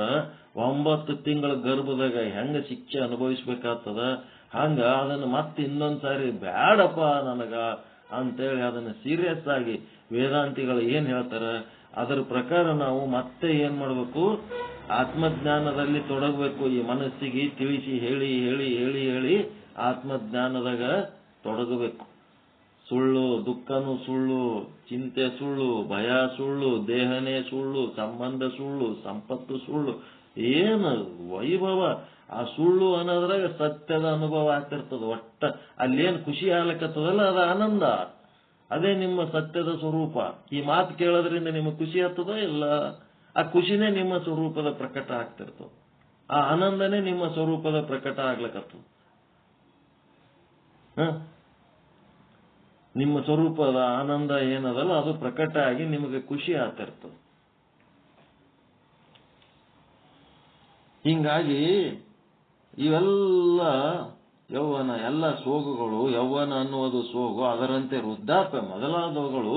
9 ತಿಂಗಳ ಗರ್ಭದಾಗ ಹೆಂಗ ಶಿಕ್ಷೆ ಅನುಭವಿಸ್ಬೇಕಾಗ್ತದ, ಹಂಗ ಅದನ್ನ ಮತ್ತೆ ಇನ್ನೊಂದ್ ಸಾರಿ ಬ್ಯಾಡಪ್ಪ ನನಗ ಅಂತೇಳಿ ಅದನ್ನ ಸೀರಿಯಸ್ ಆಗಿ ವೇದಾಂತಿಗಳು ಏನ್ ಹೇಳ್ತಾರ ಅದರ ಪ್ರಕಾರ ನಾವು ಮತ್ತೆ ಏನ್ ಮಾಡ್ಬೇಕು? ಆತ್ಮಜ್ಞಾನದಲ್ಲಿ ತೊಡಗಬೇಕು. ಈ ಮನಸ್ಸಿಗೆ ತಿಳಿಸಿ ಹೇಳಿ ಹೇಳಿ ಹೇಳಿ ಹೇಳಿ ಆತ್ಮಜ್ಞಾನದಾಗ ತೊಡಗಬೇಕು. ಸುಳ್ಳು, ದುಃಖನು ಸುಳ್ಳು, ಚಿಂತೆ ಸುಳ್ಳು, ಭಯ ಸುಳ್ಳು, ದೇಹನೇ ಸುಳ್ಳು, ಸಂಬಂಧ ಸುಳ್ಳು, ಸಂಪತ್ತು ಸುಳ್ಳು, ಏನು ವೈಭವ. ಆ ಸುಳ್ಳು ಅನ್ನೋದ್ರಾಗ ಸತ್ಯದ ಅನುಭವ ಆಗ್ತಿರ್ತದ. ಒಟ್ಟ ಅಲ್ಲೇನ್ ಖುಷಿ ಆಗ್ಲಿಕ್ಕತ್ತದಲ್ಲ, ಅದ ಆನಂದ. ಅದೇ ನಿಮ್ಮ ಸತ್ಯದ ಸ್ವರೂಪ. ಈ ಮಾತು ಕೇಳೋದ್ರಿಂದ ನಿಮಗೆ ಖುಷಿ ಆಗ್ತದ ಇಲ್ಲ? ಆ ಖುಷಿನೇ ನಿಮ್ಮ ಸ್ವರೂಪದ ಪ್ರಕಟ ಆಗ್ತಿರ್ತದ. ಆ ಆನಂದನೇ ನಿಮ್ಮ ಸ್ವರೂಪದ ಪ್ರಕಟ ಆಗ್ಲಿಕ್ಕತ್ತದ. ನಿಮ್ಮ ಸ್ವರೂಪದ ಆನಂದ ಏನದಲ್ಲ ಅದು ಪ್ರಕಟ ಆಗಿ ನಿಮಗೆ ಖುಷಿ ಆಗ್ತಿರ್ತದೆ. ಹಿಂಗಾಗಿ ಇವೆಲ್ಲ ಯೌವನ, ಎಲ್ಲ ಸೋಗುಗಳು, ಯೌವನ ಅನ್ನುವುದು ಸೋಗು, ಅದರಂತೆ ವೃದ್ಧಾಪ್ಯ ಮೊದಲಾದವುಗಳು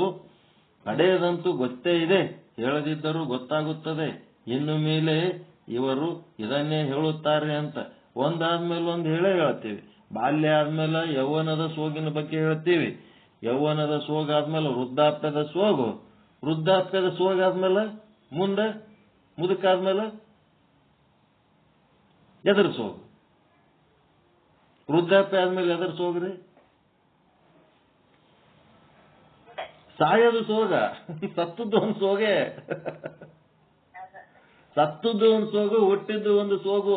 ಕಡೆಯದಂತೂ ಗೊತ್ತೇ ಇದೆ, ಹೇಳದಿದ್ದರೂ ಗೊತ್ತಾಗುತ್ತದೆ. ಇನ್ನು ಮೇಲೆ ಇವರು ಇದನ್ನೇ ಹೇಳುತ್ತಾರೆ ಅಂತ ಒಂದಾದ್ಮೇಲೆ ಒಂದು ಹೇಳ್ತೀವಿ. ಬಾಲ್ಯ ಆದ್ಮೇಲೆ ಯೌವನದ ಸೋಗಿನ ಬಗ್ಗೆ ಹೇಳ್ತೀವಿ. ಯೌವನದ ಸೋಗಾದ್ಮೇಲೆ ವೃದ್ಧಾಪ್ಯದ ಸೋಗು, ವೃದ್ಧಾಪ್ಯದ ಸೋಗಾದ್ಮೇಲೆ ಮುಂದೆ ಮುದುಕಾದ್ಮೇಲೆ ಎದರ ಸೋಗು? ವೃದ್ಧಾಪ್ಯ ಆದ್ಮೇಲೆ ಎದರ ಸೋಗ್ರಿ? ಸಾಯೋದು ಸೋಗ. ಸತ್ತದ್ದು ಒಂದು ಸೋಗೆ, ಸತ್ತದ್ದು ಒಂದು ಸೋಗು, ಹುಟ್ಟಿದ್ದು ಒಂದು ಸೋಗು.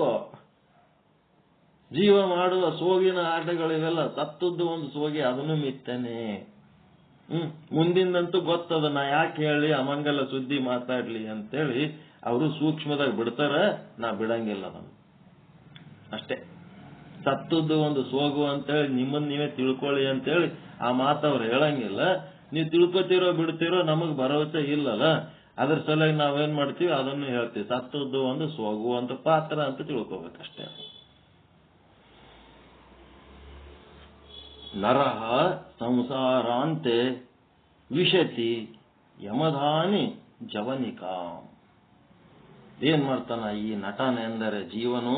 ಜೀವ ಮಾಡುವ ಸೋಗಿನ ಆಟಗಳಿವೆಲ್ಲ ಸತ್ತದ್ದು ಒಂದು ಸೋಗಿ, ಅದನ್ನು ಮಿತ್ತನೆ. ಮುಂದಿಂದಂತೂ ಗೊತ್ತದ. ನಾ ಯಾಕೆ ಹೇಳಿ ಅಮಂಗಲ ಸುದ್ದಿ ಮಾತಾಡ್ಲಿ ಅಂತೇಳಿ ಅವರು ಸೂಕ್ಷ್ಮದಾಗ ಬಿಡ್ತಾರ, ನಾ ಬಿಡಂಗಿಲ್ಲ. ನಾನು ಅಷ್ಟೇ. ಸತ್ತದ್ದು ಒಂದು ಸೋಗು ಅಂತೇಳಿ ನಿಮ್ಮನ್ನ ನೀವೇ ತಿಳ್ಕೊಳ್ಳಿ ಅಂತೇಳಿ ಆ ಮಾತವ್ರು ಹೇಳಂಗಿಲ್ಲ. ನೀವು ತಿಳ್ಕೊತೀರೋ ಬಿಡ್ತೀರೋ ನಮಗ್ ಭರವಸೆ ಇಲ್ಲಲ್ಲ. ಅದ್ರ ಸಲುವಾಗಿ ನಾವೇನ್ ಮಾಡ್ತೀವಿ ಅದನ್ನು ಹೇಳ್ತೀವಿ. ಸತ್ತದ್ದು ಒಂದು ಸೋಗು ಅಂತ ಪಾತ್ರ ಅಂತ ತಿಳ್ಕೊಬೇಕಷ್ಟೇ. ನರಹ ಸಂಸಾರಾಂತೆ ವಿಶತಿ ಯಮಧಾನಿ ಜವನಿಕಾ. ಏನ್ ಮಾಡ್ತಾನ ಈ ನಟನ ಎಂದರೆ ಜೀವನು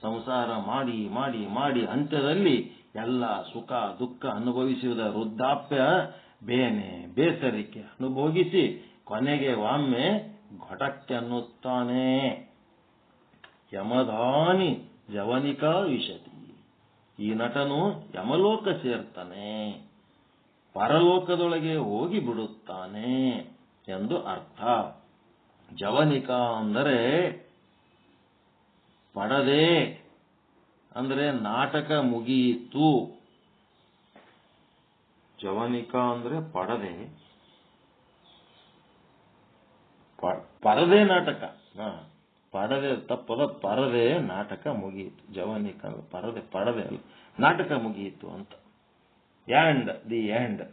ಸಂಸಾರ ಮಾಡಿ ಮಾಡಿ ಮಾಡಿ ಅಂತ್ಯದಲ್ಲಿ ಎಲ್ಲ ಸುಖ ದುಃಖ ಅನುಭವಿಸಿದ ವೃದ್ಧಾಪ್ಯ ಬೇನೆ ಬೇಸರಿಕೆ ಅನುಭೋಗಿಸಿ ಕೊನೆಗೆ ಒಮ್ಮೆ ಘಟಕ್ಕೆ ಅನ್ನುತ್ತಾನೆ. ಯಮಧಾನಿ ಜವನಿಕಾ ವಿಶತಿ. ಈ ನಟನು ಯಮಲೋಕ ಸೇರ್ತಾನೆ, ಪರಲೋಕದೊಳಗೆ ಹೋಗಿ ಬಿಡುತ್ತಾನೆ ಎಂದು ಅರ್ಥ. ಜವನಿಕಾ ಅಂದರೆ ಪಡದೆ, ಅಂದ್ರೆ ನಾಟಕ ಮುಗಿಯಿತು. ಜವನಿಕಾ ಅಂದ್ರೆ ಪಡದೆ, ಪರದೆ ನಾಟಕ. ಪಡದೆ ತಪ್ಪದ, ಪರದೆ ನಾಟಕ ಮುಗಿಯಿತು. ಜವನಿಕಾ ಪರದೆ, ಪಡದೆ ಅಲ್ಲ, ನಾಟಕ ಮುಗಿಯಿತು ಅಂತ. End, the end.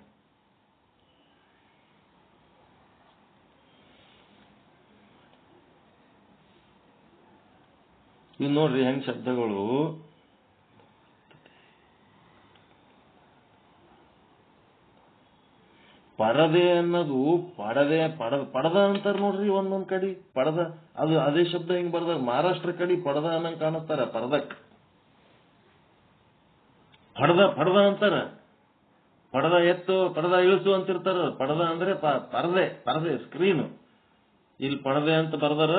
ಇವ್ ನೋಡ್ರಿ ಹೆಂಗ್ ಶಬ್ದಗಳು. ಪರದೆ ಅನ್ನೋದು ಪಡದೆ, ಪಡದ ಅಂತಾರ ನೋಡ್ರಿ ಒಂದೊಂದ್ ಕಡೆ. ಪಡದ ಅದು ಅದೇ ಶಬ್ದ ಹಿಂಗ್ ಬರ್ದ. ಮಹಾರಾಷ್ಟ್ರ ಕಡೆ ಪಡದ ಅನ್ನಂಗ್ ಕಾಣಿಸ್ತಾರ. ಪರದಕ್ ಪಡದ ಅಂತಾರ. ಪಡದ ಎತ್ತು, ಪಡದ ಇಳಿಸು ಅಂತಿರ್ತಾರ. ಪಡದ ಅಂದ್ರೆ ಪರದೆ, ಪರದೆ ಸ್ಕ್ರೀನ್. ಇಲ್ಲಿ ಪಡದೆ ಅಂತ ಬರ್ದಾರ,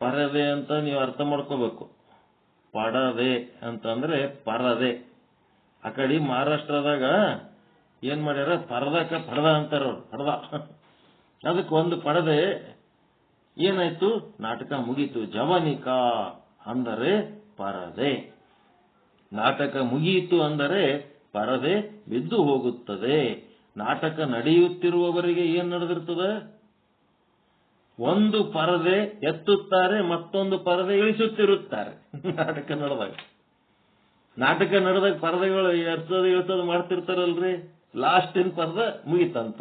ಪರದೆ ಅಂತ ನೀವು ಅರ್ಥ ಮಾಡ್ಕೋಬೇಕು. ಪಡದೆ ಅಂತಂದ್ರೆ ಪರದೆ. ಆ ಕಡೆ ಮಹಾರಾಷ್ಟ್ರದಾಗ ಏನ್ ಮಾಡ್ಯಾರ, ಪರದಕ್ಕ ಪಡದ ಅಂತಾರ ಅವ್ರು, ಪಡದ. ಅದಕ್ಕೆ ಒಂದು ಪಡದೆ ಏನಾಯ್ತು, ನಾಟಕ ಮುಗೀತು. ಜವನಿಕಾ ಅಂದರೆ ಪರದೆ. ನಾಟಕ ಮುಗಿಯಿತು ಅಂದರೆ ಪರದೆ ಬಿದ್ದು ಹೋಗುತ್ತದೆ. ನಾಟಕ ನಡೆಯುತ್ತಿರುವವರಿಗೆ ಏನ್ ನಡೆದಿರ್ತದೆ, ಒಂದು ಪರದೆ ಎತ್ತುತ್ತಾರೆ, ಮತ್ತೊಂದು ಪರದೆ ಇಳಿಸುತ್ತಿರುತ್ತಾರೆ. ನಾಟಕ ನಡೆದಾಗ ಪರದೆಗಳು ಇಳಿಸೋದು ಮಾಡ್ತಿರ್ತಾರಲ್ರಿ, ಲಾಸ್ಟ್ ಇನ್ ಪರದ ಮುಗಿತಂತ.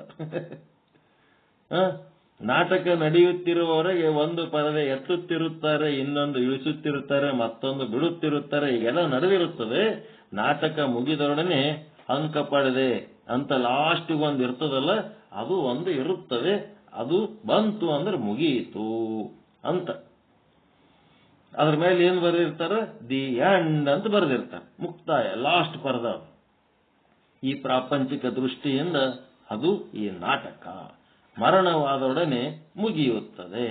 ನಾಟಕ ನಡೆಯುತ್ತಿರುವವರೆಗೆ ಒಂದು ಪರದೆ ಎತ್ತುತ್ತಿರುತ್ತಾರೆ, ಇನ್ನೊಂದು ಇಳಿಸುತ್ತಿರುತ್ತಾರೆ, ಮತ್ತೊಂದು ಬಿಡುತ್ತಿರುತ್ತಾರೆ. ಈಗೆಲ್ಲ ನಡೆದಿರುತ್ತದೆ. ನಾಟಕ ಮುಗಿದೊಡನೆ ಅಂಕ ಪಡೆದೆ ಅಂತ ಲಾಸ್ಟಿಗೆ ಒಂದು ಇರ್ತದಲ್ಲ, ಅದು ಒಂದು ಇರುತ್ತದೆ. ಅದು ಬಂತು ಅಂದ್ರೆ ಮುಗಿಯಿತು ಅಂತ. ಅದ್ರ ಮೇಲೆ ಏನ್ ಬರೆದಿರ್ತಾರೆ, ದಿ ಎಂಡ್ ಅಂತ ಬರೆದಿರ್ತಾರೆ, ಮುಕ್ತಾಯ, ಲಾಸ್ಟ್ ಪರದ. ಈ ಪ್ರಾಪಂಚಿಕ ದೃಷ್ಟಿಯಿಂದ ಅದು ಈ ನಾಟಕ ಮರಣವಾದೊಡನೆ ಮುಗಿಯುತ್ತದೆ.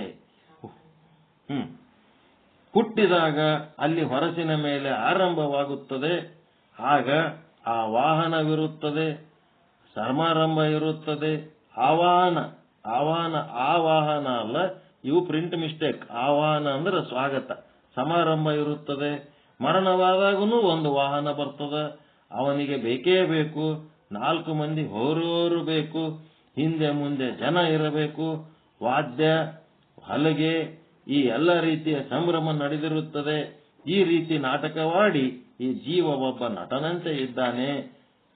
ಹುಟ್ಟಿದಾಗ ಅಲ್ಲಿ ಹೊರಸಿನ ಮೇಲೆ ಆರಂಭವಾಗುತ್ತದೆ. ಆಗ ಆ ವಾಹನವಿರುತ್ತದೆ, ಸಮಾರಂಭ ಇರುತ್ತದೆ. ಆವಾಹನ ಅಲ್ಲ, ಇವು ಪ್ರಿಂಟ್ ಮಿಸ್ಟೇಕ್. ಆವಾಹನ ಅಂದ್ರೆ ಸ್ವಾಗತ, ಸಮಾರಂಭ ಇರುತ್ತದೆ. ಮರಣವಾದಾಗೂ ಒಂದು ವಾಹನ ಬರ್ತದೆ. ಅವನಿಗೆ ಬೇಕೇ ಬೇಕು, 4 ಮಂದಿ ಹೋರೋರು ಬೇಕು, ಹಿಂದೆ ಮುಂದೆ ಜನ ಇರಬೇಕು, ವಾದ್ಯ ಹಲಗೆ, ಈ ಎಲ್ಲ ರೀತಿಯ ಸಂಭ್ರಮ ನಡೆದಿರುತ್ತದೆ. ಈ ರೀತಿ ನಾಟಕವಾಡಿ ಈ ಜೀವ ಒಬ್ಬ ನಟನಂತೆ ಇದ್ದಾನೆ.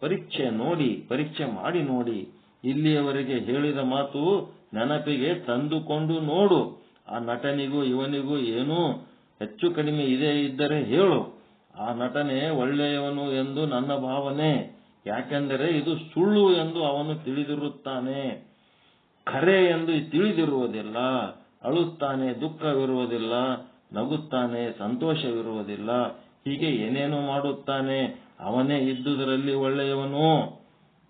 ಪರೀಕ್ಷೆ ಮಾಡಿ ನೋಡಿ. ಇಲ್ಲಿಯವರೆಗೆ ಹೇಳಿದ ಮಾತು ನೆನಪಿಗೆ ತಂದುಕೊಂಡು ನೋಡು. ಆ ನಟನಿಗೂ ಇವನಿಗೂ ಏನೂ ಹೆಚ್ಚು ಕಡಿಮೆ ಇದ್ದರೆ ಹೇಳು. ಆ ನಟನೆ ಒಳ್ಳೆಯವನು ಎಂದು ನನ್ನ ಭಾವನೆ. ಯಾಕೆಂದರೆ ಇದು ಸುಳ್ಳು ಎಂದು ಅವನು ತಿಳಿದಿರುತ್ತಾನೆ, ಖರೆ ಎಂದು ತಿಳಿದಿರುವುದಿಲ್ಲ. ಅಳುತ್ತಾನೆ, ದುಃಖವಿರುವುದಿಲ್ಲ. ನಗುತ್ತಾನೆ, ಸಂತೋಷವಿರುವುದಿಲ್ಲ. ಹೀಗೆ ಏನೇನು ಮಾಡುತ್ತಾನೆ. ಅವನೇ ಇದ್ದುದರಲ್ಲಿ ಒಳ್ಳೆಯವನು.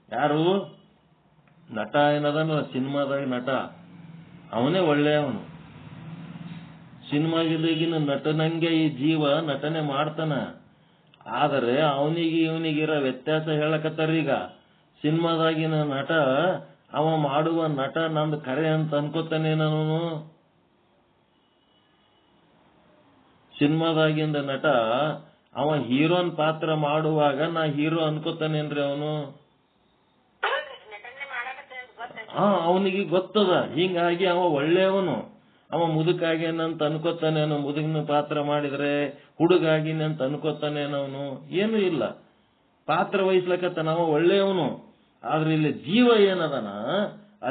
ಯಾರು ನಟ ಏನದನ ಸಿನಿಮಾದಾಗ ನಟ, ಅವನೇ ಒಳ್ಳೆಯವನು. ಸಿನಿಮಾಗಿನ ನಟನಂಗೆ ಈ ಜೀವ ನಟನೆ ಮಾಡ್ತಾನ. ಆದರೆ ಅವನಿಗೆ ಇವನಿಗಿರೋ ವ್ಯತ್ಯಾಸ ಹೇಳಕತ್ತಾರೀಗ. ಸಿನಿಮಾದಾಗಿನ ನಟ ಅವ ಮಾಡುವ ನಟ ನಂದು ಕರೆ ಅಂತ ಅನ್ಕೋತಾನೆ. ನಾನು ಸಿನಿಮಾದಾಗಿಂದ ನಟ ಅವ ಹೀರೋನ್ ಪಾತ್ರ ಮಾಡುವಾಗ ನಾ ಹೀರೋ ಅನ್ಕೋತಾನೇನ್ರಿ ಅವನು? ಅವನಿಗೆ ಗೊತ್ತದ. ಹಿಂಗಾಗಿ ಅವ ಒಳ್ಳೆಯವನು. ಅವ ಮುದುಕಾಗೇನಂತ ಅನ್ಕೋತಾನೇನೋ, ಮುದುಕನ ಪಾತ್ರ ಮಾಡಿದ್ರೆ ಹುಡುಗಾಗಿನಂತ ಅನ್ಕೋತಾನೇನವನು? ಏನೂ ಇಲ್ಲ, ಪಾತ್ರ ವಹಿಸ್ಲಕತ್ತಾನ, ಅವ ಒಳ್ಳೆಯವನು. ಆದ್ರೆ ಇಲ್ಲಿ ಜೀವ ಏನದನ,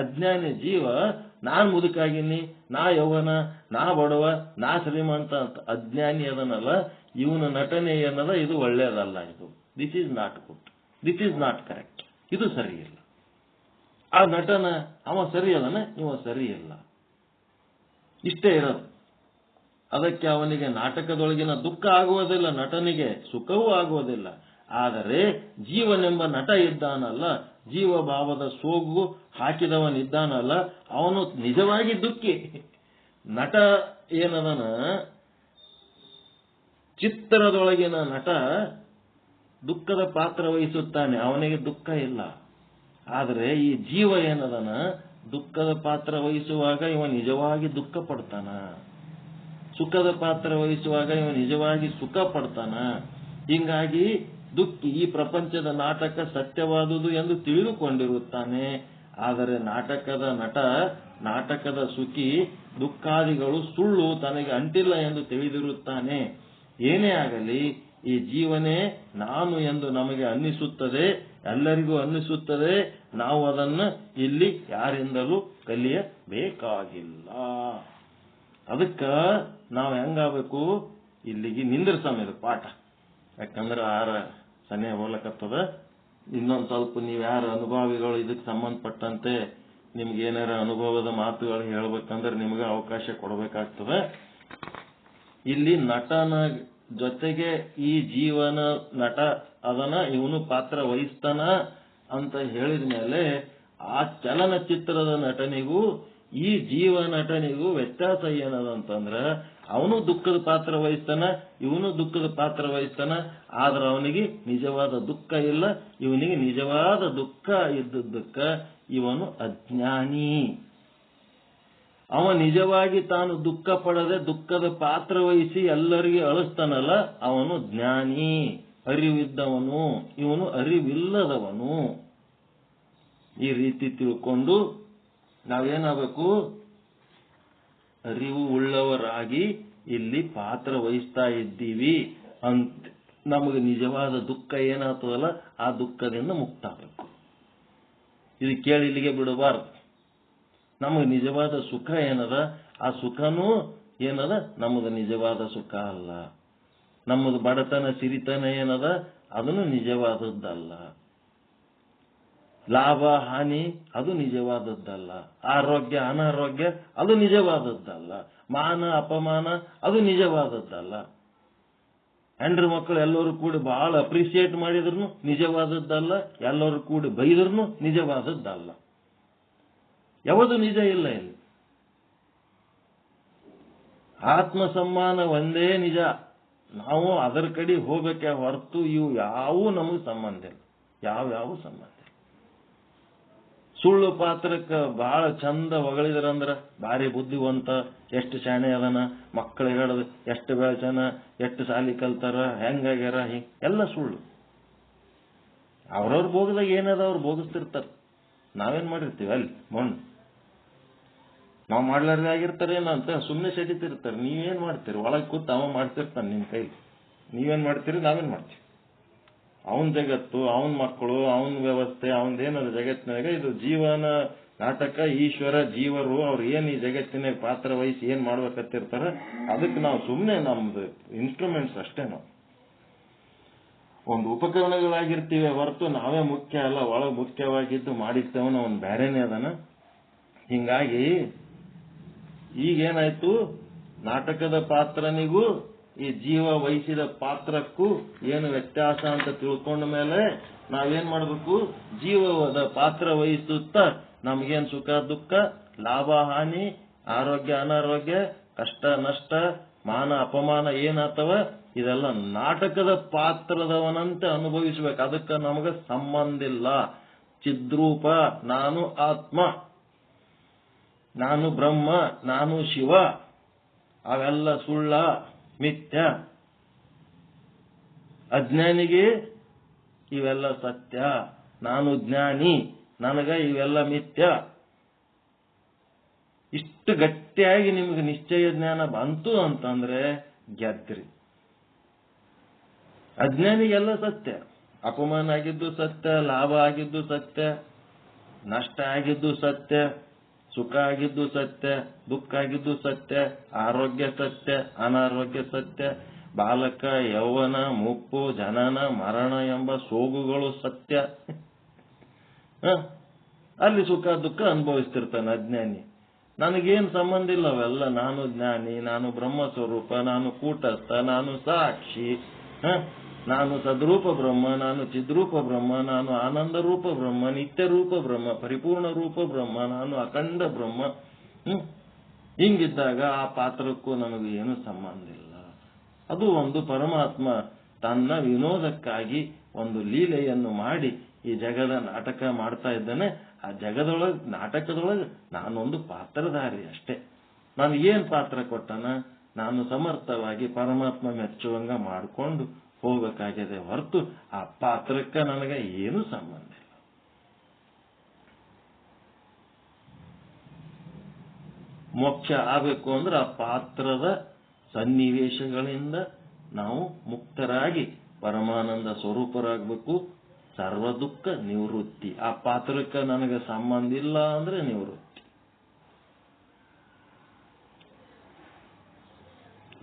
ಅಜ್ಞಾನಿ ಜೀವ. ನಾನ್ ಮುದುಕಾಗಿನಿ, ನಾ ಯೌವನ, ನಾ ಬಡವ, ನಾ ಶ್ರೀಮಂತ ಅಂತ ಅಜ್ಞಾನಿ ಅದನಲ್ಲ. ಇವನ ನಟನೆ ಏನದ, ಇದು ಒಳ್ಳೇದಲ್ಲ. This is not good, this is not correct. ಇದು ಸರಿ ಇಲ್ಲ. ಆ ನಟನ ಅವ ಸರಿ ಅದನ, ಇವ ಸರಿ ಇಲ್ಲ. ಇಷ್ಟೇ ಇರೋದು. ಅದಕ್ಕೆ ಅವನಿಗೆ ನಾಟಕದೊಳಗಿನ ದುಃಖ ಆಗುವುದಿಲ್ಲ, ನಟನಿಗೆ ಸುಖವೂ ಆಗುವುದಿಲ್ಲ. ಆದರೆ ಜೀವನೆಂಬ ನಟ ಇದ್ದಾನಲ್ಲ, ಜೀವಭಾವದ ಸೋಗು ಹಾಕಿದವನಿದ್ದಾನಲ್ಲ, ಅವನು ನಿಜವಾಗಿ ದುಃಖಿ. ನಟ ಏನದನ, ಚಿತ್ರದೊಳಗಿನ ನಟ ದುಃಖದ ಪಾತ್ರ ವಹಿಸುತ್ತಾನೆ, ಅವನಿಗೆ ದುಃಖ ಇಲ್ಲ. ಆದರೆ ಈ ಜೀವ ಏನದನ, ದುಃಖದ ಪಾತ್ರ ವಹಿಸುವಾಗ ಇವ ನಿಜವಾಗಿ ದುಃಖ ಪಡ್ತಾನ, ಸುಖದ ಪಾತ್ರ ವಹಿಸುವಾಗ ಇವ ನಿಜವಾಗಿ ಸುಖ ಪಡ್ತಾನ. ಹಿಂಗಾಗಿ ದುಃಖಿ ಈ ಪ್ರಪಂಚದ ನಾಟಕ ಸತ್ಯವಾದುದು ಎಂದು ತಿಳಿದುಕೊಂಡಿರುತ್ತಾನೆ. ಆದರೆ ನಾಟಕದ ನಟ, ನಾಟಕದ ಸುಖಿ, ದುಃಖಾದಿಗಳು ಸುಳ್ಳು, ತನಗೆ ಅಂಟಿಲ್ಲ ಎಂದು ತಿಳಿದಿರುತ್ತಾನೆ. ಏನೇ ಆಗಲಿ ಈ ಜೀವನೇ ನಾನು ಎಂದು ನಮಗೆ ಅನ್ನಿಸುತ್ತದೆ, ಎಲ್ಲರಿಗೂ ಅನ್ನಿಸುತ್ತದೆ. ನಾವು ಅದನ್ನು ಇಲ್ಲಿ ಯಾರಿಂದಲೂ ಕಲಿಯಬೇಕಾಗಿಲ್ಲ. ಅದಕ್ಕ ನಾವು ಹೆಂಗಾಗಬೇಕು, ಇಲ್ಲಿಗೆ ನಿಂದಿರ್ಸಮೇದು ಪಾಠ. ಯಾಕಂದ್ರೆ ಸನೇ ಹೋಗ್ಲಕತ್ತದ. ಇನ್ನೊಂದು ಸ್ವಲ್ಪ ನೀವು ಯಾರು ಅನುಭವಿಗಳು ಇದಕ್ಕೆ ಸಂಬಂಧಪಟ್ಟಂತೆ ನಿಮ್ಗೆ ಏನಾರ ಅನುಭವದ ಮಾತುಗಳು ಹೇಳ್ಬೇಕಂದ್ರೆ ನಿಮ್ಗೆ ಅವಕಾಶ ಕೊಡಬೇಕಾಗ್ತದೆ. ಇಲ್ಲಿ ನಟನ ಜೊತೆಗೆ ಈ ಜೀವನ ನಟ ಅದನ, ಇವನು ಪಾತ್ರ ವಹಿಸ್ತಾನ ಅಂತ ಹೇಳಿದ ಮೇಲೆ ಆ ಚಲನಚಿತ್ರದ ನಟನಿಗೂ ಈ ಜೀವ ನಟನಿಗೂ ವ್ಯತ್ಯಾಸ ಏನದಂತಂದ್ರ, ಅವನು ದುಃಖದ ಪಾತ್ರ ವಹಿಸ್ತಾನ, ಇವನು ದುಃಖದ ಪಾತ್ರ ವಹಿಸ್ತಾನ. ಆದ್ರೆ ಅವನಿಗೆ ನಿಜವಾದ ದುಃಖ ಇಲ್ಲ. ಇವನಿಗೆ ನಿಜವಾದ ದುಃಖ ಇದ್ದದ್ದಕ್ಕ ಇವನು ಅಜ್ಞಾನಿ. ಅವ ನಿಜವಾಗಿ ತಾನು ದುಃಖ ಪಡದೆ ದುಃಖದ ಪಾತ್ರ ವಹಿಸಿ ಎಲ್ಲರಿಗೆ ಅಳಿಸ್ತಾನಲ್ಲ, ಅವನು ಜ್ಞಾನಿ, ಅರಿವಿದ್ದವನು. ಇವನು ಅರಿವಿಲ್ಲದವನು. ಈ ರೀತಿ ತಿಳ್ಕೊಂಡು ನಾವೇನಾಗಬೇಕು? ಅರಿವು ಉಳ್ಳವರಾಗಿ ಇಲ್ಲಿ ಪಾತ್ರ ವಹಿಸ್ತಾ ಇದ್ದೀವಿ ಅಂತ ನಮಗೆ ನಿಜವಾದ ದುಃಖ ಏನಾಗ್ತದಲ್ಲ ಆ ದುಃಖದಿಂದ ಮುಕ್ತ ಆಗಬೇಕು. ಇದು ಕೇಳಿ ಇಲ್ಲಿಗೆ ಬಿಡಬಾರ್ದು. ನಮಗೆ ನಿಜವಾದ ಸುಖ ಏನದ, ಆ ಸುಖನೂ ಏನದ ನಮ್ಮದು ನಿಜವಾದ ಸುಖ ಅಲ್ಲ. ನಮ್ಮದು ಬಡತನ ಸಿರಿತನ ಏನದ ಅದನ್ನು ನಿಜವಾದದ್ದಲ್ಲ. ಲಾಭ ಹಾನಿ ಅದು ನಿಜವಾದದ್ದಲ್ಲ. ಆರೋಗ್ಯ ಅನಾರೋಗ್ಯ ಅದು ನಿಜವಾದದ್ದಲ್ಲ. ಮಾನ ಅಪಮಾನ ಅದು ನಿಜವಾದದ್ದಲ್ಲ. ಹೆಂಡ್ರ ಮಕ್ಕಳು ಎಲ್ಲರೂ ಕೂಡಿ ಬಹಳ ಅಪ್ರಿಸಿಯೇಟ್ ಮಾಡಿದ್ರು ನಿಜವಾದದ್ದಲ್ಲ. ಎಲ್ಲರೂ ಕೂಡಿ ಬೈದ್ರು ನಿಜವಾದದ್ದಲ್ಲ. ಯಾವುದು ನಿಜ ಇಲ್ಲ ಇಲ್ಲಿ. ಆತ್ಮ ಸಮ್ಮಾನ ಒಂದೇ ನಿಜ. ನಾವು ಅದರ ಕಡೆ ಹೋಗಕ್ಕೆ ಹೊರತು ಇವು ಯಾವೂ ನಮಗೆ ಸಂಬಂಧ ಇಲ್ಲ. ಯಾವ ಸಂಬಂಧ ಇಲ್ಲ. ಸುಳ್ಳು ಪಾತ್ರಕ್ಕೆ ಬಹಳ ಚಂದ ಹೊಗಳಿದ್ರಂದ್ರ ಭಾರಿ ಬುದ್ಧಿವಂತ, ಎಷ್ಟು ಶಾಣೆ ಅದನ, ಮಕ್ಕಳಿಗೆ ಹೇಳೋದು ಎಷ್ಟು ಬೆಳಚನ, ಎಷ್ಟು ಸಾಲಿ ಕಲ್ತಾರ, ಹೆಂಗಾಗ್ಯಾರ, ಎಲ್ಲ ಸುಳ್ಳು. ಅವ್ರವ್ರ ಭೋಗದಾಗ ಏನದ ಅವ್ರು ಭೋಗಿಸ್ತಿರ್ತಾರ. ನಾವೇನ್ ಮಾಡಿರ್ತೀವಿ ಅಲ್ಲಿ ಮಣ್ಣು ನಾವು ಮಾಡ್ಲಾರ್ದೆ ಆಗಿರ್ತಾರೇನಂತ ಸುಮ್ಮನೆ ಸೆಡಿತಿರ್ತಾರೆ. ನೀವೇನ್ ಮಾಡ್ತೀರಿ? ಒಳಗೆ ಕೂತ್ ಅವ ಮಾಡ್ತಿರ್ತಾನೆ ನಿಮ್ ಕೈಲಿ. ನೀವೇನ್ ಮಾಡ್ತೀರಿ? ನಾವೇನ್ ಮಾಡ್ತೀವಿ? ಅವನ್ ಜಗತ್ತು, ಅವನ್ ಮಕ್ಕಳು, ಅವನ್ ವ್ಯವಸ್ಥೆ, ಅವನದೇನದ ಜಗತ್ತಿನಾಗ ಇದು ಜೀವನ ನಾಟಕ. ಈಶ್ವರ ಜೀವರು ಅವ್ರು ಏನ್ ಈ ಜಗತ್ತಿನಾಗ ಪಾತ್ರ ವಹಿಸಿ ಏನ್ ಮಾಡ್ಬೇಕತ್ತಿರ್ತಾರ, ಅದಕ್ಕೆ ನಾವು ಸುಮ್ಮನೆ ನಮ್ದು ಇನ್ಸ್ಟ್ರೂಮೆಂಟ್ಸ್ ಅಷ್ಟೇ. ನಾವು ಒಂದು ಉಪಕರಣಗಳಾಗಿರ್ತೀವಿ ಹೊರತು ನಾವೇ ಮುಖ್ಯ ಅಲ್ಲ. ಒಳಗೆ ಮುಖ್ಯವಾಗಿದ್ದು ಮಾಡಿರ್ತೇವನ ಅವ್ನು ಬೇರೆನೇ ಅದನ. ಹಿಂಗಾಗಿ ಈಗೇನಾಯ್ತು, ನಾಟಕದ ಪಾತ್ರನಿಗೂ ಈ ಜೀವ ವಹಿಸಿದ ಪಾತ್ರಕ್ಕೂ ಏನು ವ್ಯತ್ಯಾಸ ಅಂತ ತಿಳ್ಕೊಂಡ ಮೇಲೆ ನಾವೇನ್ ಮಾಡ್ಬೇಕು? ಜೀವದ ಪಾತ್ರ ವಹಿಸುತ್ತಾ ನಮಗೇನ್ ಸುಖ ದುಃಖ, ಲಾಭ ಹಾನಿ, ಆರೋಗ್ಯ ಅನಾರೋಗ್ಯ, ಕಷ್ಟ ನಷ್ಟ, ಮಾನ ಅಪಮಾನ ಏನಾತವ ಇದೆಲ್ಲ ನಾಟಕದ ಪಾತ್ರದವನಂತೆ ಅನುಭವಿಸ್ಬೇಕು. ಅದಕ್ಕೆ ನಮಗ ಸಂಬಂಧ ಇಲ್ಲ. ಚಿದ್ರೂಪ, ನಾನು ಆತ್ಮ, ನಾನು ಬ್ರಹ್ಮ, ನಾನು ಶಿವ, ಅವೆಲ್ಲ ಸುಳ್ಳ, ಮಿಥ್ಯ. ಅಜ್ಞಾನಿಗೆ ಇವೆಲ್ಲ ಸತ್ಯ. ನಾನು ಜ್ಞಾನಿ, ನನಗ ಇವೆಲ್ಲ ಮಿಥ್ಯ. ಇಷ್ಟು ಗಟ್ಟಿಯಾಗಿ ನಿಮಗೆ ನಿಶ್ಚಯ ಜ್ಞಾನ ಬಂತು ಅಂತಂದ್ರೆ ಗೆದ್ರಿ. ಅಜ್ಞಾನಿಗೆಲ್ಲ ಸತ್ಯ. ಅಪಮಾನ ಆಗಿದ್ದು ಸತ್ಯ, ಲಾಭ ಆಗಿದ್ದು ಸತ್ಯ, ನಷ್ಟ ಆಗಿದ್ದು ಸತ್ಯ, ಸುಖ ಆಗಿದ್ದು ಸತ್ಯ, ದುಃಖ ಆಗಿದ್ದು ಸತ್ಯ, ಆರೋಗ್ಯ ಸತ್ಯ, ಅನಾರೋಗ್ಯ ಸತ್ಯ, ಬಾಲಕ ಯೌವನ ಮುಪ್ಪು ಜನನ ಮರಣ ಎಂಬ ಸೋಗುಗಳು ಸತ್ಯ. ಅಲ್ಲಿ ಸುಖ ದುಃಖ ಅನುಭವಿಸ್ತಿರ್ತಾನೆ ಅಜ್ಞಾನಿ. ನನಗೇನು ಸಂಬಂಧ ಇಲ್ಲ ಅವೆಲ್ಲ. ನಾನು ಜ್ಞಾನಿ, ನಾನು ಬ್ರಹ್ಮ ಸ್ವರೂಪ, ನಾನು ಕೂಟಸ್ಥ, ನಾನು ಸಾಕ್ಷಿ, ನಾನು ಸದ್ರೂಪ ಬ್ರಹ್ಮ, ನಾನು ಚಿದ್ರೂಪ ಬ್ರಹ್ಮ, ನಾನು ಆನಂದ ರೂಪ ಬ್ರಹ್ಮ, ನಿತ್ಯ ರೂಪ ಬ್ರಹ್ಮ, ಪರಿಪೂರ್ಣ ರೂಪ ಬ್ರಹ್ಮ, ನಾನು ಅಖಂಡ ಬ್ರಹ್ಮ. ಹಿಂಗಿದ್ದಾಗ ಆ ಪಾತ್ರಕ್ಕೂ ನನಗೂ ಏನು ಸಂಬಂಧ ಇಲ್ಲ. ಅದು ಒಂದು ಪರಮಾತ್ಮ ತನ್ನ ವಿನೋದಕ್ಕಾಗಿ ಒಂದು ಲೀಲೆಯನ್ನು ಮಾಡಿ ಈ ಜಗದ ನಾಟಕ ಮಾಡ್ತಾ ಇದ್ದಾನೆ. ಆ ಜಗದೊಳಗೆ ನಾಟಕದೊಳಗೆ ನಾನೊಂದು ಪಾತ್ರಧಾರಿ ಅಷ್ಟೇ. ನಾನು ಏನ್ ಪಾತ್ರ ಕೊಟ್ಟನ, ನಾನು ಸಮರ್ಥವಾಗಿ ಪರಮಾತ್ಮ ಮೆಚ್ಚುವಂಗ ಮಾಡಿಕೊಂಡು ಹೋಗ್ಬೇಕಾಗಿದೆ ಹೊರತು ಆ ಪಾತ್ರಕ್ಕೆ ನನಗೆ ಏನು ಸಂಬಂಧ ಇಲ್ಲ. ಮೋಕ್ಷ ಆಗಬೇಕು ಅಂದ್ರೆ ಆ ಪಾತ್ರದ ಸನ್ನಿವೇಶಗಳಿಂದ ನಾವು ಮುಕ್ತರಾಗಿ ಪರಮಾನಂದ ಸ್ವರೂಪರಾಗಬೇಕು. ಸರ್ವ ದುಃಖ ನಿವೃತ್ತಿ. ಆ ಪಾತ್ರಕ್ಕೆ ನನಗೆ ಸಂಬಂಧ ಇಲ್ಲ ಅಂದ್ರೆ ನಿವೃತ್ತಿ.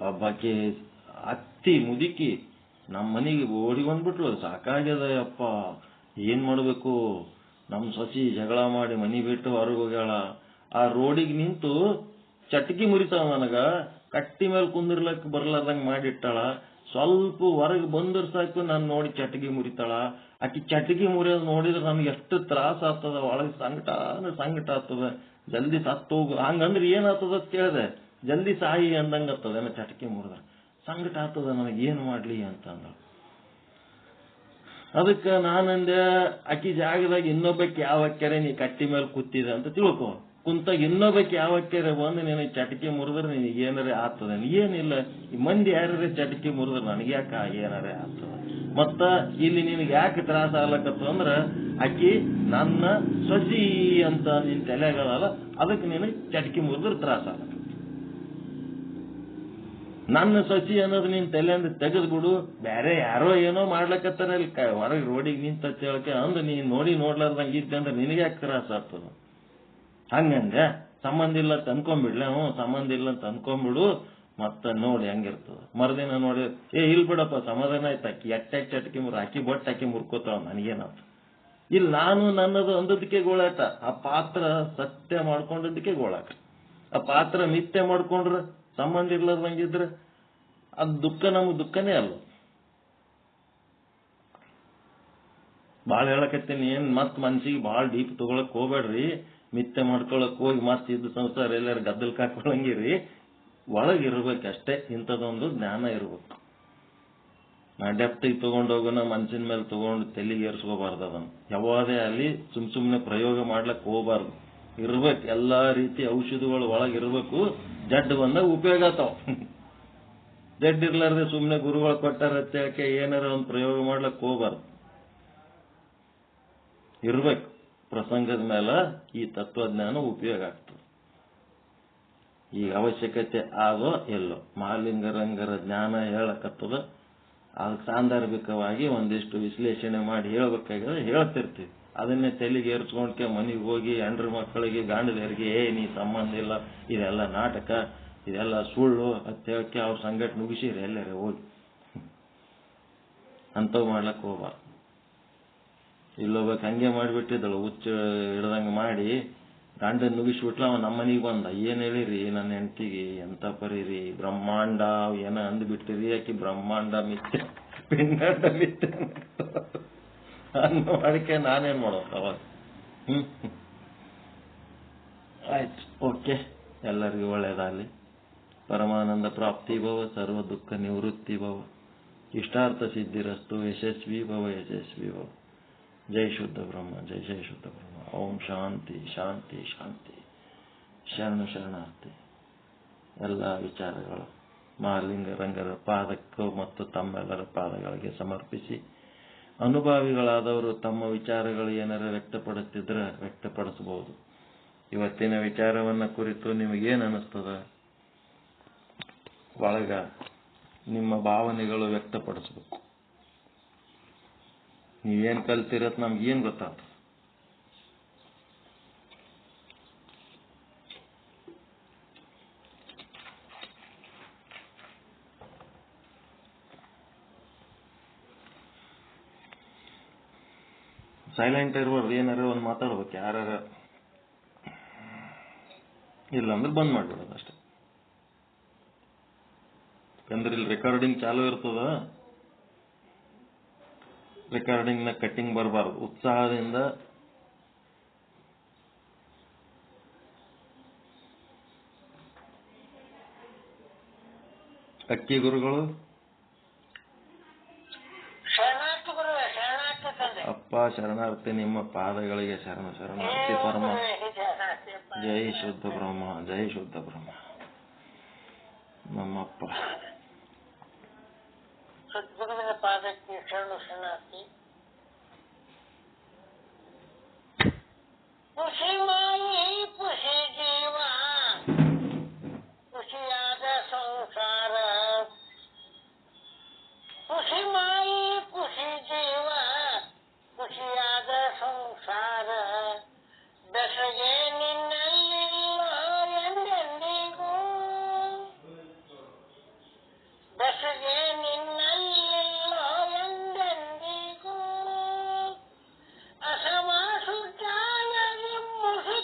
ಒಬ್ಬಾಕೆ ಅತ್ತಿ ಮುದುಕಿ ನಮ್ಮ ಮನೆಗೆ ಓಡಿ ಬಂದ್ಬಿಟ್ಲು. ಸಾಕಾಗ್ಯದ ಯಪ್ಪ, ಏನ್ ಮಾಡ್ಬೇಕು, ನಮ್ ಸೊಸಿ ಜಗಳ ಮಾಡಿ ಮನಿ ಬಿಟ್ಟು ಹೊರಗೆ ಹೋಗ್ಯಾಳ. ಆ ರೋಡಿಗೆ ನಿಂತು ಚಟಕಿ ಮುರಿತಾವ. ನನಗ ಕಟ್ಟಿ ಮೇಲೆ ಕುಂದಿರ್ಲಕ್ ಬರ್ಲಾರ್ದಂಗ್ ಮಾಡಿಟ್ಟಾಳ. ಸ್ವಲ್ಪ ಹೊರಗೆ ಬಂದ್ರ ಸಾಕು ನಾನು ನೋಡಿ ಚಟಗಿ ಮುರಿತಾಳ. ಆಕಿ ಚಟಗಿ ಮುರಿಯೋದು ನೋಡಿದ್ರೆ ನಮ್ಗೆ ಎಷ್ಟು ತ್ರಾಸ ಆಗ್ತದ, ಒಳಗೆ ಸಂಕಟ ಆಗ್ತದ, ಜಲ್ದಿ ಸತ್ತು ಹೋಗು. ಹಂಗಂದ್ರೆ ಏನಾಗ್ತದ ಅಂತ ಕೇಳಿದೆ. ಜಲ್ದಿ ಸಾಯಿ ಅಂದಂಗತ್ತದ ಚಟಕಿ ಮುರಿದ್ರ. ಸಂಕಟ ಆಗ್ತದ ನನಗೆ ಏನು ಮಾಡ್ಲಿ ಅಂತಂದ. ಅದಕ್ಕೆ ನಾನಂದೆ ಆಕಿ ಜಾಗದಾಗ ಇನ್ನೊಬ್ಬಕ್ಕೆ ಯಾವ ಕೆರೆ ನೀ ಕಟ್ಟಿ ಮೇಲೆ ಕೂತಿದೆ ಅಂತ ತಿಳ್ಕೊ. ಕುಂತಾಗ ಇನ್ನೊಬ್ಬಕ್ಕೆ ಯಾವ ಕೆರೆ ಬಂದು ನಿನಗೆ ಚಟಕಿ ಮುರಿದ್ರೆ ನಿನಗೆ ಏನಾರೇ ಆಗ್ತದೆ. ಏನಿಲ್ಲ, ಈ ಮಂದಿ ಯಾರೇ ಚಟಕಿ ಮುರಿದ್ರೆ ನನಗೆ ಯಾಕೆ ಏನಾರೇ ಆಗ್ತದ. ಮತ್ತ ಇಲ್ಲಿ ನಿನಗೆ ಯಾಕೆ ತ್ರಾಸ ಆಗ್ಲಕತ್ತು ಅಂದ್ರೆ ಆಕಿ ನನ್ನ ಸೊಸಿ ಅಂತ ನಿನ್ ತಲೆಗಳಲ್ಲ, ಅದಕ್ಕೆ ನಿನಗೆ ಚಟಕಿ ಮುರಿದ್ರೆ ತ್ರಾಸ ಆಗತ್ತ. ನನ್ನ ಸೊಸಿ ಅನ್ನೋದು ನಿನ್ ತಲೆಯಿಂದ ತೆಗೆದು ಬಿಡು. ಬೇರೆ ಯಾರೋ ಏನೋ ಮಾಡ್ಲಕತ್ತಾರ ಇಲ್ಲಿ ಹೊರಗೆ ರೋಡಿಗೆ ನಿಂತ ಹೇಳಕ್ಕೆ ಅಂದ್ ನೀನ್ ನೋಡ್ಲಾರ್ದಂಗ ಇದ್ದೆ ಅಂದ್ರೆ ನಿನಗೆ ಯಾಕೆ ತ್ರಾಸ ಆಗ್ತದ. ಹಂಗಂಗ ಸಂಬಂಧ ಇಲ್ಲ ಅಂತ ಅನ್ಕೊಂಡ್ಬಿಡ್ಲೆ. ಸಂಬಂಧ ಇಲ್ಲ ಅಂತ ಅನ್ಕೊಂಡ್ಬಿಡು. ಮತ್ತ ನೋಡಿ ಹೆಂಗಿರ್ತದ. ಮರುದಿನ ನೋಡಿ ಇಲ್ ಬಿಡಪ್ಪ ಸಮಾಧಾನ ಆಯ್ತು, ಅಕ್ಕಿ ಎಟ್ಟಾಕಿ ಚಟಕಿ ಅಕ್ಕಿ ಬೊಟ್ಟು ಹಾಕಿ ಮುರ್ಕೋತಾವ, ನನಗೇನಾಯ್ತು. ಇಲ್ಲಿ ನಾನು ನನ್ನದು ಅಂದದಕ್ಕೆ ಗೋಳಾಟ. ಆ ಪಾತ್ರ ಸತ್ಯ ಮಾಡ್ಕೊಂಡದಕ್ಕೆ ಗೋಳಾಟ. ಆ ಪಾತ್ರ ಮಿಥ್ಯೆ ಮಾಡ್ಕೊಂಡ್ರ ಸಂಬಂಧ ಇರ್ಲಾರ್ದಂಗಿದ್ರೆ ಅದು ದುಃಖ ನಮ್ಗೆ ದುಃಖನೇ ಅಲ್ಲ. ಭಾಳ ಹೇಳಕತ್ತೀನಿ, ಏನ್ ಮತ್ ಮನ್ಸಿಗೆ ಭಾಳ ಡೀಪ್ ತಗೊಳಕ್ ಹೋಗ್ಬೇಡ್ರಿ. ಮಿಥ್ಯೆ ಮಾಡ್ಕೊಳಕ್ ಹೋಗಿ ಮತ್ ಇದ್ದು ಸಂಸಾರ ಎಲ್ಲಾರು ಗದ್ದಲ್ ಹಾಕೊಳಂಗಿರಿ. ಒಳಗಿರ್ಬೇಕಷ್ಟೇ, ಇಂಥದೊಂದು ಜ್ಞಾನ ಇರ್ಬೇಕು. ನಾ ಡೆಪ್ತಿಗೆ ತಗೊಂಡೋಗೋಣ ಮನ್ಸಿನ ಮೇಲೆ ತಗೊಂಡು ತೆಲಿಗೆ ಏರ್ಸ್ಕೋಬಾರ್ದು. ಅದನ್ನು ಯಾವಾಗೇ ಅಲ್ಲಿ ಸುಮ್ನೆ ಪ್ರಯೋಗ ಮಾಡ್ಲಕ್ ಹೋಗ್ಬಾರ್ದು. ಇರ್ಬೇಕು, ಎಲ್ಲಾ ರೀತಿ ಔಷಧಿಗಳು ಒಳಗಿರ್ಬೇಕು. ಜಡ್ ಬಂದಾಗ ಉಪಯೋಗ ಆತಾವ. ಜಡ್ ಇರ್ಲಾರ್ದೆ ಸುಮ್ನೆ ಗುರುಗಳು ಕೊಟ್ಟಾರ ಅಂತೇಳಕ್ಕೆ ಏನಾರ ಒಂದು ಪ್ರಯೋಗ ಮಾಡ್ಲಕ್ ಹೋಗ್ಬಾರ್ದು. ಇರ್ಬೇಕು, ಪ್ರಸಂಗದ ಮೇಲೆ ಈ ತತ್ವಜ್ಞಾನ ಉಪಯೋಗ ಆಗ್ತದೆ. ಈಗ ಅವಶ್ಯಕತೆ ಆಗೋ ಎಲ್ಲೋ ಮಹಾಲಿಂಗರಂಗರ ಜ್ಞಾನ ಹೇಳಕತ್ತದ. ಅದಕ್ಕೆ ಸಾಂದರ್ಭಿಕವಾಗಿ ಒಂದಿಷ್ಟು ವಿಶ್ಲೇಷಣೆ ಮಾಡಿ ಹೇಳ್ಬೇಕಾಗಿದೆ, ಹೇಳ್ತಿರ್ತೀವಿ. ಅದನ್ನೇ ತೆಲಿಗೆ ಏರ್ಸ್ಕೊಂಡ್ಕೆ ಮನೆಗೆ ಹೋಗಿ ಹೆಂಡ್ರ ಮಕ್ಕಳಿಗೆ ಗಾಂಡದರಿಗೆ ನೀ ಸಂಬಂಧ ಇಲ್ಲ, ಇದೆಲ್ಲ ನಾಟಕ, ಇದೆಲ್ಲ ಸುಳ್ಳು ಅಂತ ಹೇಳಕ್ಕೆ ಅವ್ರ ಸಂಗಟ ನುಗ್ಸಿರಿ ಎಲ್ಲರೇ ಹೋಗಿ. ಅಂಥವು ಮಾಡ್ಲಕ್ಕೆ ಹೋಗ್ಬಾರ್ದು. ಇಲ್ಲೋಗ್ಬೇಕು ಹಂಗೆ ಮಾಡಿಬಿಟ್ಟಿದ್ದಳು, ಹುಚ್ಚ ಹಿಡ್ದಂಗೆ ಮಾಡಿ ಗಂಡ ನುಗ್ಗಿಸ್ಬಿಟ್ಲ. ಅವ ನಮ್ಮ ಮನೆಗೆ ಬಂದ. ಏನ್ ಹೇಳಿರಿ ನನ್ನ ಹೆಂಡತಿಗೆ, ಎಂತ ಪರಿರಿ ಬ್ರಹ್ಮಾಂಡ ಏನ ಅಂದ್ಬಿಟ್ಟಿರಿ, ಆಕಿ ಬ್ರಹ್ಮಾಂಡ ಮಿಥ್ಯೆ ಪಿಂಡಾಂಡ ಮಿಥ್ಯೆ ಅನ್ನೋ ಅದಕ್ಕೆ ನಾನೇನ್ ಮಾಡೋದು ಅವಾಗ. ಆಯ್ತು, ಓಕೆ. ಎಲ್ಲರಿಗೂ ಒಳ್ಳೇದಾಗಲಿ. ಪರಮಾನಂದ ಪ್ರಾಪ್ತಿ ಭವ, ಸರ್ವ ದುಃಖ ನಿವೃತ್ತಿ ಭವ, ಇಷ್ಟಾರ್ಥ ಸಿದ್ಧಿರಸ್ತು, ಯಶಸ್ವಿ ಭವ ಯಶಸ್ವಿ ಭವ. ಜೈ ಶುದ್ಧ ಬ್ರಹ್ಮ, ಜೈ ಜೈ ಶುದ್ಧ ಬ್ರಹ್ಮ. ಓಂ ಶಾಂತಿ ಶಾಂತಿ ಶಾಂತಿ. ಶರಣಾರ್ಥಿ. ಎಲ್ಲ ವಿಚಾರಗಳು ಮಹಾಲಿಂಗರಂಗರ ಪಾದಕ್ಕೂ ಮತ್ತು ತಮ್ಮೆಲ್ಲರ ಪಾದಗಳಿಗೆ ಸಮರ್ಪಿಸಿ, ಅನುಭಾವಿಗಳಾದವರು ತಮ್ಮ ವಿಚಾರಗಳು ಏನಾರ ವ್ಯಕ್ತಪಡುತ್ತಿದ್ರೆ ವ್ಯಕ್ತಪಡಿಸಬಹುದು. ಇವತ್ತಿನ ವಿಚಾರವನ್ನ ಕುರಿತು ನಿಮಗೇನು ಅನಿಸ್ತದ? ಒಳಗ ನಿಮ್ಮ ಭಾವನೆಗಳು ವ್ಯಕ್ತಪಡಿಸ್ಬೇಕು. ನೀವೇನ್ ಕಲ್ತಿರತ್ ನಮ್ಗೇನ್ ಗೊತ್ತಾಗ್ತದೆ. ಸೈಲೆಂಟ್ ಇರ್ಬಾರ್ದು. ಏನಾರ ಒಂದು ಮಾತಾಡ್ಬೇಕು. ಯಾರ ಇಲ್ಲಾಂದ್ರೆ ಬಂದ್ ಮಾಡ್ಬಿಡೋದು ಅಷ್ಟೇ. ಯಾಕಂದ್ರೆ ಇಲ್ಲಿ ರೆಕಾರ್ಡಿಂಗ್ ಚಾಲು ಇರ್ತದ. ರೆಕಾರ್ಡಿಂಗ್ ನ ಕಟ್ಟಿಂಗ್ ಬರಬಾರ್ದು. ಉತ್ಸಾಹದಿಂದ ಅಕ್ಕಿ ಗುರುಗಳು ಅಪ್ಪ ಶರಣಾರ್ಥಿ, ನಿಮ್ಮ ಪಾದಗಳಿಗೆ ಶರಣಾರ್ಥಿ ಪರಮ. ಜೈ ಶುದ್ಧ ಬ್ರಹ್ಮ, ಜೈ ಶುದ್ಧ ಬ್ರಹ್ಮ. ನಮ್ಮಪ್ಪ ಸದ್ಗುರುವಿನ ಪಾದಕ್ಕೆ ಶರಣಾರ್ಥಿ. ಖುಷಿ ಮಾಯಿ ಖುಷಿ ಜೀವ, ಖುಷಿಯಾದ ಸಂಸಾರ. ಖುಷಿ ಮಾಯಿ ಖುಷಿ ಜೀವ, ಖುಷಿಯಾದ ಸಂಸಾರ. ಬೆಸಗೆ ನಿನ್ನಲ್ಲಿಲ್ಲ ಎಂದೆಂದಿಗೂ, ಬೆಸಗೆ ನಿನ್ನಲ್ಲಿಲ್ಲ ಎಂದೆಂದಿಗೂ. ಅಸಮಾಸು ಜ್ಞಾನದಿ ಮುಸು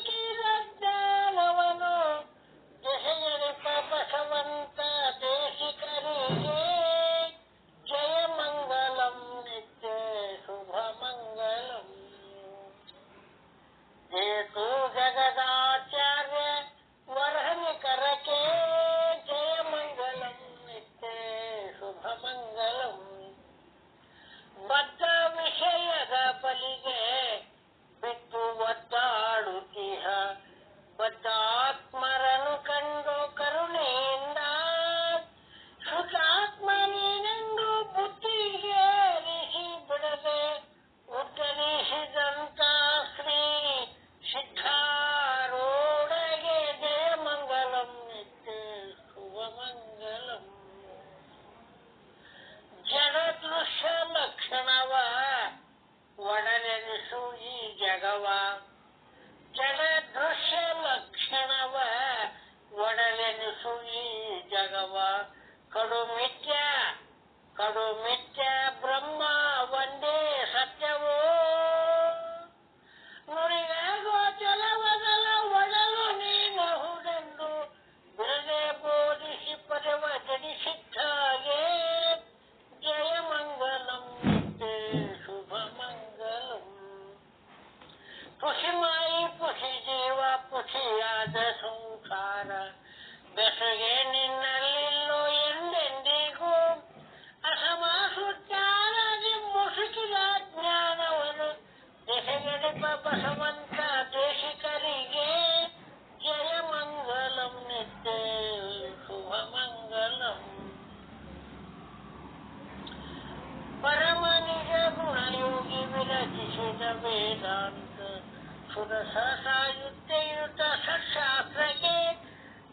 ಸುರ ಸಹಸಾಯುಕ್ತೆಯುತ ಸತ್ಶಾಸ್ತ್ರಕ್ಕೆ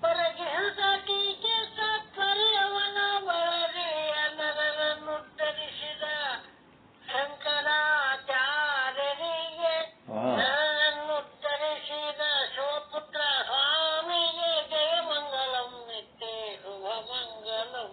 ಪರಗಿಸುತ್ತ ಟೀಕೆ ತಾತ್ಪರ್ಯವನ ಬಳರಿ ನರರನ್ನುತ್ತರಿಸಿದ ಶಂಕರಾಚಾರ್ಯರಿಗೆ ನರರನ್ನುತ್ತರಿಸಿದ ಶಿವಪುತ್ರ ಸ್ವಾಮಿಗೆ ಜಯ ಮಂಗಲಂ ನಿತ್ಯ ಶುಭ ಮಂಗಲಂ.